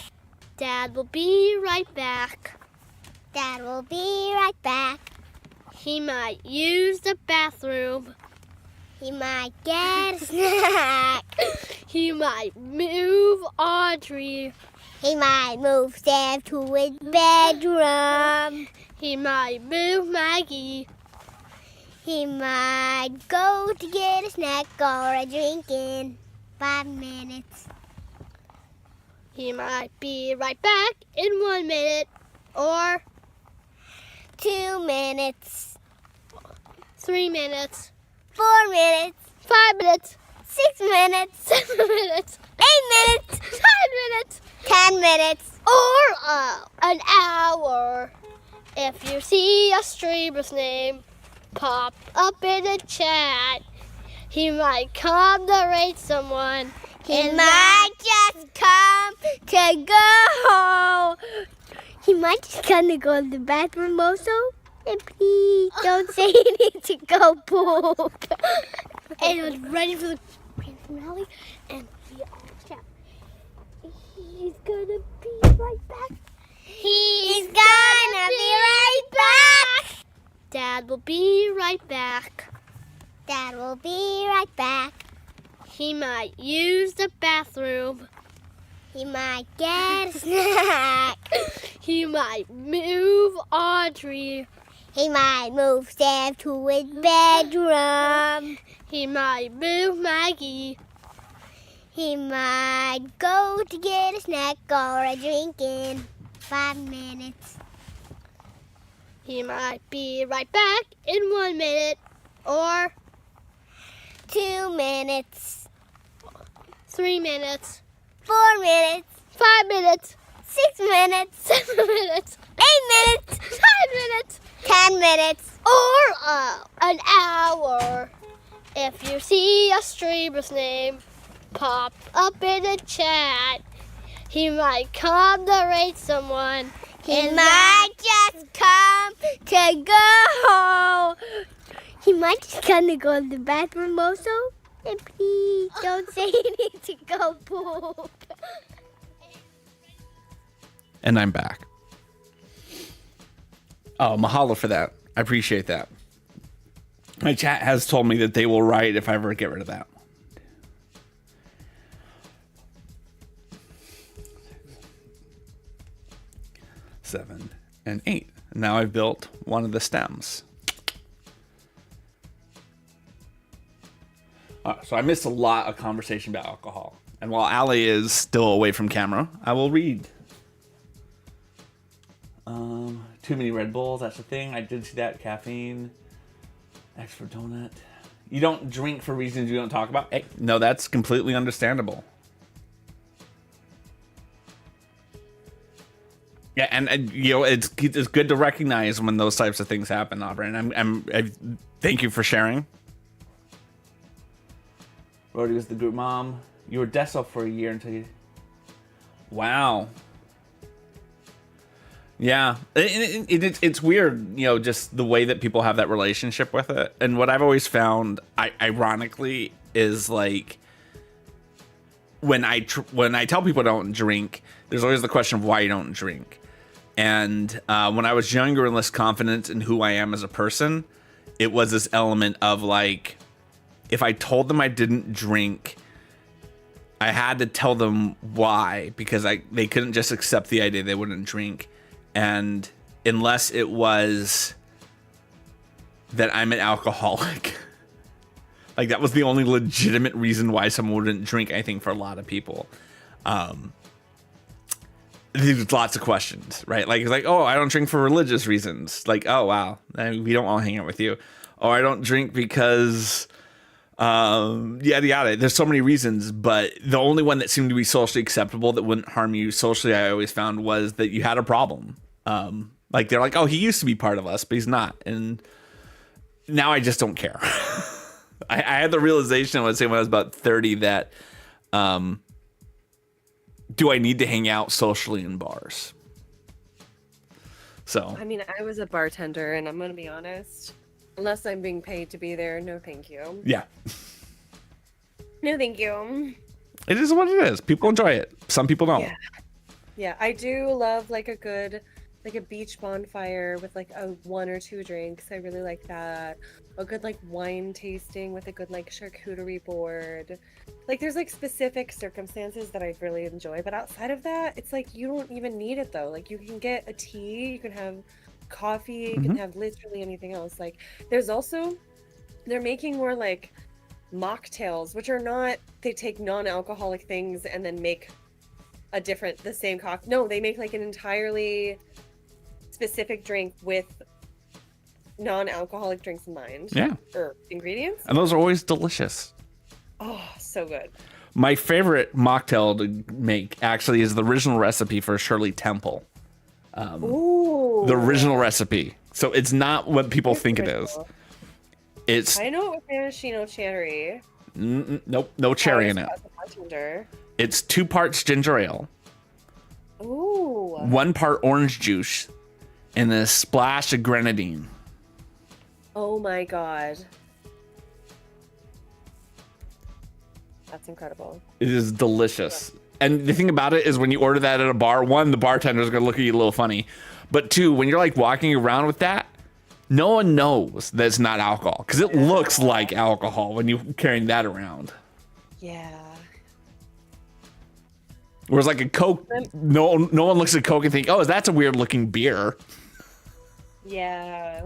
Dad will be right back. Dad will be right back. He might use the bathroom. He might get a snack. He might move Audrey. He might move Sam to his bedroom. He might move Maggie. He might go to get a snack or a drink in 5 minutes. He might be right back in 1 minute or 2 minutes. 3 minutes. 4 minutes. 5 minutes. 6 minutes. 7 minutes. 8 minutes. 9 minutes. 10 minutes. Or an hour. If you see a streamer's name pop up in the chat, he might come to rate someone. He might just come to go. He might just come to go to the bathroom also. And please don't say you need to go poop. And I was ready for the grand finale, and we all chat. He's gonna be right back. He's gonna be right back. Dad will be right back. Dad will be right back. He might use the bathroom. He might get a snack. He might move Audrey. He might move Sam to his bedroom. He might move Maggie. He might go to get a snack or a drink in 5 minutes. He might be right back in 1 minute or 2 minutes. 3 minutes. 4 minutes. 5 minutes. 6 minutes. 7 minutes. 8 minutes. 9 minutes. 10 minutes. Or an hour. If you see a streamer's name pop up in the chat, he might come to rate someone. He might just come to go. He might just come to go to the bathroom also. And please don't say you need to go poop. And I'm back. Oh, mahalo for that. I appreciate that. My chat has told me that they will write if I ever get rid of that. 7 and 8. Now I've built one of the stems. So I missed a lot of conversation about alcohol. And while Allie is still away from camera, I will read. Too many Red Bulls, that's the thing. I did see that. Caffeine. Extra donut. You don't drink for reasons you don't talk about? Hey, no, that's completely understandable. Yeah, and you know, it's good to recognize when those types of things happen, Aubrey. And I thank you for sharing. Rhodey was the group mom. You were deso for a year until you... Wow. Yeah. It's weird, you know, just the way that people have that relationship with it. And what I've always found, ironically, is like... When I tell people I don't drink, there's always the question of why you don't drink. And when I was younger and less confident in who I am as a person, it was this element of like, if I told them I didn't drink, I had to tell them why, because they couldn't just accept the idea they wouldn't drink. And unless it was that I'm an alcoholic, like that was the only legitimate reason why someone wouldn't drink, I think, for a lot of people. There's lots of questions, right? Like, it's like, oh, I don't drink for religious reasons. Like, oh, wow, we don't want to hang out with you. Oh, I don't drink because, yada, yada. There's so many reasons, but the only one that seemed to be socially acceptable that wouldn't harm you socially, I always found, was that you had a problem. Like, they're like, oh, he used to be part of us, but he's not. And now I just don't care. I had the realization, I would say, when I was about 30 that, do I need to hang out socially in bars? So, I mean, I was a bartender, and I'm going to be honest. Unless I'm being paid to be there, no thank you. Yeah. No thank you. It is what it is. People enjoy it. Some people don't. Yeah. Yeah, I do love like a good, like a beach bonfire with like a 1 or 2 drinks. I really like that. A good like wine tasting with a good like charcuterie board. Like there's like specific circumstances that I really enjoy, but outside of that, it's like you don't even need it though. Like you can get a tea, you can have coffee, you can have literally anything else. Like there's also, they're making more like mocktails, which are not, they take non-alcoholic things and then make the same cocktail. No, they make like an entirely specific drink with non-alcoholic drinks in mind. Yeah. Or ingredients. And those are always delicious. Oh, so good. My favorite mocktail to make actually is the original recipe for Shirley Temple. Ooh. The original recipe. So it's not what people think it is. It's. I know it was maraschino cherry. Nope, no cherry in it. It's 2 parts ginger ale. Ooh. 1 part orange juice, and a splash of grenadine. Oh my god. That's incredible. It is delicious. And the thing about it is when you order that at a bar, 1, the bartender's going to look at you a little funny. But 2, when you're like walking around with that, no one knows that it's not alcohol. Because it looks like alcohol when you're carrying that around. Yeah. Whereas like a Coke, no one looks at Coke and think, oh, that's a weird looking beer. Yeah.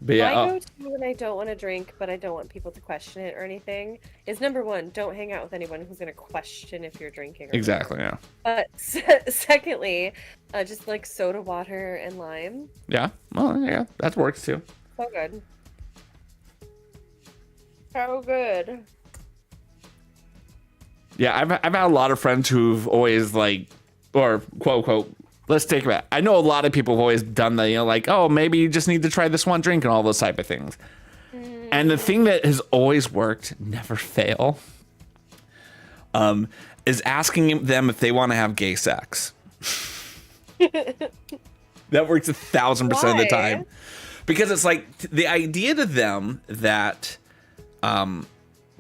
But yeah, my go-to when I don't want to drink, but I don't want people to question it or anything, is number 1, don't hang out with anyone who's going to question if you're drinking. Or exactly, not. yeah. But secondly, just like soda water and lime. Yeah, well, yeah, that works too. So good. So good. Yeah, I've had a lot of friends who've always like, or quote unquote, let's take it back. I know a lot of people have always done the, you know, like, oh, maybe you just need to try this one drink and all those type of things. And the thing that has always worked, never fail, is asking them if they want to have gay sex. That works 1,000% of the time. Because it's like the idea to them that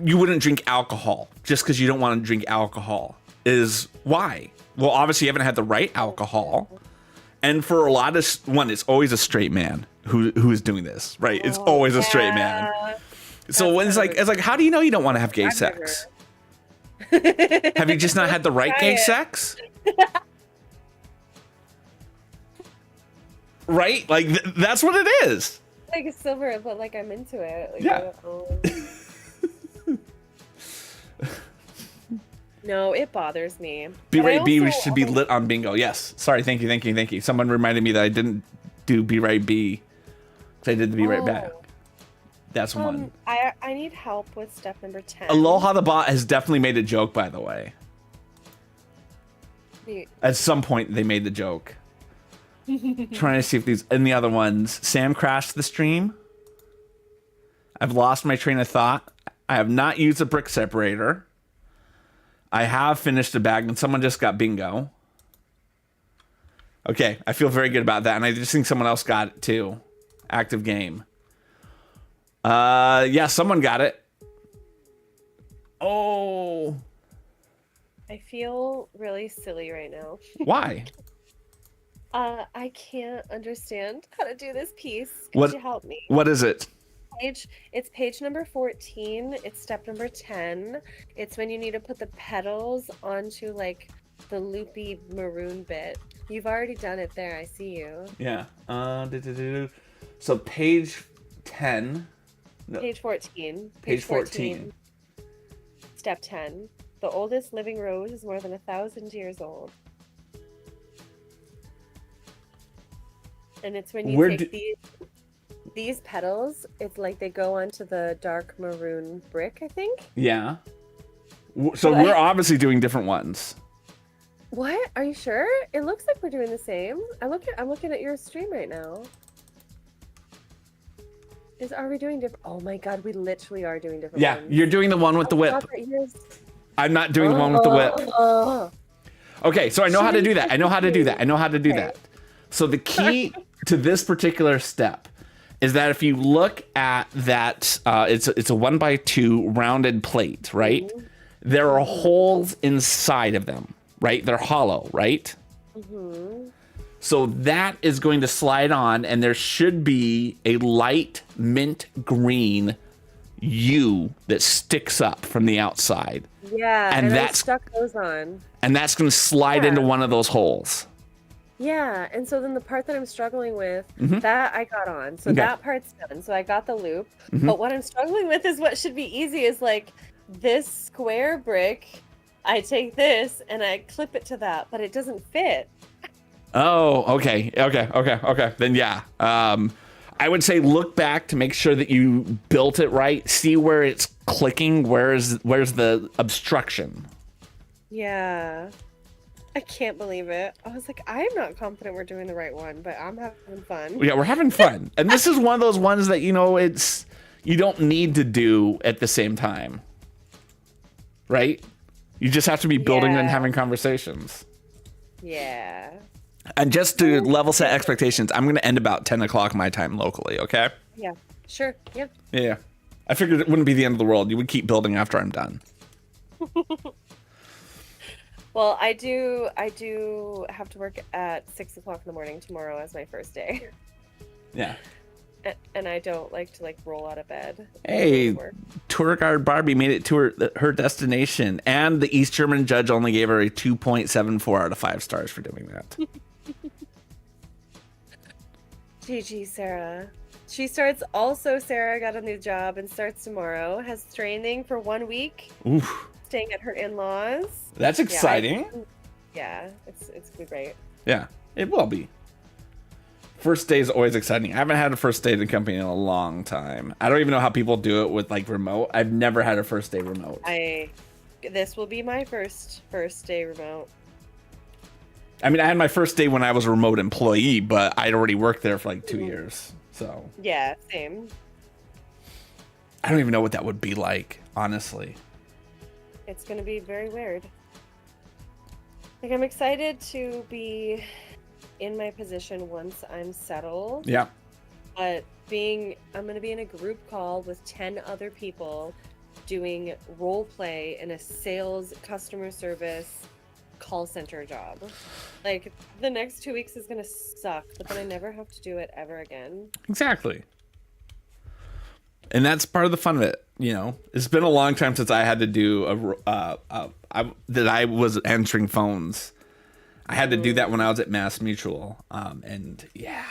you wouldn't drink alcohol just because you don't want to drink alcohol is why? Well, obviously you haven't had the right alcohol. And for a lot of, it's always a straight man who is doing this, right? It's always a straight man. So when it's like, how do you know you don't want to have gay sex? Have you just not had the right gay sex? Right? Like, that's what it is. Like a silver, but like I'm into it. Like, yeah. No, it bothers me. Be right B should be lit on bingo. Yes. Sorry. Thank you. Someone reminded me that I didn't do Be Right B. Because I did the Be Right Back. That's one. I need help with step number 10. Aloha the Bot has definitely made a joke, by the way. At some point, they made the joke. Trying to see if these... And the other ones. Sam crashed the stream. I've lost my train of thought. I have not used a brick separator. I have finished a bag, and someone just got bingo. Okay, I feel very good about that, and I just think someone else got it too. Active game. Yeah, someone got it. Oh. I feel really silly right now. Why? I can't understand how to do this piece. What? Could you help me? What is it? It's page number 14. It's step number 10. It's when you need to put the petals onto like the loopy maroon bit. You've already done it there. I see you. Yeah. So page 10. No. Page 14. Page 14. Step 10. The oldest living rose is more than 1,000 years old. And it's when you take these petals, it's like they go onto the dark maroon brick, I think. Yeah. So we're obviously doing different ones. What? Are you sure? It looks like we're doing the same. I'm looking at your stream right now. Are we doing different? Oh my god, we literally are doing different ones. You're doing the one with the whip. I'm not doing the one with the whip. Okay, so I know how to do that. I know how to do that. So the key to this particular step is that if you look at that, it's a 1x2 rounded plate, right? Mm-hmm. There are holes inside of them, right? They're hollow, right? Mm-hmm. So that is going to slide on, and there should be a light mint green U that sticks up from the outside. Yeah, and I stuck those on. And that's going to slide into one of those holes. Yeah, and so then the part that I'm struggling with, that I got on. So that part's done. So I got the loop. But what I'm struggling with is what should be easy is like this square brick. I take this and I clip it to that, but it doesn't fit. Oh, okay. Then yeah. I would say look back to make sure that you built it right. See where it's clicking. Where's the obstruction? Yeah. I can't believe it. I was like, I'm not confident we're doing the right one, but I'm having fun. Yeah, we're having fun. And this is one of those ones that, you don't need to do at the same time. Right? You just have to be building and having conversations. Yeah. And just to level set expectations, I'm going to end about 10 o'clock my time locally, okay? Yeah, sure. Yeah. Yeah. I figured it wouldn't be the end of the world. You would keep building after I'm done. Well, I do have to work at 6 o'clock in the morning tomorrow as my first day. Yeah. And I don't like to roll out of bed. Hey, tour guide Barbie made it to her destination, and the East German judge only gave her a 2.74 out of 5 stars for doing that. GG, Sarah. Sarah got a new job and starts tomorrow, has training for 1 week. Oof. Staying at her in-laws. That's exciting. It's great. Yeah, it will be. First day is always exciting. I haven't had a first day in a company in a long time. I don't even know how people do it with remote. I've never had a first day remote. This will be my first day remote. I mean, I had my first day when I was a remote employee, but I'd already worked there for 2 years. So yeah, same. I don't even know what that would be like, honestly. It's gonna be very weird. I'm excited to be in my position once I'm settled. Yeah. But I'm going to be in a group call with 10 other people doing role play in a sales customer service call center job. The next 2 weeks is going to suck, but then I never have to do it ever again. Exactly. And that's part of the fun of it. It's been a long time since I had to do that I was answering phones. I had to do that when I was at Mass Mutual. And yeah,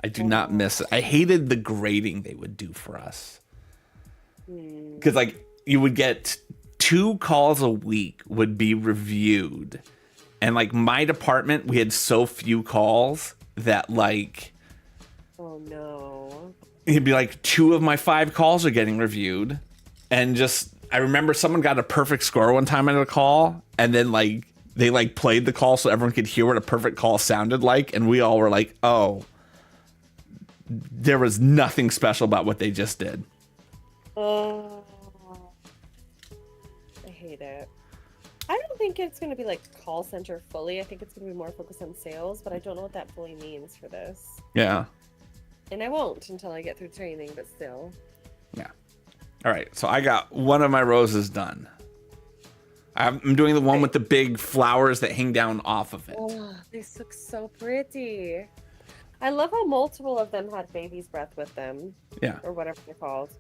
I do not miss it. I hated the grading they would do for us. Because you would get 2 calls a week would be reviewed. And my department, we had so few calls that oh no. It'd be 2 of my 5 calls are getting reviewed. And I remember someone got a perfect score one time on a call, and then they played the call so everyone could hear what a perfect call sounded like, and we all were like, oh, there was nothing special about what they just did. Oh. think it's going to be like call center fully. I think it's going to be more focused on sales, but I don't know what that fully means for this. Yeah. And I won't until I get through training, but still. Yeah. All right. So I got one of my roses done. I'm doing the one with the big flowers that hang down off of it. Oh, these look so pretty. I love how multiple of them had baby's breath with them. Yeah. Or whatever they're called.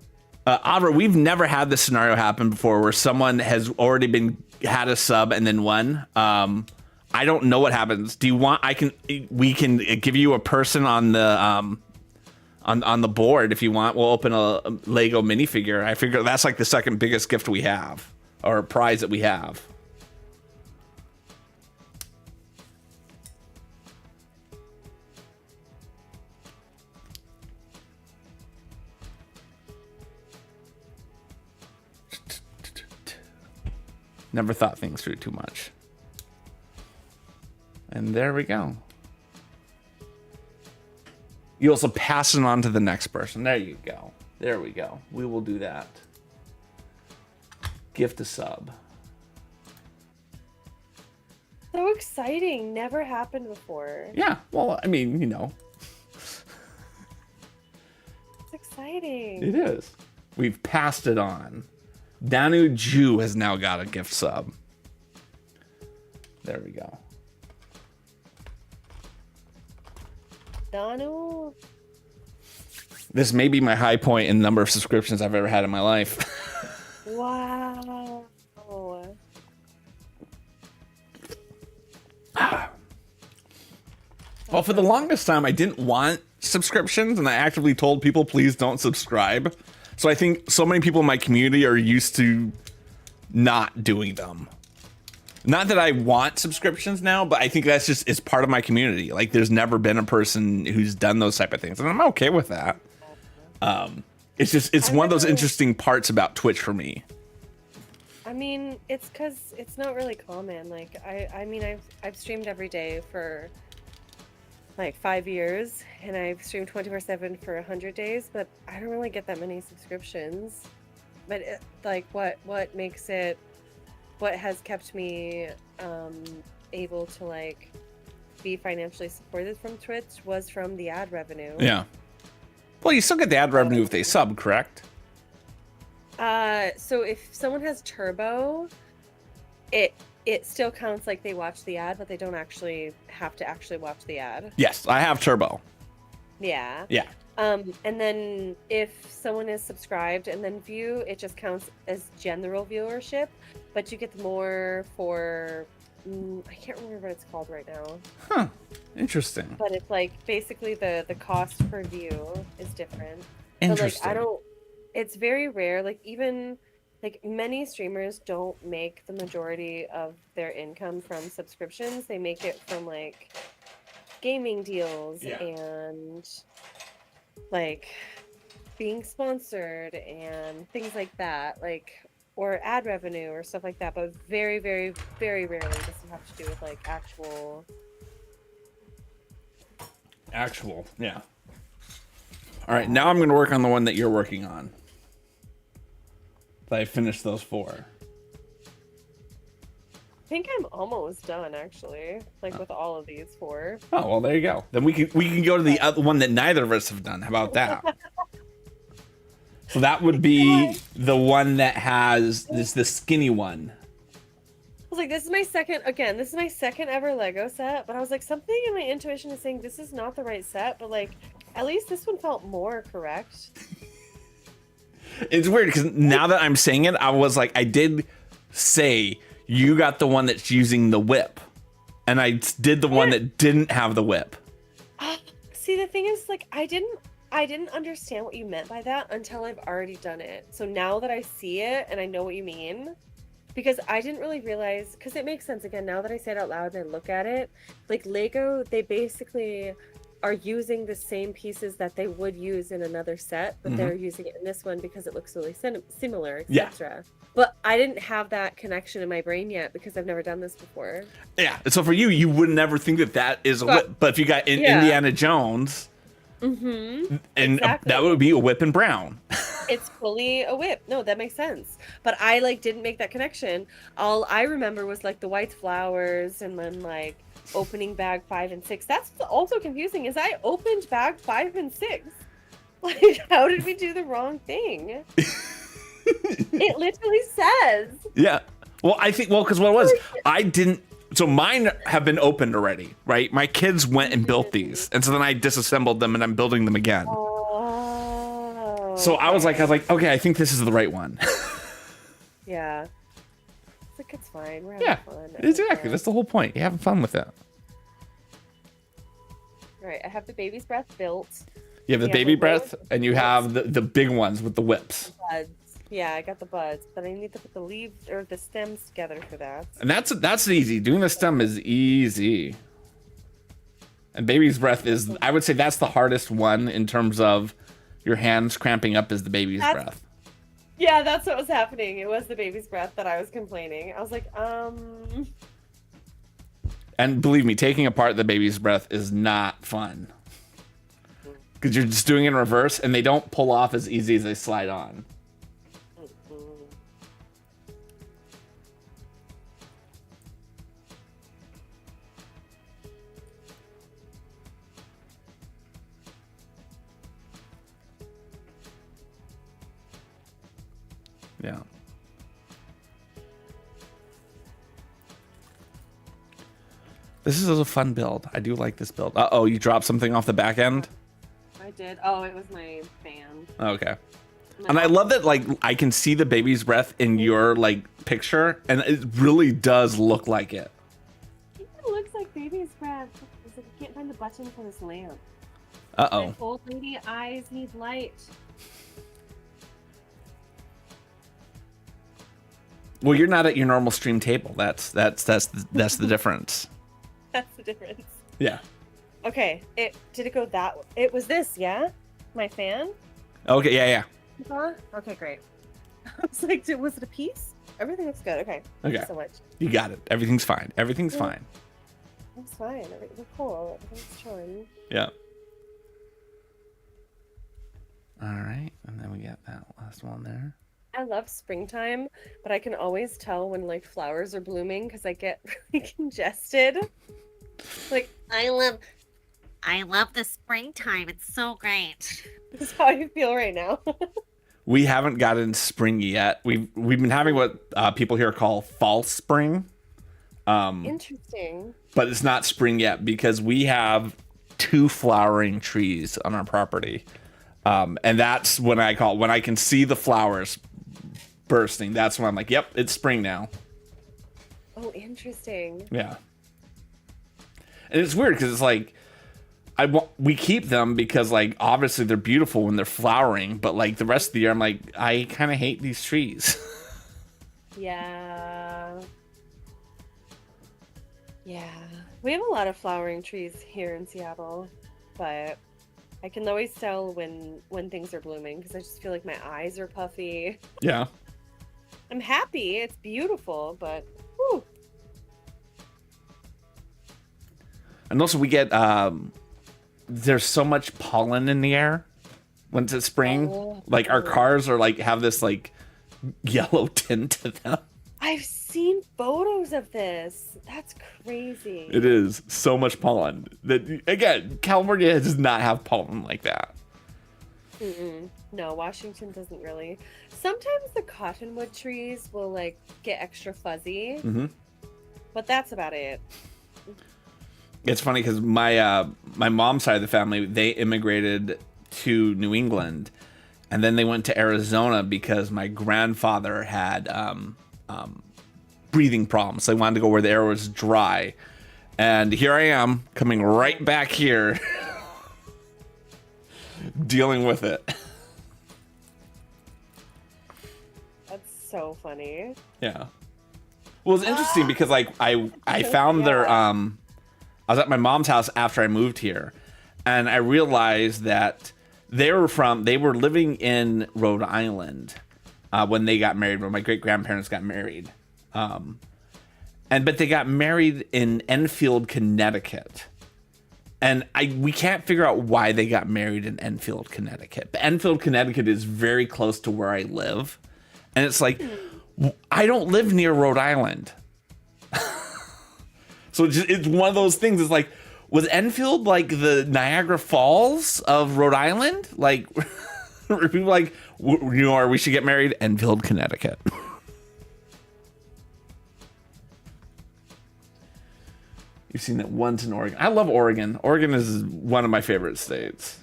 Avra, we've never had this scenario happen before where someone has already had a sub and then won. I don't know what happens. Do you want? We can give you a person on the on the board if you want. We'll open a Lego minifigure. I figure that's like the second biggest gift we have, or prize that we have. Never thought things through too much. And there we go. You also pass it on to the next person. There you go. There we go. We will do that. Gift a sub. So exciting. Never happened before. Yeah. Well, I mean, you know. It's exciting. It is. We've passed it on. Danu Jew has now got a gift sub. There we go. Danu. This may be my high point in the number of subscriptions I've ever had in my life. Wow. Well, for the longest time, I didn't want subscriptions, and I actively told people, please don't subscribe. So I think so many people in my community are used to not doing them. Not that I want subscriptions now, but I think that's just, it's part of my community. Like, there's never been a person who's done those type of things, and I'm okay with that. It's just, it's one of those interesting parts about Twitch for me. I mean, it's because it's not really common. Like, I mean, I've streamed every day for like 5 years, and I've streamed 24/7 for 100 days, but I don't really get that many subscriptions. But like, what makes it, what has kept me able to like be financially supported from Twitch was from the ad revenue. Yeah. Well, you still get the ad revenue if they sub, correct? So if someone has Turbo, it still counts like they watch the ad, but they don't actually have to actually watch the ad. Yes, I have Turbo. Yeah. Yeah. And then if someone is subscribed and then view, it just counts as general viewership, but you get more for, I can't remember what it's called right now. Huh. Interesting. But it's like basically the cost per view is different. Interesting. But like it's very rare. Like even like many streamers don't make the majority of their income from subscriptions. They make it from like gaming deals and like being sponsored and things like that, like, or ad revenue or stuff like that. But very, very, very rarely does it have to do with like actual. Yeah. All right, now I'm going to work on the one that you're working on. I finished those 4. I think I'm almost done actually, like with all of these 4. Oh, well, there you go. Then we can go to the other one that neither of us have done. How about that? So that would be the one that has the skinny one. I was like, this is my second ever Lego set, but I was like, something in my intuition is saying this is not the right set, but like, at least this one felt more correct. It's weird because now that I'm saying it, I was like, I did say you got the one that's using the whip, and I did the one that didn't have the whip. See, the thing is, like, I didn't understand what you meant by that until I've already done it. So now that I see it and I know what you mean, because I didn't really realize, because it makes sense again now that I say it out loud and I look at it, like Lego, they basically are using the same pieces that they would use in another set, but they're using it in this one because it looks really similar, etc. But I didn't have that connection in my brain yet because I've never done this before. Yeah, so for you would never think that is a whip, but if you got Indiana Jones, and exactly. that would be a whip and brown. It's fully a whip. No, that makes sense. But I like didn't make that connection. All I remember was like the white flowers and then like opening bag 5 and 6. That's also confusing. Is I opened bag 5 and 6? Like, how did we do the wrong thing? It literally says. Yeah. Well, I think, because what it was, I didn't, so mine have been opened already, right? My kids went and built these. And so then I disassembled them and I'm building them again. Oh. So I was like, okay, I think this is the right one. Yeah. It's like, it's fine. We're having fun. Exactly. That's the whole point. You're having fun with it. All right. I have the baby's breath built. You have the baby breath and you have the big ones with the whips. Buds. Yeah, I got the buds, but I need to put the leaves or the stems together for that. And that's easy. Doing the stem is easy. And baby's breath is, I would say that's the hardest one in terms of your hands cramping up is the baby's breath. Yeah, that's what was happening. It was the baby's breath that I was complaining. I was like, And believe me, taking apart the baby's breath is not fun. Because you're just doing it in reverse and they don't pull off as easy as they slide on. Yeah. This is a fun build. I do like this build. Uh-oh, you dropped something off the back end? I did. Oh, it was my fan. Okay. And I love that, like, I can see the baby's breath in your, like, picture, and it really does look like it. It looks like baby's breath. It's like I can't find the button for this lamp. Uh-oh. My old lady eyes need light. Well, you're not at your normal stream table. That's the difference. That's the difference. Yeah. Okay. Did it go that way? It was this, yeah? My fan? Okay, yeah. Okay, great. I was like, was it a piece? Everything looks good. Okay. Thank you so much. You got it. Everything's fine. Everything's fine. It's fine. We're cool. Everything's chilling. Yeah. All right. And then we got that last one there. I love springtime, but I can always tell when like flowers are blooming because I get really congested. Like I love the springtime. It's so great. this is how I feel right now. We haven't gotten spring yet. We've been having what people here call false spring. Interesting. But it's not spring yet because we have 2 flowering trees on our property. And that's when I can see the flowers bursting. That's when I'm like, yep, it's spring now. Oh, interesting. Yeah. And it's weird because it's like, we keep them because like obviously they're beautiful when they're flowering, but like the rest of the year I'm like, I kind of hate these trees. Yeah. We have a lot of flowering trees here in Seattle, but I can always tell when things are blooming because I just feel like my eyes are puffy. Yeah. I'm happy. It's beautiful, but whew. And also we get there's so much pollen in the air when it's spring. Like our cars are like have this like yellow tint to them. I've seen photos of this. That's crazy. It is so much pollen. That again, California does not have pollen like that. No, Washington doesn't really. Sometimes the cottonwood trees will like get extra fuzzy, but that's about it. It's funny because my mom's side of the family, they immigrated to New England, and then they went to Arizona because my grandfather had breathing problems. So they wanted to go where the air was dry, and here I am coming right back here, dealing with it. That's so funny. Yeah. Well, it's interesting because like I found their I was at my mom's house after I moved here, and I realized that they were living in Rhode Island when they got married, when my great grandparents got married. But they got married in Enfield, Connecticut. And we can't figure out why they got married in Enfield, Connecticut. But Enfield, Connecticut is very close to where I live. And it's like, I don't live near Rhode Island. So it's one of those things. It's like, was Enfield like the Niagara Falls of Rhode Island? Like, were people like, we should get married? Enfield, Connecticut. You've seen it once in Oregon. I love Oregon. Oregon is one of my favorite states.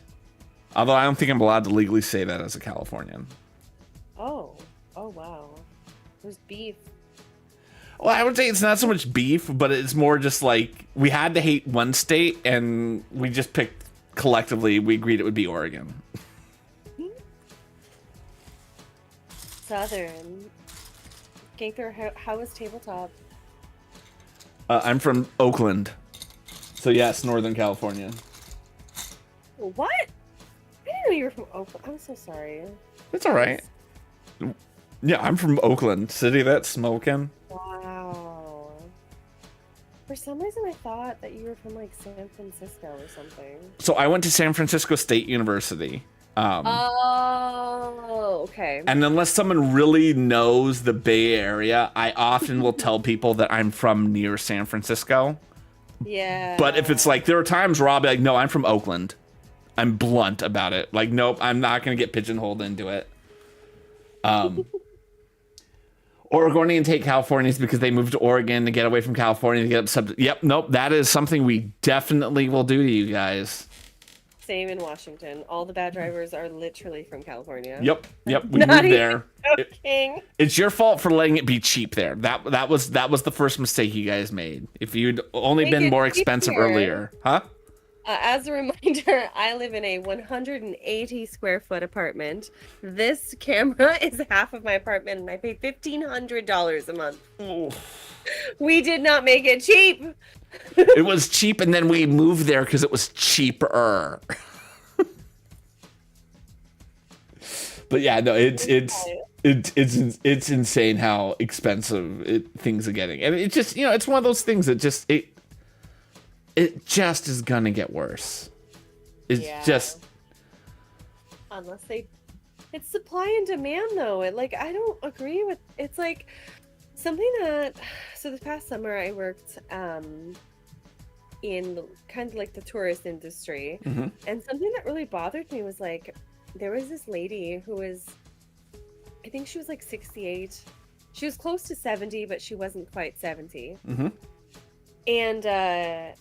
Although I don't think I'm allowed to legally say that as a Californian. Oh wow. There's beef. Well, I would say it's not so much beef, but it's more just like we had to hate one state and we just picked collectively, we agreed it would be Oregon. Southern. Gaither, how was tabletop? I'm from Oakland. So yes, Northern California. What? I didn't know you were from Oakland. I'm so sorry. It's all right. Yeah, I'm from Oakland, city that's smoking. Wow. For some reason, I thought that you were from like San Francisco or something. So I went to San Francisco State University. Oh, okay. And unless someone really knows the Bay Area, I often will tell people that I'm from near San Francisco. Yeah. But if it's like, there are times where I'll be like, no, I'm from Oakland. I'm blunt about it. Like, nope, I'm not going to get pigeonholed into it. Oregonians hate Californians because they moved to Oregon to get away from California to get up. Yep, nope, that is something we definitely will do to you guys. Same in Washington. All the bad drivers are literally from California. Yep. We moved there. It's your fault for letting it be cheap there. That was the first mistake you guys made. If you'd only been more expensive earlier, huh? As a reminder, I live in a 180 square foot apartment. This camera is half of my apartment, and I pay $1,500 a month. We did not make it cheap. It was cheap, and then we moved there because it was cheaper. But yeah, no, it's insane how expensive things are getting, and it just, it's one of those things that just it just is gonna get worse. It's just unless it's supply and demand though. I don't agree with it's like something that. So this past summer I worked in kind of like the tourist industry, and something that really bothered me was like there was this lady who was, I think she was like 68. She was close to 70, but she wasn't quite 70. And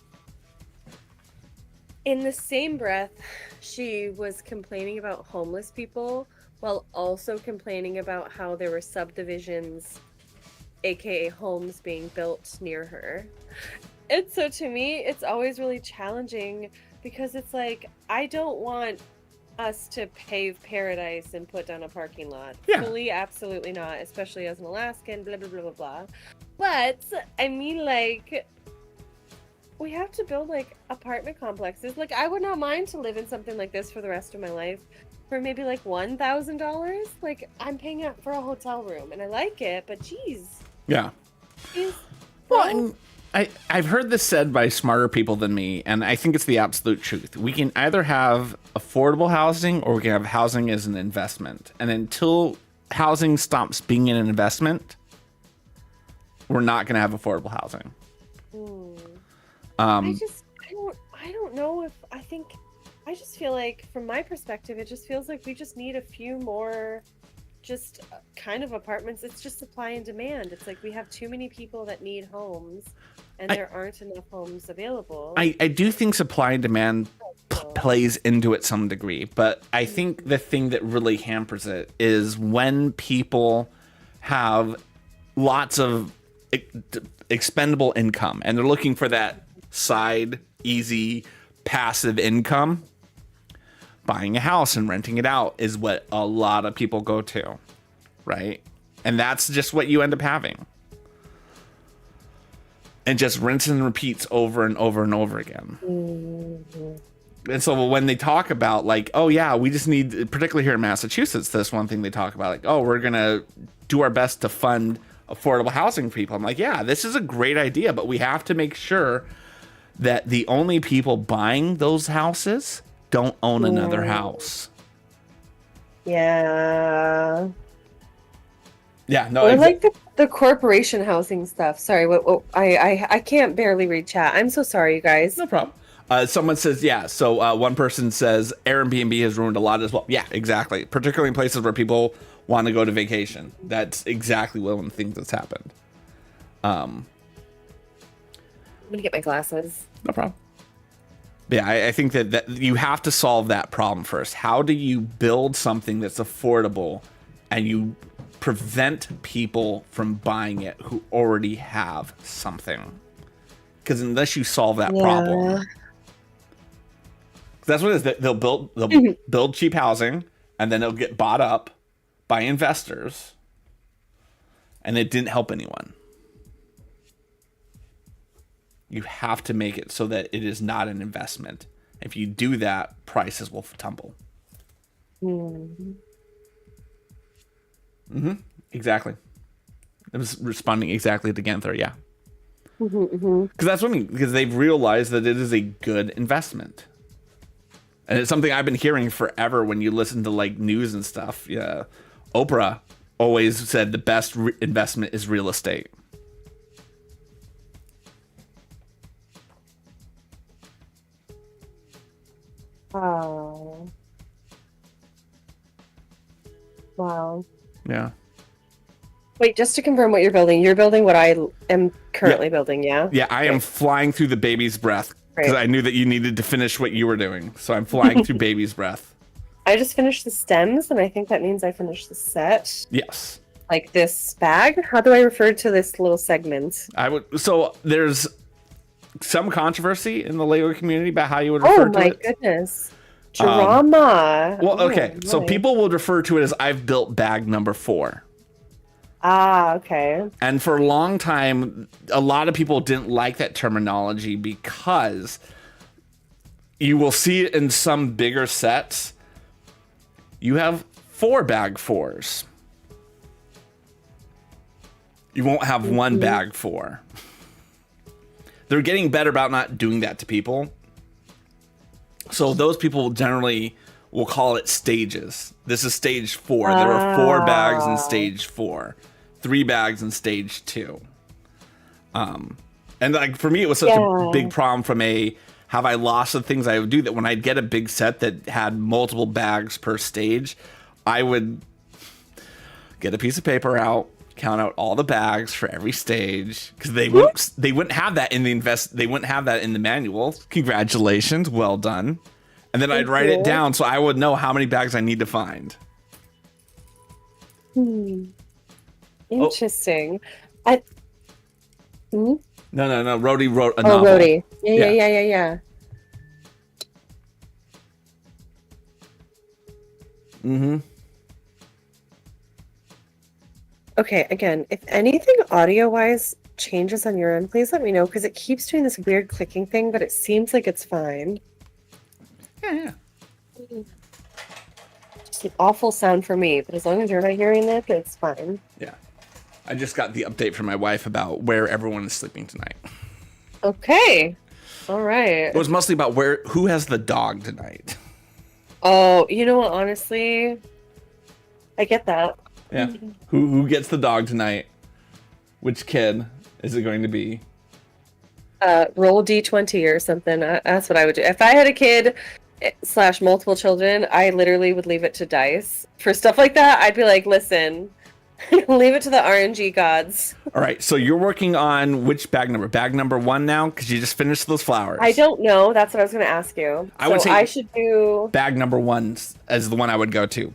in the same breath, she was complaining about homeless people while also complaining about how there were subdivisions, aka homes, being built near her. And so to me, it's always really challenging because it's like, I don't want us to pave paradise and put down a parking lot. Fully, absolutely not, especially as an Alaskan, blah, blah, blah, blah, blah. But, I mean, like, we have to build, like, apartment complexes. Like, I would not mind to live in something like this for the rest of my life for maybe, like, $1,000. Like, I'm paying out for a hotel room, and I like it, but geez. Yeah. Geez. Well, I've heard this said by smarter people than me, and I think it's the absolute truth. We can either have affordable housing or we can have housing as an investment. And until housing stops being an investment, we're not going to have affordable housing. I don't know if I just feel like from my perspective, it just feels like we just need a few more just kind of apartments. It's just supply and demand. It's like we have too many people that need homes and there aren't enough homes available. I do think supply and demand plays into it some degree, but I think the thing that really hampers it is when people have lots of expendable income and they're looking for that side, easy, passive income. Buying a house and renting it out is what a lot of people go to, right? And that's just what you end up having. And just rinse and repeats over and over and over again. And so when they talk about like, oh yeah, we just need, particularly here in Massachusetts, this one thing they talk about, like, oh, we're going to do our best to fund affordable housing for people. I'm like, yeah, this is a great idea, but we have to make sure that the only people buying those houses don't own another house. Yeah. Yeah, no. Or like the corporation housing stuff. Sorry, what I can't barely read chat. I'm so sorry, you guys. No problem. Someone says, yeah. So one person says Airbnb has ruined a lot as well. Yeah, exactly. Particularly in places where people want to go to vacation. That's exactly one of the things that's happened. I'm gonna get my glasses. No problem. Yeah, I think that you have to solve that problem first. How do you build something that's affordable and you prevent people from buying it who already have something? Because unless you solve that problem, that's what it is. They'll build cheap housing and then it'll get bought up by investors, and it didn't help anyone. You have to make it so that it is not an investment. If you do that, prices will tumble. Exactly. I was responding exactly to Ganther, yeah. Because that's what I mean. Because they've realized that it is a good investment, and it's something I've been hearing forever. When you listen to like news and stuff, yeah, Oprah always said the best investment is real estate. Oh. Wow. Yeah. Wait, just to confirm what you're building what I am currently building, yeah? Yeah, I am flying through the baby's breath because I knew that you needed to finish what you were doing. So I'm flying through baby's breath. I just finished the stems, and I think that means I finished the set. Yes. Like this bag? How do I refer to this little segment? So there's some controversy in the LEGO community about how you would refer to it. Oh my goodness. Drama. Well, okay. So people will refer to it as I've built bag number 4. Ah, okay. And for a long time, a lot of people didn't like that terminology because you will see it in some bigger sets. You have 4 bag 4s. You won't have one bag 4. They're getting better about not doing that to people. So those people generally will call it stages. This is stage 4. There are 4 bags in stage 4, 3 bags in stage 2. And like for me, it was such a big problem from have I lost the things I would do that when I'd get a big set that had multiple bags per stage, I would get a piece of paper out, count out all the bags for every stage, because they wouldn't have that in the manual. Congratulations, well done. And then I'd write it down so I would know how many bags I need to find. Interesting. No. Rhodey wrote a novel. Rhodey. Yeah. Okay, again, if anything audio-wise changes on your end, please let me know, because it keeps doing this weird clicking thing, but it seems like it's fine. Yeah. Just an awful sound for me, but as long as you're not hearing it, it's fine. Yeah. I just got the update from my wife about where everyone is sleeping tonight. Okay. All right. It was mostly about who has the dog tonight. Oh, you know what, honestly, I get that. Yeah. Who gets the dog tonight? Which kid is it going to be? Roll D20 or something. That's what I would do. If I had a kid / multiple children, I literally would leave it to dice. For stuff like that, I'd be like, listen, leave it to the RNG gods. All right, so you're working on which bag number? Bag number 1 now? Because you just finished those flowers. I don't know. That's what I was going to ask you. I would say I should do... bag number 1 as the one I would go to.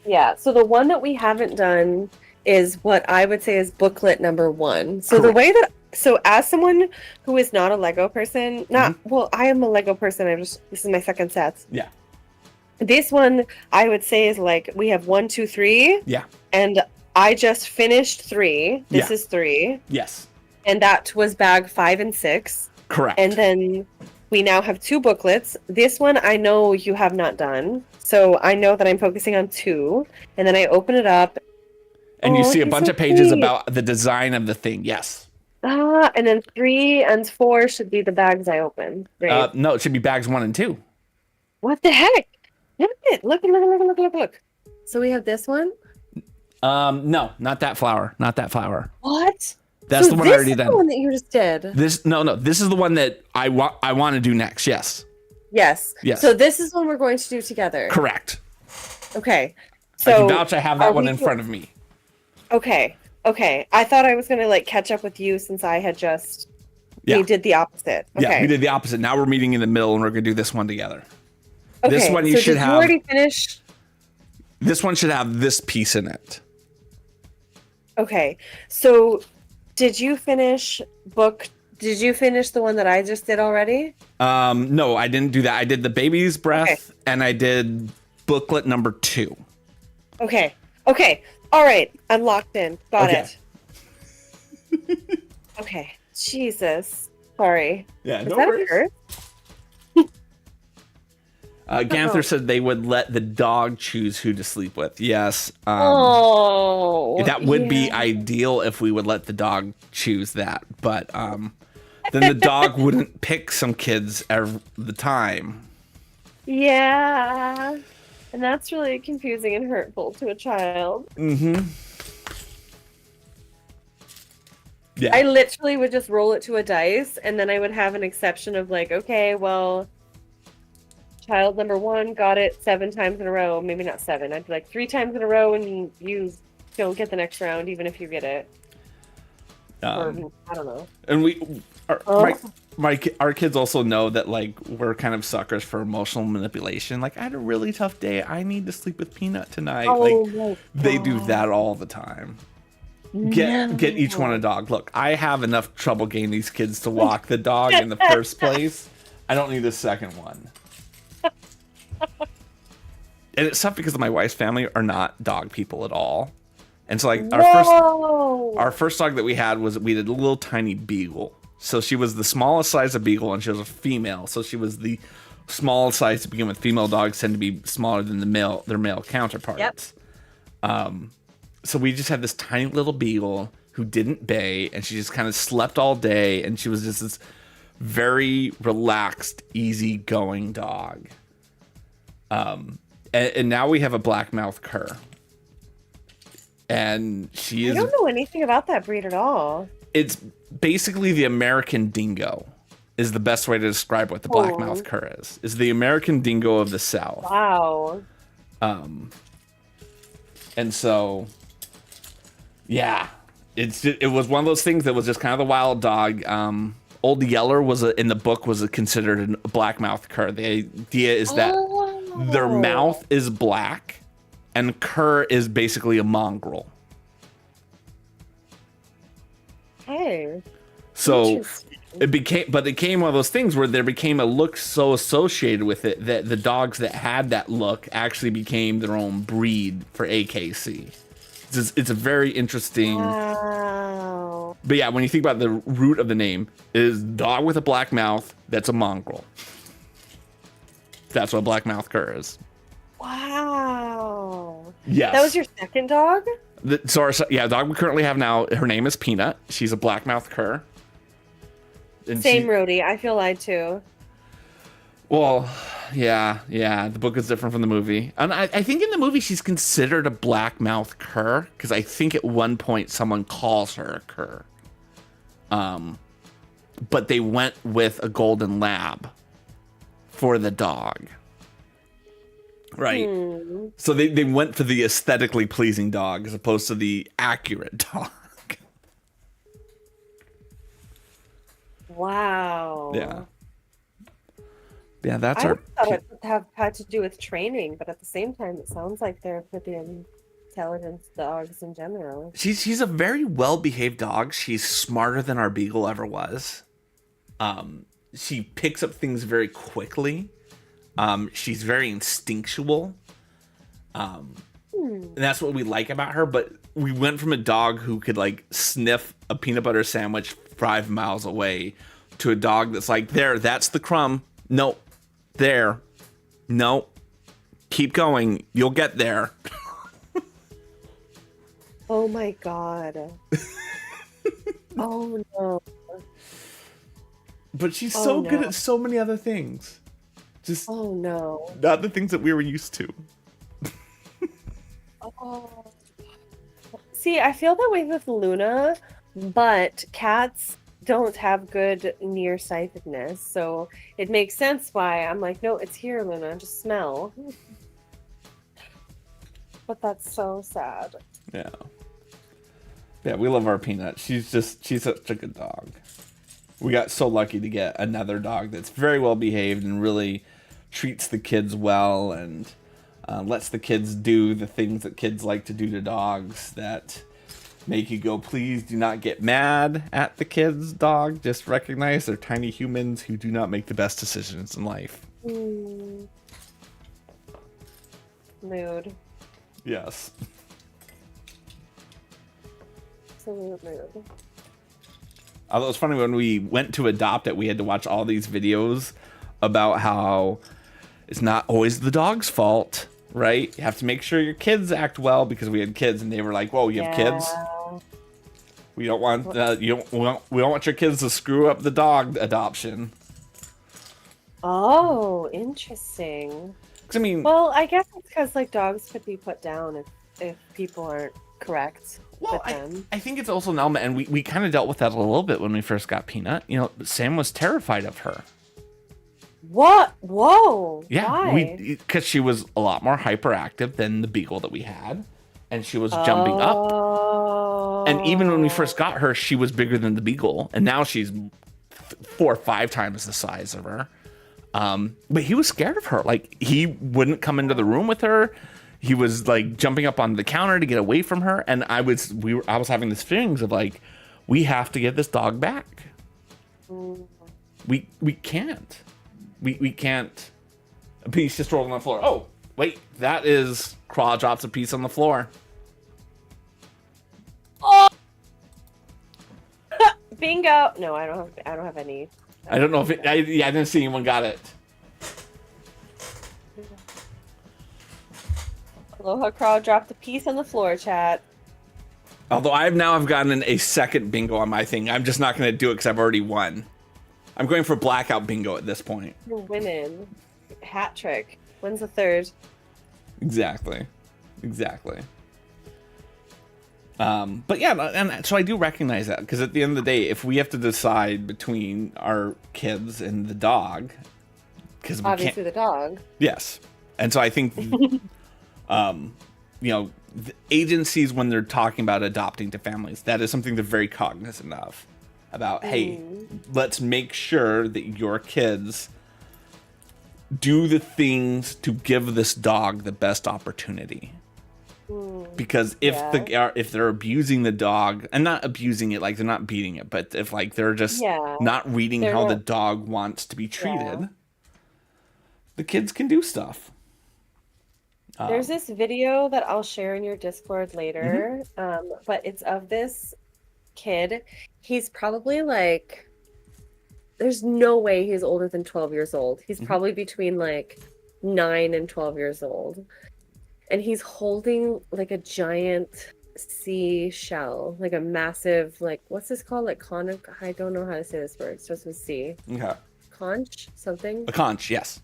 Yeah, so the one that we haven't done is what I would say is booklet number 1. So Correct. the way that... So as someone who is not a LEGO person, well, I am a LEGO person. This is my second set. Yeah. This one, I would say, is like, we have 1, 2, 3. Yeah. And I just finished 3. This is 3. Yes. And that was bag 5 and 6. Correct. And then we now have 2 booklets. This one I know you have not done. So I know that I'm focusing on 2. And then I open it up. And you see a bunch of pages about the design of the thing. Yes. And then 3 and 4 should be the bags I opened. Right? No, it should be bags 1 and 2. What the heck? Look at it. Look. So we have this one? No, not that flower. Not that flower. What? That's so the one I already this is done. the one that you just did. No. This is the one that I want to do next. Yes. Yes. So this is one we're going to do together. Correct. Okay. So I So can vouch I have that one in front of me. Okay. I thought I was gonna like catch up with you since I had just we did the opposite. Okay. Yeah, we did the opposite. Now we're meeting in the middle and we're gonna do this one together. Okay. This one so should did have. You already finish? This one should have this piece in it. Okay. So did you finish the one that I just did already? No, I didn't do that. I did the baby's breath and I did booklet number 2. Okay. All right. I'm locked in. Got it. Okay. Jesus. Sorry. Yeah, Is no that worries. a curse? Ganther said they would let the dog choose who to sleep with. Yes. That would be ideal if we would let the dog choose that. But then the dog wouldn't pick some kids every the time. Yeah. And that's really confusing and hurtful to a child. Mm-hmm. Yeah. I literally would just roll it to a dice, and then I would have an exception of like, okay, well, child number 1 got it 7 times in a row. Maybe not 7. I'd be like 3 times in a row, and you don't get the next round, even if you get it. Or, I don't know. And our kids also know that like we're kind of suckers for emotional manipulation. Like, I had a really tough day. I need to sleep with Peanut tonight. They do that all the time. Get each one a dog. Look, I have enough trouble getting these kids to walk the dog in the first place. I don't need a second one. And it's tough because my wife's family are not dog people at all. And so like our first dog that we had we did a little tiny beagle. So she was the smallest size of beagle and she was a female. So she was the smallest size to begin with. Female dogs tend to be smaller than their male counterparts. Yep. So we just had this tiny little beagle who didn't bay, and she just kind of slept all day, and she was just this very relaxed, easygoing dog. And now we have a black-mouthed cur. And she is... I don't know anything about that breed at all. It's basically the American dingo is the best way to describe what the black-mouthed cur is. Is the American dingo of the South. Wow. And so... Yeah, it was one of those things that was just kind of the wild dog. Old Yeller in the book was considered a black-mouthed cur. The idea is that their mouth is black, and cur is basically a mongrel. Hey. So it became one of those things where there became a look so associated with it that the dogs that had that look actually became their own breed for AKC. It's a very interesting. Wow. But yeah, when you think about the root of the name, is dog with a black mouth that's a mongrel. That's what a black mouth cur is. Wow. Yes. That was your second dog? The dog we currently have now, her name is Peanut. She's a black mouth cur. And Same roadie. I feel lied to. Well, yeah. The book is different from the movie. And I think in the movie she's considered a black mouth cur, because I think at one point someone calls her a cur. But they went with a golden lab for the dog. Right. So they went for the aesthetically pleasing dog as opposed to the accurate dog. Wow. Yeah, that's I our. thought it would have had to do with training, but at the same time, it sounds like they're pretty intelligent dogs in general. She's a very well-behaved dog. She's smarter than our beagle ever was. She picks up things very quickly. She's very instinctual. And that's what we like about her. But we went from a dog who could like sniff a peanut butter sandwich 5 miles away to a dog that's like, there, that's the crumb. No, there. No, keep going. You'll get there. Oh my God. Oh no. But she's Oh, so good no. at so many other things. Just Oh no. not the things that we were used to. Oh. See, I feel that way with Luna, but cats don't have good nearsightedness, so it makes sense why I'm like, no, it's here, Luna, just smell. But that's so sad. Yeah. Yeah, we love our Peanut. She's such a good dog. We got so lucky to get another dog that's very well behaved and really treats the kids well and lets the kids do the things that kids like to do to dogs that make you go, please do not get mad at the kids' dog. Just recognize they're tiny humans who do not make the best decisions in life. Mood. Yes. Absolute mood. Although it's funny, when we went to adopt it, we had to watch all these videos about how it's not always the dog's fault, right? You have to make sure your kids act well, because we had kids and they were like, whoa, you have kids? We don't want we don't want your kids to screw up the dog adoption. Oh, interesting. 'Cause, I mean, Well, I guess it's because like dogs could be put down if people aren't correct with them. I think it's also an element, and we kind of dealt with that a little bit when we first got Peanut. You know, Sam was terrified of her. What? Whoa! Yeah, Why? because she was a lot more hyperactive than the Beagle that we had, and she was jumping up. And even when we first got her, she was bigger than the Beagle, and now she's 4 or 5 times the size of her. But he was scared of her. Like, he wouldn't come into the room with her. He was like jumping up on the counter to get away from her, and I was having this feelings of like, we have to get this dog back. We can't. We can't. A piece just rolled on the floor. Oh, wait, that is Craw drops a piece on the floor. Oh! Bingo! No, I don't have any. I don't know if I didn't see anyone got it. Aloha Crawl dropped a piece on the floor, chat. Although I've gotten a second bingo on my thing. I'm just not going to do it because I've already won. I'm going for blackout bingo at this point. You're winning. Hat trick. When's the third? Exactly. But yeah, and so I do recognize that, because at the end of the day, if we have to decide between our kids and the dog, because we Obviously the dog. Yes. And so I think, the agencies, when they're talking about adopting to families, that is something they're very cognizant of. About, hey, let's make sure that your kids do the things to give this dog the best opportunity. Because if they're abusing the dog, and not abusing it like they're not beating it, but if like they're just not reading how the dog wants to be treated, the kids can do stuff. There's this video that I'll share in your Discord later, but it's of this kid. He's probably like, there's no way he's older than 12 years old. He's probably between like 9 and 12 years old. And he's holding like a giant seashell, like a massive, like, what's this called? Like I don't know how to say this word. It starts with C. Okay. Conch? Something? A conch, yes.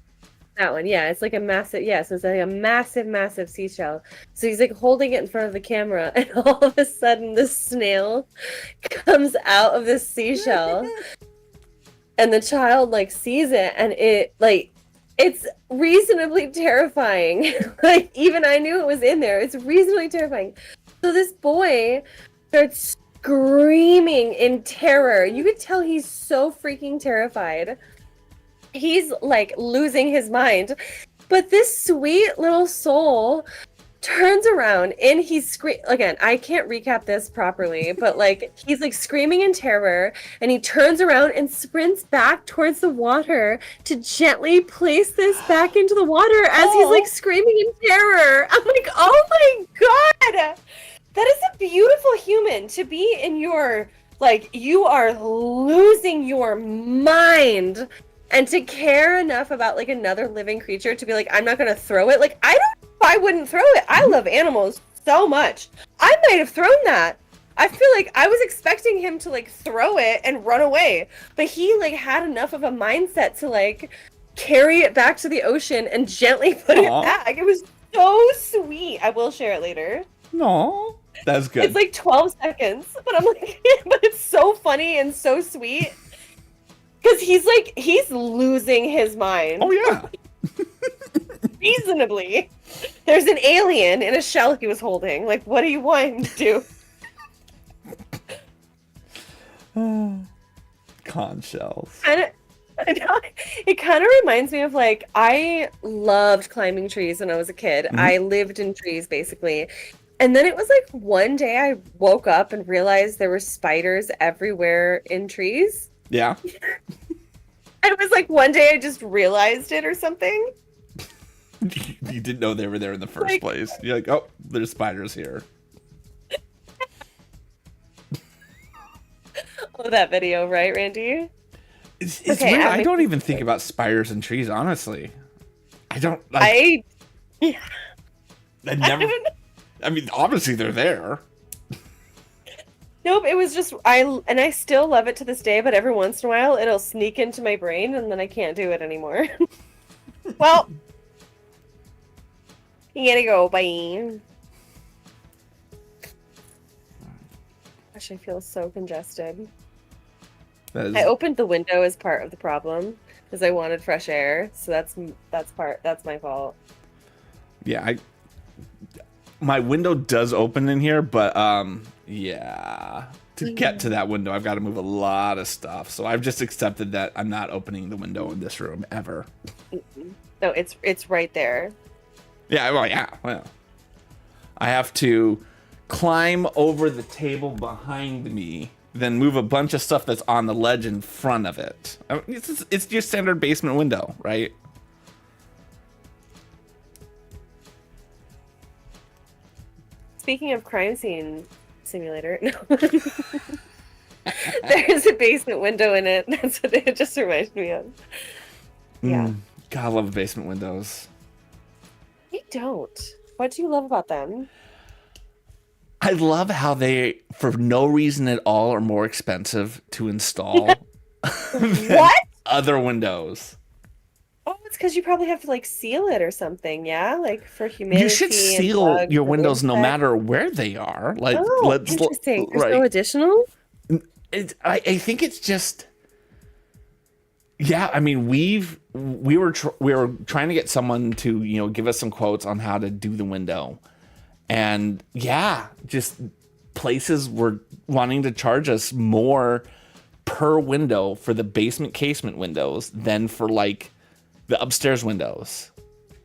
That one, yeah. It's like a massive, so it's like a massive seashell. So he's like holding it in front of the camera, and all of a sudden the snail comes out of this seashell. And the child like sees it, and it's reasonably terrifying. Like, even I knew it was in there. It's reasonably terrifying. So this boy starts screaming in terror. You could tell he's so freaking terrified. He's like losing his mind. But this sweet little soul turns around and he's again, I can't recap this properly, but like he's like screaming in terror, and he turns around and sprints back towards the water to gently place this back into the water as he's like screaming in terror. I'm like, oh my god, that is a beautiful human to be in your, like, you are losing your mind, and to care enough about like another living creature to be like, I'm not gonna throw it. Like, I wouldn't throw it. I love animals so much. I might have thrown that. I feel like I was expecting him to like throw it and run away, but he like had enough of a mindset to like carry it back to the ocean and gently put it back. It was so sweet. I will share it later. No, that's good. It's like 12 seconds, but I'm like, but it's so funny and so sweet because he's losing his mind. Oh yeah. Reasonably. There's an alien in a shell he was holding. Like, what do you want him to do? Conch shells. It kind of reminds me of like, I loved climbing trees when I was a kid. Mm-hmm. I lived in trees basically. And then it was like one day I woke up and realized there were spiders everywhere in trees. Yeah. And it was like one day I just realized it or something. You didn't know they were there in the first place. You're like, oh, there's spiders here. Oh, that video, right, Randy? It's okay, weird. I don't even think about spiders and trees, honestly. I don't like. I never. I mean, obviously they're there. Nope, it was just I still love it to this day, but every once in a while it'll sneak into my brain and then I can't do it anymore. Well, you gotta go, bye. Gosh, I feel so congested. I opened the window as part of the problem because I wanted fresh air, so that's my fault. Yeah, my window does open in here, but yeah, to get to that window, I've got to move a lot of stuff. So I've just accepted that I'm not opening the window in this room ever. No, it's right there. Yeah, well, I have to climb over the table behind me, then move a bunch of stuff that's on the ledge in front of it. I mean, it's your standard basement window, right? Speaking of crime scene simulator, no. There's a basement window in it. That's what it just reminded me of. Yeah. God, I love basement windows. I don't. What do you love about them? I love how they, for no reason at all, are more expensive to install than other windows. Oh, it's because you probably have to like seal it or something, yeah? Like for humidity. You should seal your windows no matter where they are. Like, interesting. There's no additional? I think it's just. Yeah, I mean, we were trying to get someone to give us some quotes on how to do the window, and yeah, just places were wanting to charge us more per window for the basement casement windows than for like the upstairs windows,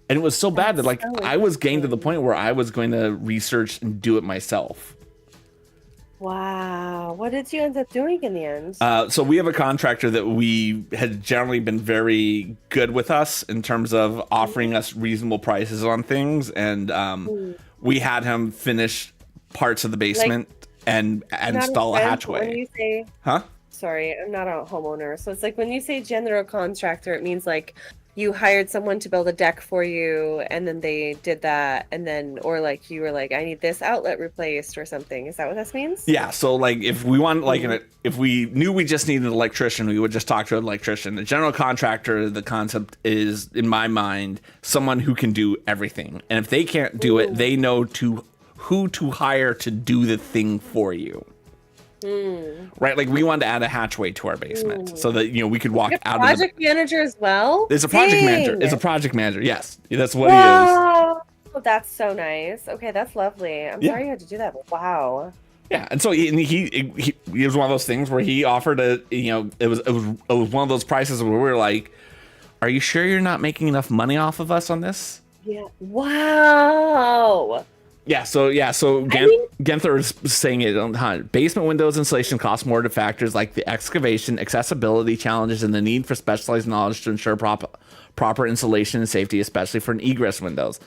and it was so bad that like I was getting to the point where I was going to research and do it myself. Wow. What did you end up doing in the end? So we have a contractor that we had generally been very good with us in terms of offering us reasonable prices on things. And we had him finish parts of the basement and install a hatchway. When you say, sorry, I'm not a homeowner. So it's like when you say general contractor, it means like you hired someone to build a deck for you and then they did that, and then or like you were like, I need this outlet replaced or something. Is that what this means? Yeah, so like if we wanted if we knew we just needed an electrician, we would just talk to an electrician. The general contractor, the concept is, in my mind, someone who can do everything. And if they can't do it, they know who to hire to do the thing for you. Right, like we wanted to add a hatchway to our basement so that we could walk out of the project manager as well. It's a project manager. It's a project manager. Yes, that's what he is. Oh, that's so nice. Okay, that's lovely. I'm sorry you had to do that, but wow. Yeah, and so he was one of those things where he offered it was one of those prices where we were like, "Are you sure you're not making enough money off of us on this?" Yeah. Wow. Yeah, so Genther is saying it on time. Basement windows installation costs more to factors like the excavation, accessibility challenges, and the need for specialized knowledge to ensure proper installation and safety, especially for an egress windows.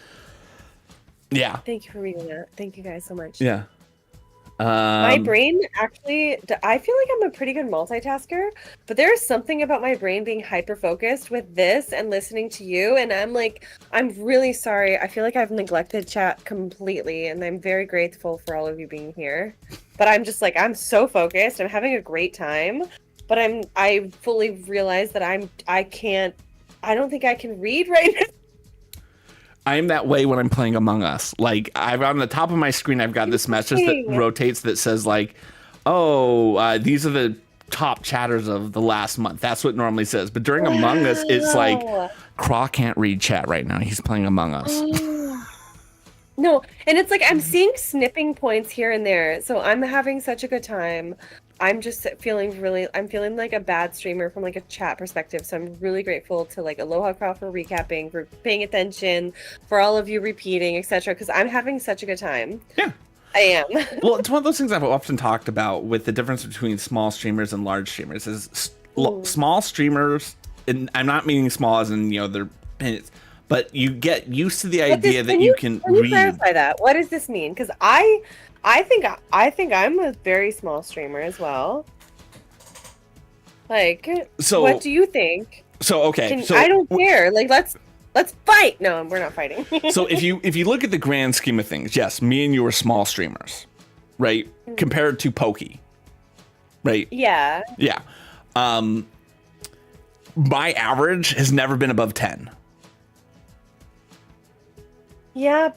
Yeah. Thank you for reading that. Thank you guys so much. Yeah. My brain actually, I feel like I'm a pretty good multitasker, but there is something about my brain being hyper-focused with this and listening to you, and I'm really sorry. I feel like I've neglected chat completely, and I'm very grateful for all of you being here. But I'm just like, I'm so focused. I'm having a great time, but I fully realize that I don't think I can read right now. I'm that way when I'm playing Among Us. Like, I've on the top of my screen, I've got this message that rotates that says like, "Oh, these are the top chatters of the last month." That's what it normally says. But during Among Us, it's like, Craw can't read chat right now. He's playing Among Us. No, and it's like I'm seeing snipping points here and there, so I'm having such a good time. I'm just I'm feeling like a bad streamer from like a chat perspective. So I'm really grateful to like Aloha Crow for recapping, for paying attention, for all of you repeating, etc. Because I'm having such a good time. Yeah, I am. Well, it's one of those things I've often talked about with the difference between small streamers and large streamers. Is small streamers, and I'm not meaning small as in they're minutes, but you get used to the idea that you can read. Can you clarify that? What does this mean? Because I think I'm a very small streamer as well. Like, so what do you think? So okay, I don't care. Like, let's fight. No, we're not fighting. So if you look at the grand scheme of things, yes, me and you are small streamers, right? Compared to Pokey, right? Yeah. Yeah. My average has never been above 10. Yeah.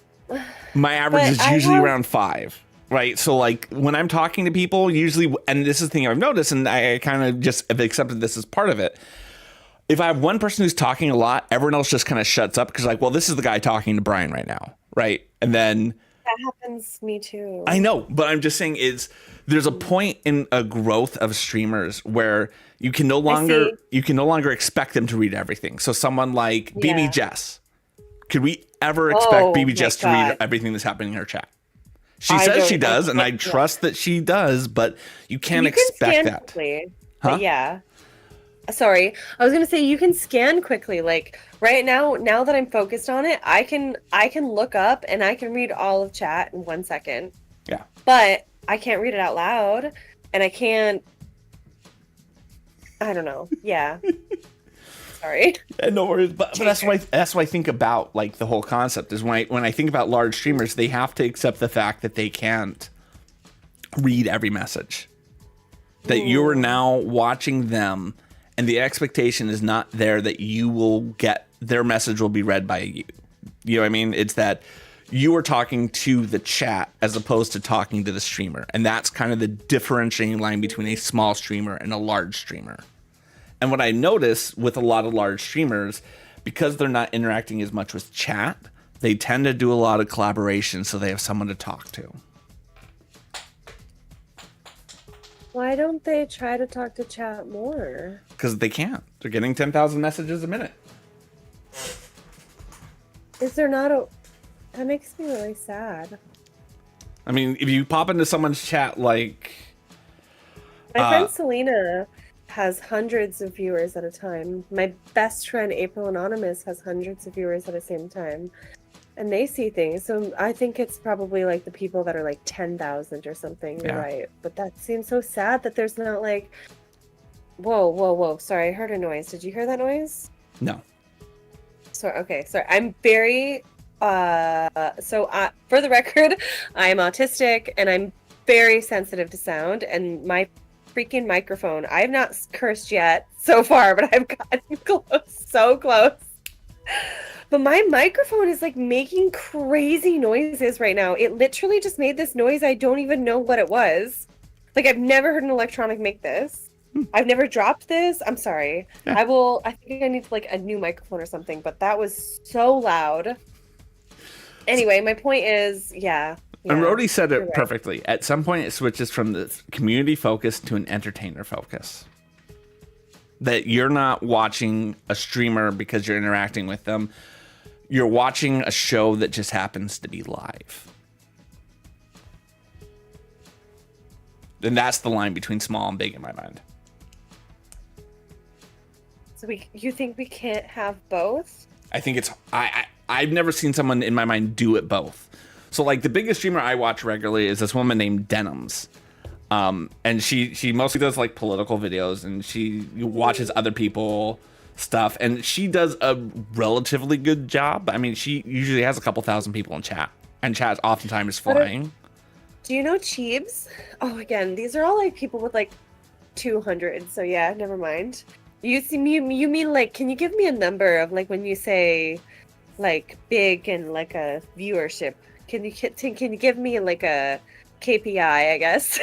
My average is usually around 5. Right. So like when I'm talking to people, usually, and this is the thing I've noticed, and I kind of just have accepted this as part of it. If I have one person who's talking a lot, everyone else just kind of shuts up because like, well, this is the guy talking to Brian right now. Right. And then that happens to me too. I know, but I'm just saying there's a point in a growth of streamers where you can no longer expect them to read everything. So someone like BB Jess, could we ever expect BB Jess to read everything that's happening in her chat? She says she does, and I trust that she does, but you can't expect that. Quickly. Huh? Yeah. Sorry. I was going to say you can scan quickly. Like right now that I'm focused on it, I can look up and I can read all of chat in 1 second. Yeah. But I can't read it out loud, and I don't know. Yeah. Sorry. No worries, but that's why I think about like the whole concept is when I think about large streamers, they have to accept the fact that they can't read every message. That you're now watching them, and the expectation is not there that you will get their message will be read by you. You know what I mean? It's that you are talking to the chat as opposed to talking to the streamer, and that's kind of the differentiating line between a small streamer and a large streamer. And what I notice with a lot of large streamers, because they're not interacting as much with chat, they tend to do a lot of collaboration so they have someone to talk to. Why don't they try to talk to chat more? Because they can't. They're getting 10,000 messages a minute. Is there not That makes me really sad. I mean, if you pop into someone's chat like... My friend Selena has hundreds of viewers at a time. My best friend April Anonymous has hundreds of viewers at the same time, and they see things. So I think it's probably like the people that are like 10,000 or something. You're right, but that seems so sad that there's not like. Whoa! Sorry, I heard a noise. Did you hear that noise? No. Sorry. I'm very. For the record, I am autistic and I'm very sensitive to sound, and my freaking microphone. I have not cursed yet so far, but I've gotten close, so close. But my microphone is like making crazy noises right now. It literally just made this noise. I don't even know what it was. Like, I've never heard an electronic make this. I've never dropped this. I'm sorry. Yeah. I think I need like a new microphone or something, but that was so loud. Anyway, my point is, and Rody said it perfectly. At some point, it switches from the community focus to an entertainer focus. That you're not watching a streamer because you're interacting with them. You're watching a show that just happens to be live. And that's the line between small and big in my mind. So you think we can't have both? I think it's... I've never seen someone in my mind do it both. So like the biggest streamer I watch regularly is this woman named Denims. And she mostly does like political videos, and she watches other people stuff, and she does a relatively good job. I mean, she usually has a couple thousand people in chat, and chat oftentimes is flying. Do you know Cheebs? Oh, again, these are all like people with like 200. So yeah, never mind. You mean like, can you give me a number of like when you say like big and like a viewership? Can you give me like a KPI, I guess?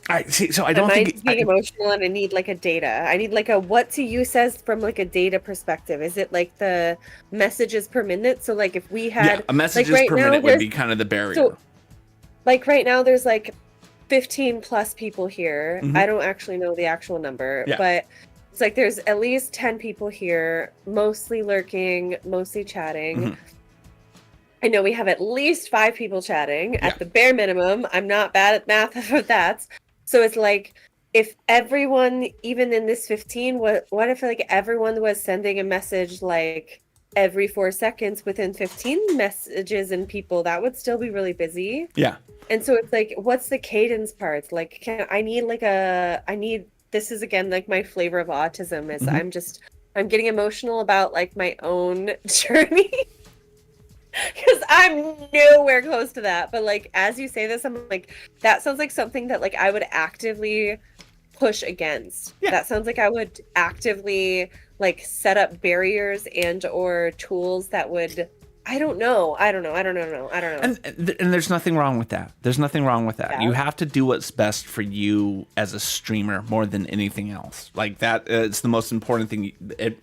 I see. So I don't think being emotional, and I need like a data. I need like a what to you says from like a data perspective. Is it like the messages per minute? So like if we had a messages like, right per now, minute would be kind of the barrier. So, like right now, there's like 15 plus people here. Mhm. I don't actually know the actual number, but it's like there's at least 10 people here, mostly lurking, mostly chatting. Mhm. I know we have at least 5 people chatting at the bare minimum. I'm not bad at math of that. So it's like if everyone, even in this 15, what if like everyone was sending a message like every 4 seconds within 15 messages and people, that would still be really busy. Yeah. And so it's like, what's the cadence part? Like, this is again, like my flavor of autism is I'm getting emotional about like my own journey. Because I'm nowhere close to that. But like, as you say this, I'm like, that sounds like something that like I would actively push against. Yeah. That sounds like I would actively like set up barriers and or tools that would, I don't know. And there's nothing wrong with that. There's nothing wrong with that. Yeah. You have to do what's best for you as a streamer more than anything else. Like that, it's the most important thing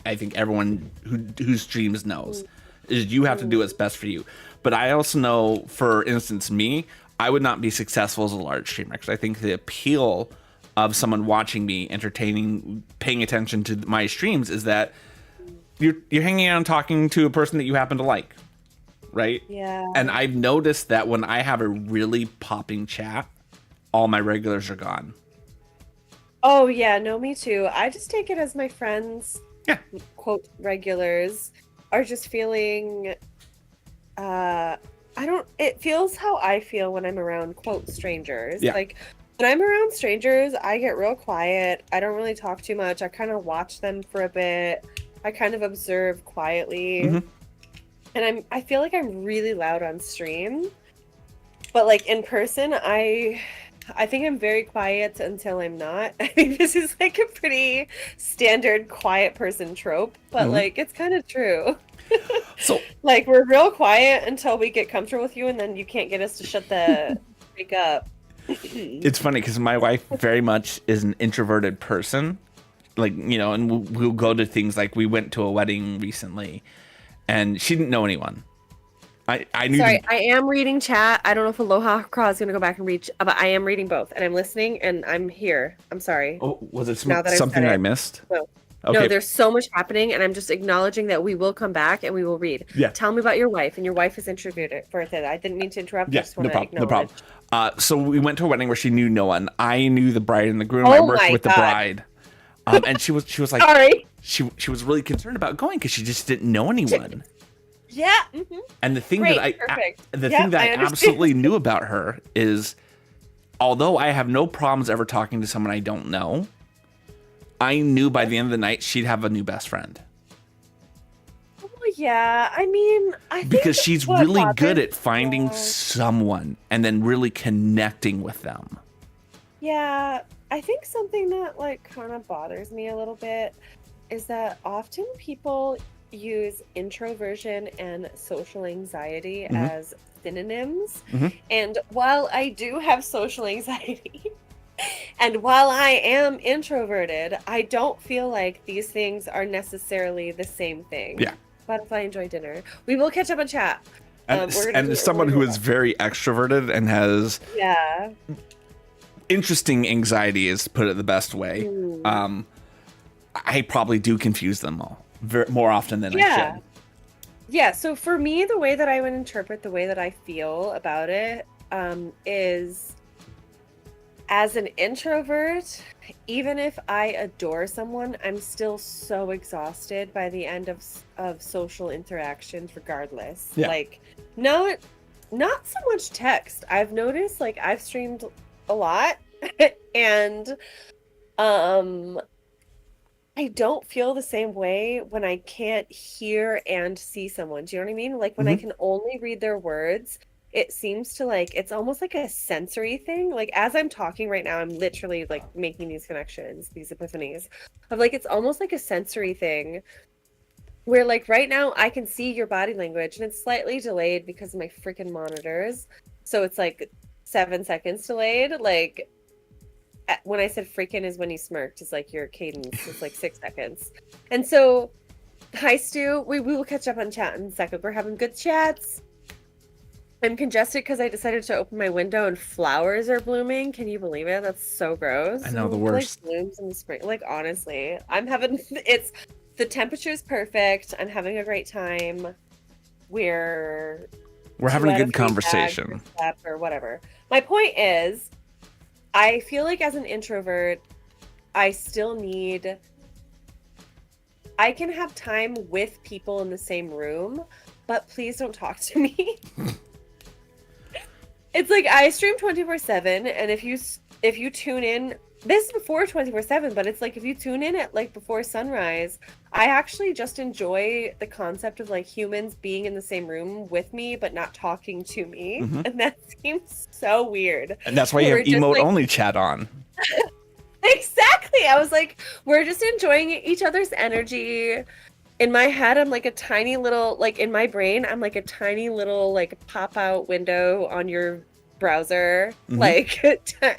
I think everyone who streams knows. Is you have to do what's best for you. But I also know, for instance, me, I would not be successful as a large streamer because I think the appeal of someone watching me, entertaining, paying attention to my streams is that you're hanging out and talking to a person that you happen to like, right? Yeah. And I've noticed that when I have a really popping chat, all my regulars are gone. Oh, yeah. No, me too. I just take it as my friends, quote, regulars, are just feeling, it feels how I feel when I'm around, quote, strangers. Yeah. Like, when I'm around strangers, I get real quiet. I don't really talk too much. I kind of watch them for a bit. I kind of observe quietly. Mm-hmm. And I feel like I'm really loud on stream. But, like, in person, I think I'm very quiet until I'm not. I think this is like a pretty standard quiet person trope, but like it's kind of true. So like we're real quiet until we get comfortable with you, and then you can't get us to shut the freak up. It's funny because my wife very much is an introverted person, like, you know, and we'll go to things like we went to a wedding recently, and she didn't know anyone. I knew. Sorry, I am reading chat. I don't know if Aloha Craw is going to go back and reach, but I am reading both, and I'm listening, and I'm here. I'm sorry. Oh, was it something I missed? No. Okay. No, there's so much happening, and I'm just acknowledging that we will come back and we will read. Yeah. Tell me about your wife, and your wife is introverted. I didn't mean to interrupt. Yeah, no problem. So we went to a wedding where she knew no one. I knew the bride and the groom. I worked with the bride, and she was like, sorry. She was really concerned about going because she just didn't know anyone. Yeah. Mm-hmm. And the thing that I absolutely knew about her is, although I have no problems ever talking to someone I don't know, I knew by the end of the night she'd have a new best friend. Oh yeah, I mean, because she's really good at finding someone and then really connecting with them. Yeah, I think something that like kind of bothers me a little bit is that often people use introversion and social anxiety as synonyms. And while I do have social anxiety and while I am introverted, I don't feel like these things are necessarily the same thing. Yeah. But if I enjoy dinner, we will catch up and chat. And as someone who is very extroverted and has interesting anxiety, is to put it the best way, I probably do confuse them all. More often than I should. Yeah, so for me, the way that I would interpret the way that I feel about it is, as an introvert, even if I adore someone, I'm still so exhausted by the end of social interactions regardless. Yeah. Like, not not so much text. I've noticed like I've streamed a lot and I don't feel the same way when I can't hear and see someone. Do you know what I mean? Like when I can only read their words, it seems to like it's almost like a sensory thing. Like as I'm talking right now, I'm literally like making these connections, these epiphanies of like it's almost like a sensory thing where like right now I can see your body language and it's slightly delayed because of my freaking monitors. So it's like 7 seconds delayed. Like when I said freaking is when you smirked, it's like your cadence is like 6 seconds. And so, hi Stu, we will catch up on chat in a second. We're having good chats. I'm congested because I decided to open my window and flowers are blooming. Can you believe it? That's so gross. I know, the worst. Like blooms in the spring. Like honestly, I'm having the temperature's perfect. I'm having a great time. We're having a good conversation. Or whatever. My point is, I feel like as an introvert, I still need. I can have time with people in the same room, but please don't talk to me. It's like I stream 24/7, and if you tune in, this is before 24/7, but it's like if you tune in at like before sunrise, I actually just enjoy the concept of like humans being in the same room with me but not talking to me, and that seems so weird. And that's why you have emote only chat on. Exactly. I was like, we're just enjoying each other's energy. In my head, I'm like a tiny little, like in my brain, I'm like a tiny little like pop out window on your browser. Like,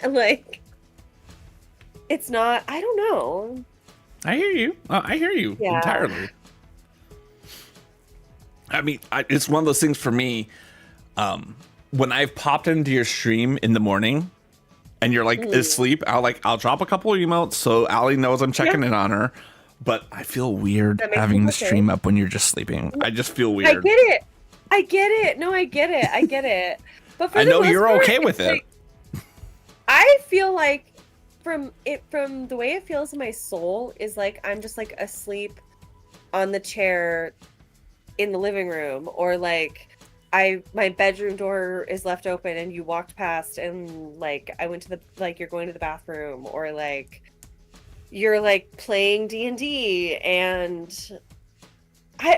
like it's not, I don't know. I hear you. I hear you entirely. I mean, it's one of those things for me. When I've popped into your stream in the morning and you're like asleep, I'll drop a couple of emotes so Allie knows I'm checking in on her. But I feel weird having the stream up when you're just sleeping. I just feel weird. I get it. No, I get it. But for I know you're okay with it. Like, I feel like from the way it feels in my soul is like I'm just like asleep on the chair in the living room, or like my bedroom door is left open and you walked past and like I went to you're going to the bathroom, or like you're like playing D&D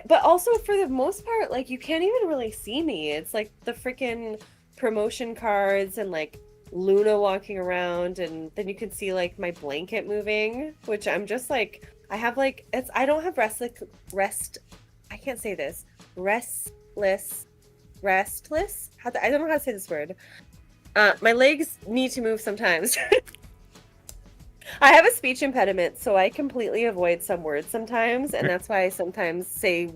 but also for the most part, like you can't even really see me. It's like the freaking promotion cards and like Luna walking around, and then you can see like my blanket moving, which I'm just like, I have like, I don't have I can't say this. Restless. I don't know how to say this word. My legs need to move sometimes. I have a speech impediment, so I completely avoid some words sometimes, and that's why I sometimes say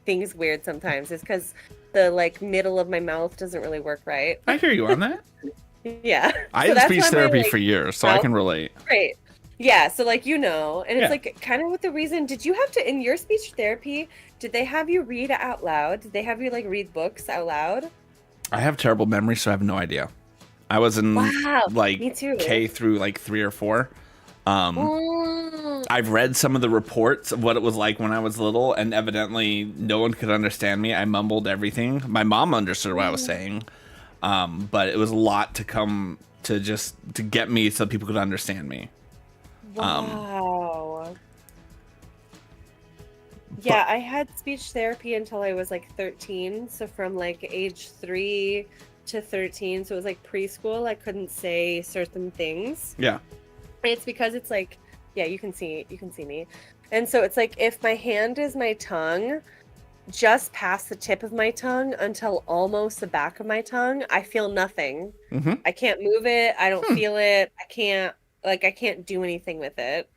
things weird sometimes. It's because the like middle of my mouth doesn't really work right. I hear you on that. Yeah. I had speech therapy for years, so I can relate. Great. Yeah, so like and it's like kind of with the reason, did you have to, in your speech therapy, did they have you read out loud? Did they have you like read books out loud? I have terrible memory, so I have no idea. I was in like me too. K through like 3 or 4. I've read some of the reports of what it was like when I was little, and evidently no one could understand me. I mumbled everything. My mom understood what I was saying, but it was a lot to come to just to get me so people could understand me. Wow. Yeah, I had speech therapy until I was like 13. So from like age 3 to 13, so it was like preschool, I couldn't say certain things. Yeah. It's because it's like, yeah, you can see me. And so it's like if my hand is my tongue, just past the tip of my tongue until almost the back of my tongue, I feel nothing. I can't move it. I don't feel it. I can't do anything with it.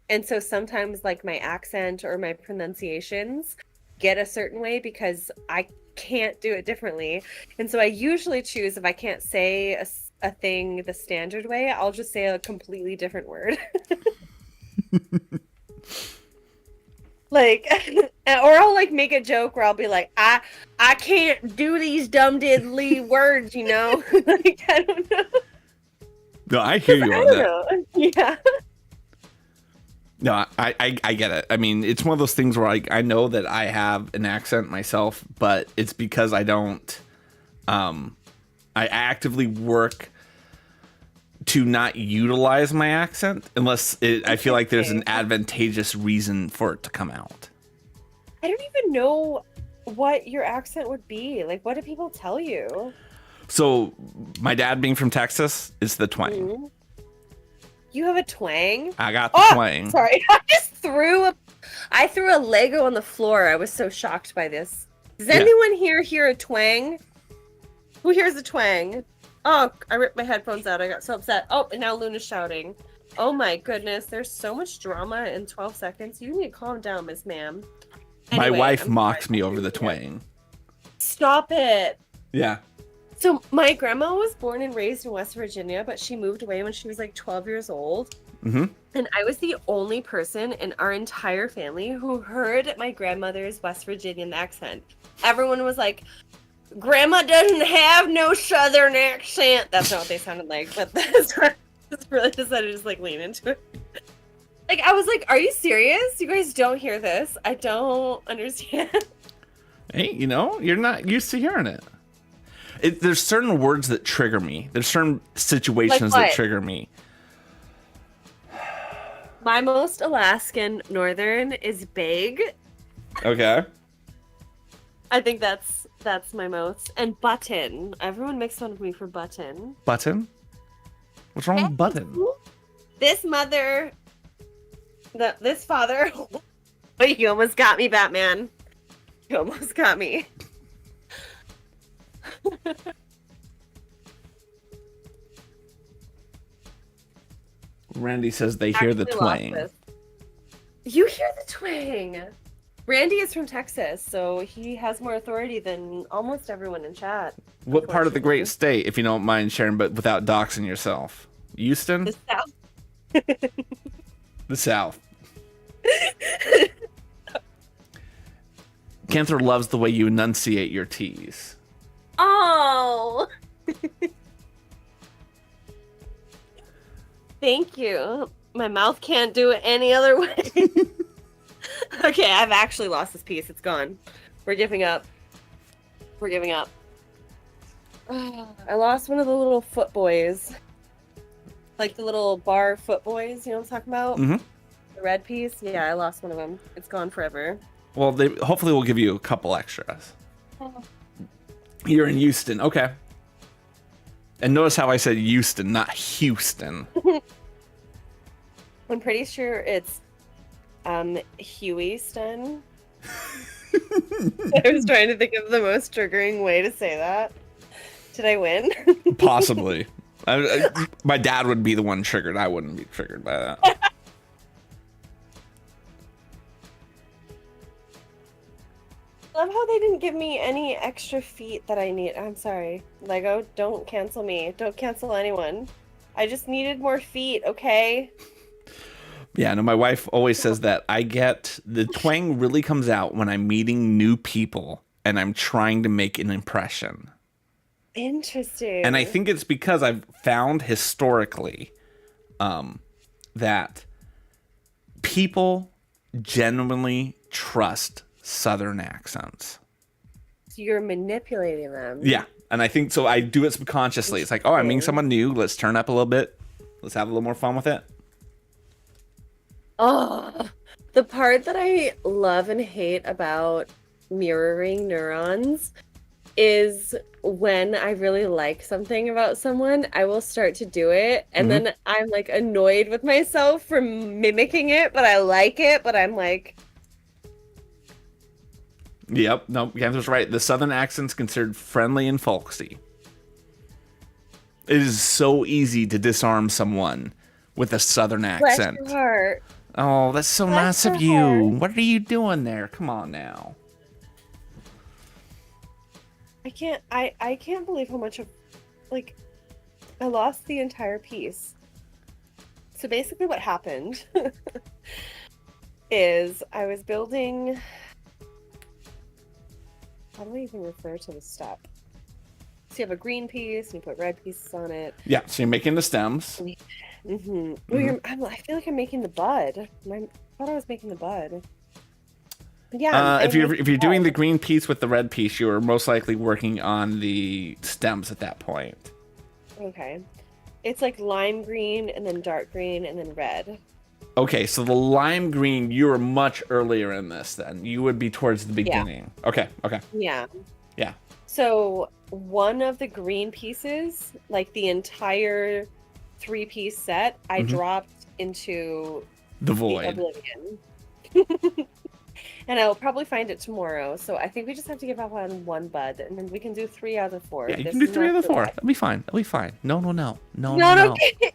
And so sometimes like my accent or my pronunciations get a certain way because I can't do it differently. And so I usually choose, if I can't say a thing the standard way, I'll just say a completely different word. Like, or I'll like make a joke where I'll be like, I can't do these dumb diddly words, you know? Like, I don't know. No, I hear you on that. Yeah. No, I get it. I mean, it's one of those things where I know that I have an accent myself, but it's because I don't I actively work to not utilize my accent unless I feel like there's an advantageous reason for it to come out. I don't even know what your accent would be. Like, what do people tell you? So, my dad being from Texas is the twang. Mm-hmm. You have a twang? I got the twang. Sorry, I threw a Lego on the floor. I was so shocked by this. Does anyone here hear a twang? Who hears a twang? Oh, I ripped my headphones out. I got so upset. Oh, and now Luna's shouting. Oh my goodness, there's so much drama in 12 seconds. You need to calm down, Miss Ma'am. My Anyway, wife mocks me over the twang. Stop it. Yeah. So my grandma was born and raised in West Virginia, but she moved away when she was like 12 years old. Mm-hmm. And I was the only person in our entire family who heard my grandmother's West Virginian accent. Everyone was like, Grandma doesn't have no Southern accent. That's not what they sounded like, but that's really decided to just like lean into it. Like, I was like, are you serious? You guys don't hear this? I don't understand. Hey, you're not used to hearing it. There's certain words that trigger me. There's certain situations that trigger me. My most Alaskan Northern is big. Okay. I think that's my most. And button. Everyone makes fun of me for button. Button? What's wrong with button? This father. You almost got me, Batman. You almost got me. Randy says they hear the twang. You hear the twang. Randy is from Texas, so he has more authority than almost everyone in chat. What part of the great state, if you don't mind sharing, but without doxing yourself? Houston? The South. The South. Canther loves the way you enunciate your T's. Oh! Thank you. My mouth can't do it any other way. Okay, I've actually lost this piece. It's gone. We're giving up. We're giving up. I lost one of the little foot boys. Like the little bar foot boys, you know what I'm talking about? Mm-hmm. The red piece? Yeah, I lost one of them. It's gone forever. Well, hopefully we'll give you a couple extras. You're in Houston. Okay. And notice how I said Houston, not Houston. I'm pretty sure it's Hueyston. I was trying to think of the most triggering way to say that. Did I win? Possibly. My dad would be the one triggered. I wouldn't be triggered by that. I love how they didn't give me any extra feet that I need. I'm sorry. Lego, don't cancel me. Don't cancel anyone. I just needed more feet, okay? Yeah, no, my wife always says that the twang really comes out when I'm meeting new people and I'm trying to make an impression. Interesting. And I think it's because I've found historically that people genuinely trust Southern accents. So you're manipulating them. Yeah, and I think so. I do it subconsciously. It's like, oh, I'm meeting someone new. Let's turn up a little bit. Let's have a little more fun with it. Oh, the part that I love and hate about mirroring neurons is when I really like something about someone, I will start to do it, and then I'm like annoyed with myself for mimicking it, but I like it, but I'm like... Yep, no, Panther's right. The Southern accent's considered friendly and folksy. It is so easy to disarm someone with a Southern accent. Bless your heart. Oh, that's so nice of you. What are you doing there? Come on now. I can't believe how much of, like, I lost the entire piece. So basically what happened is I was building... How do I even refer to the step? So you have a green piece and you put red pieces on it. Yeah, so you're making the stems. Well, I feel like I'm making the bud. I thought I was making the bud. Yeah. If you're doing the green piece with the red piece, you are most likely working on the stems at that point. Okay. It's like lime green and then dark green and then red. Okay, so the lime green, you were much earlier in this then. You would be towards the beginning. Yeah. Okay. Yeah. Yeah. So one of the green pieces, like the entire 3-piece set, I dropped into the void. Oblivion. And I'll probably find it tomorrow. So I think we just have to give up on one bud, and then we can do 3 out of 4. Yeah, you can do 3 out of 4. That'll be fine. No. Okay.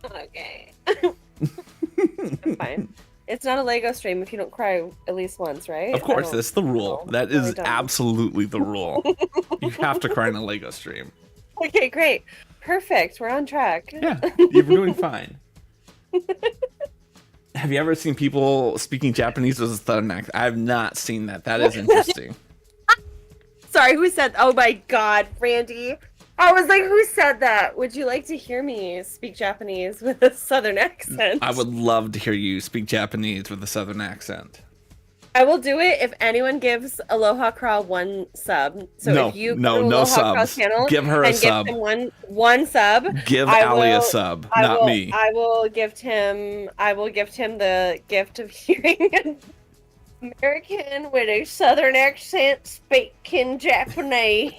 Okay. I'm fine. It's not a Lego stream if you don't cry at least once, right? Of course, that's the rule. That is absolutely the rule. You have to cry in a Lego stream. Okay, great. Perfect. We're on track. Yeah, you're doing fine. Have you ever seen people speaking Japanese with a southern accent? I have not seen that. That is interesting. Sorry, who said? Oh my God, Randy. I was like, who said that? Would you like to hear me speak Japanese with a southern accent? I would love to hear you speak Japanese with a southern accent. I will do it if anyone gives Aloha Crawl 1 sub. So if you go to no Aloha subs. Crawl's channel Give her a and sub. give him one sub. Give Ali a sub, not me. I will gift him the gift of hearing an American with a southern accent speaking Japanese.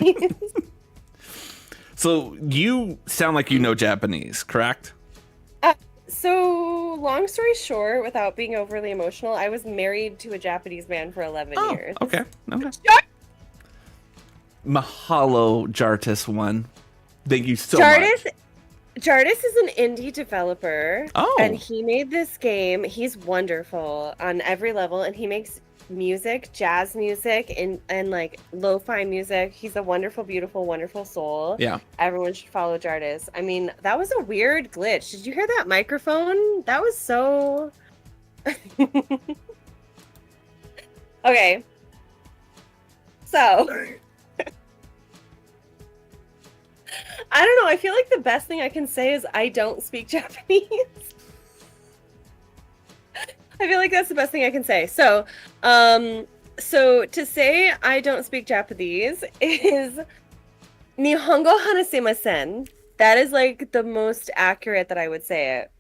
So you sound like you know Japanese, correct? So, long story short, without being overly emotional, I was married to a Japanese man for 11 years. Okay. Mahalo, Jartis1. Thank you so much. Jartis is an indie developer. Oh. And he made this game. He's wonderful on every level, and he makes music, jazz music, and like lo-fi music. He's a wonderful, beautiful, wonderful soul. Yeah. Everyone should follow Jartis. I mean, that was a weird glitch. Did you hear that microphone? That was so... Okay. So... I don't know. I feel like the best thing I can say is I don't speak Japanese. I feel like that's the best thing I can say. So, so to say I don't speak Japanese is Nihongo hanasemasen. That is like the most accurate that I would say it.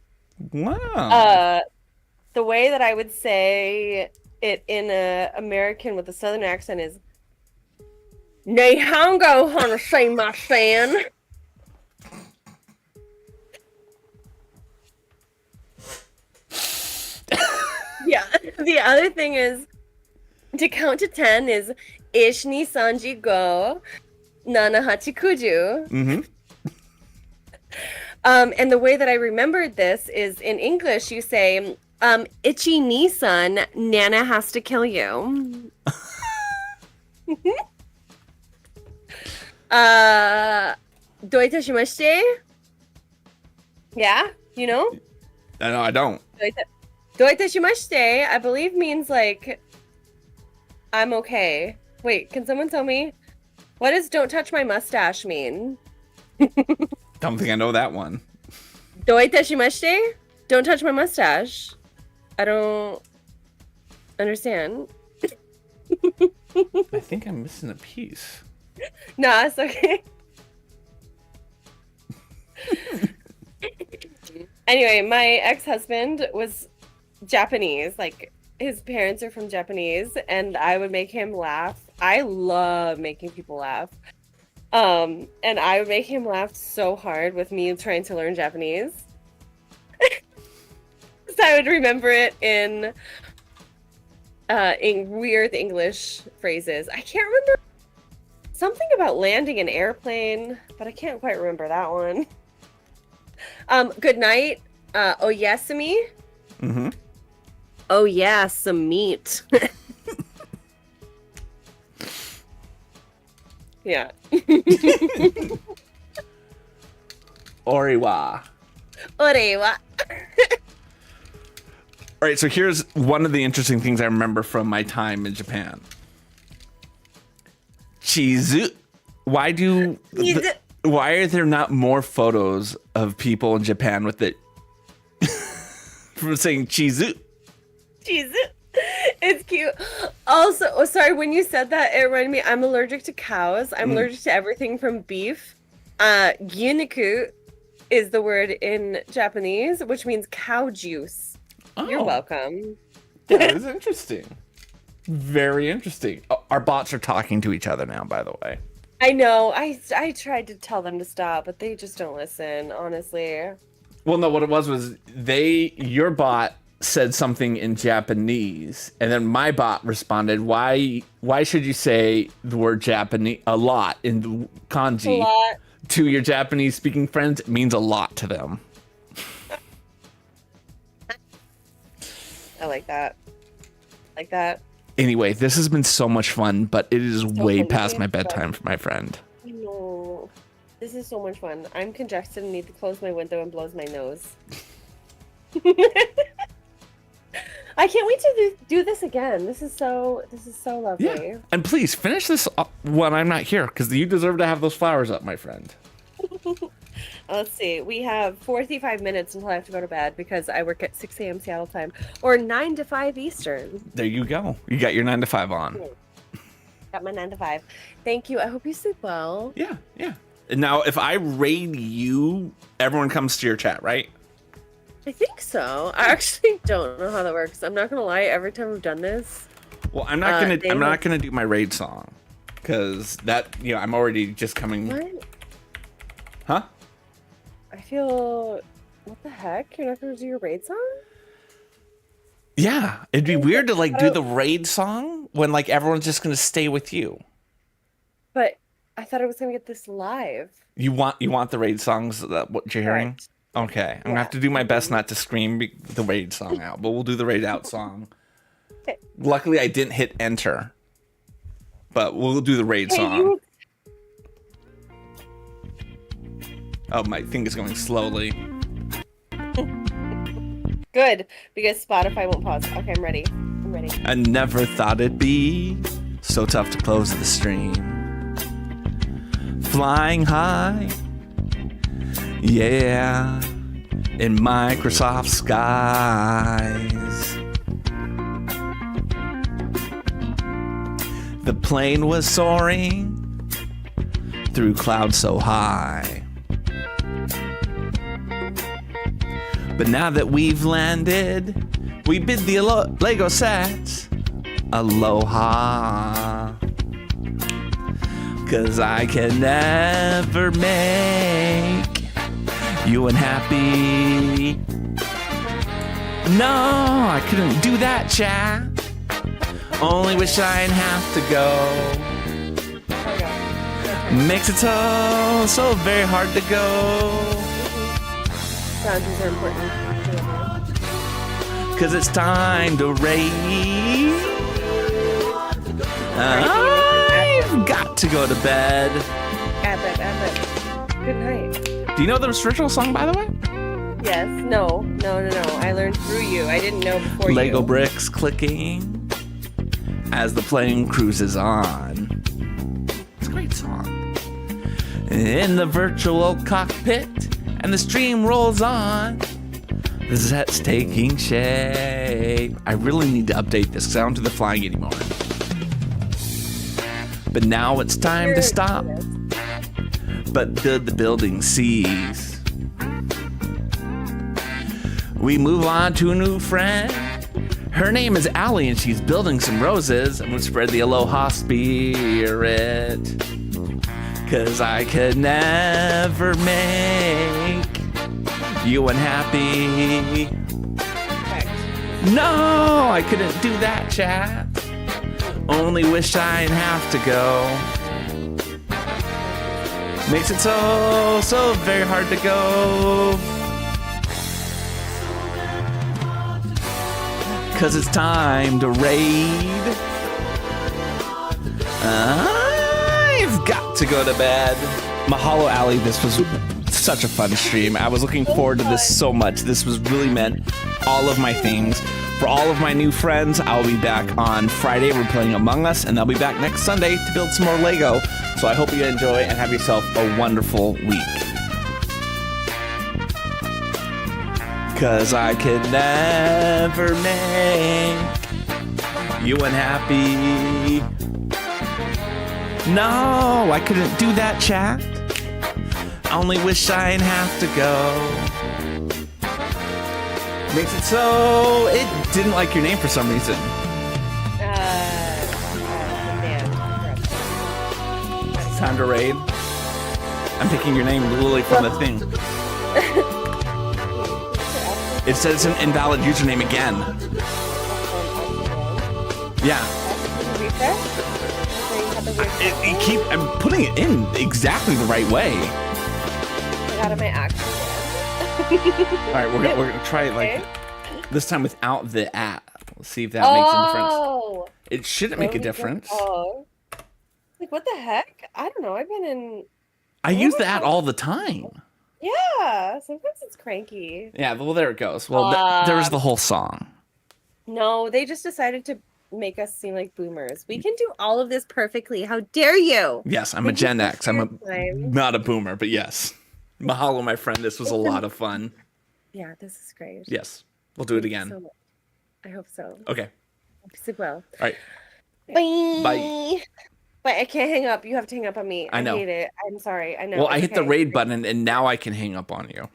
Wow. The way that I would say it in a American with a southern accent is Nihongo hanasemasen. Yeah. The other thing is to count to 10 is ish ni sanji go nana hachi kuju. Mm-hmm. And the way that I remembered this is in English you say ichi ni san Nana has to kill you. Do itashimashite? Yeah, you know? No, I don't. Do itashimashite, I believe means like I'm okay. Wait, can someone tell me? What does don't touch my mustache mean? Don't think I know that one. Do itashimashite? Don't touch my mustache. I don't understand. I think I'm missing a piece. Nah, it's okay. Anyway, my ex-husband was Japanese. Like, his parents are from Japanese, and I would make him laugh. I love making people laugh. And I would make him laugh so hard with me trying to learn Japanese. So I would remember it in weird English phrases. I can't remember something about landing an airplane, but I can't quite remember that one. Good night, oyasumi. Mm-hmm. Oh yeah, some meat. Yeah. Oriwa. Orewa. All right, so here's one of the interesting things I remember from my time in Japan. Chizu. Why are there not more photos of people in Japan with it from saying chizu? Chizu. It's cute. Also, oh, sorry, when you said that, it reminded me, I'm allergic to cows. I'm allergic to everything from beef. Gyuniku is the word in Japanese, which means cow juice. Oh. You're welcome. Yeah, that is interesting. Very interesting. Oh, our bots are talking to each other now, by the way. I know. I tried to tell them to stop, but they just don't listen, honestly. Well, no, what it was your bot said something in Japanese, and then my bot responded, why should you say the word Japanese a lot in kanji to your Japanese speaking friends? It means a lot to them. I like that. Like that. Anyway, this has been so much fun, but it is way fun. past my bedtime for my friend. I know. This is so much fun. I'm congested and need to close my window and blows my nose. I can't wait to do this again. This is so lovely. Yeah. And please finish this when I'm not here, because you deserve to have those flowers up, my friend. Let's see. We have 45 minutes until I have to go to bed because I work at 6 a.m. Seattle time or 9 to 5 Eastern. There you go. You got your 9 to 5 on. Got my 9 to 5. Thank you. I hope you sleep well. Yeah. Now, if I raid you, everyone comes to your chat, right? I think so. I actually don't know how that works. I'm not gonna lie. Every time we've done this, well, I'm not gonna do my raid song because I'm already just coming. What? Huh? I feel. What the heck? You're not gonna do your raid song? Yeah, it'd be weird to do the raid song when everyone's just gonna stay with you. But I thought I was gonna get this live. You want the raid songs? What you're hearing? Correct. Okay, I'm gonna have to do my best not to scream the raid song out, but we'll do the raid out song. Okay. Luckily, I didn't hit enter, but we'll do the raid song. Oh, my thing is going slowly. Good, because Spotify won't pause. Okay, I'm ready. I never thought it'd be so tough to close the stream. Flying high, yeah, in Microsoft skies. The plane was soaring through clouds so high. But now that we've landed, we bid the LEGO set aloha. 'Cause I can never make you unhappy. No, I couldn't do that, chat. Only wish I'd have to go. Makes it so very hard to go. Boundaries are important. 'Cause it's time to raid. I've got to go to bed. Add that. Good night. Do you know the spiritual song, by the way? Yes. No. I learned through you. I didn't know before Lego you. bricks clicking as the plane cruises on. It's a great song. In the virtual cockpit, and the stream rolls on. The set's taking shape. I really need to update this because I don't do the flying anymore. But now it's time to stop. But the building sees. We move on to a new friend. Her name is Allie, and she's building some roses. I'm gonna spread the aloha spirit. 'Cause I could never make you unhappy. No, I couldn't do that, chat. Only wish I'd have to go. Makes it so very hard to go. 'Cause it's time to raid. I've got to go to bed. Mahalo, Ali. This was such a fun stream. I was looking forward to this so much. This was really meant all of my things. For all of my new friends, I'll be back on Friday. We're playing Among Us, and I'll be back next Sunday to build some more Lego. So I hope you enjoy and have yourself a wonderful week. 'Cause I could never make you unhappy. No, I couldn't do that, chat. I only wish I didn't have to go. Makes it so it didn't like your name for some reason. Time to raid. I'm taking your name literally from the thing. It says an invalid username again. Yeah. I'm putting it in exactly the right way. I got my action. All right, we're gonna try it like this time without the at. Let's see if that makes a difference. It shouldn't make a difference. Like, what the heck? I don't know. I've been in. I use the at all the time. Yeah, sometimes it's cranky. Yeah, well, there it goes. Well, there's the whole song. No, they just decided to make us seem like boomers. We can do all of this perfectly. How dare you? Yes, I'm a Gen X. I'm not a boomer, but yes. Mahalo, my friend. This was a lot of fun. Yeah, this is great. Yes, we'll do it again. So I hope so. Okay. Super well. All right. Bye. Bye. But I can't hang up. You have to hang up on me. I know. I hate it. I'm sorry. I know. Well, I hit the raid button, and now I can hang up on you.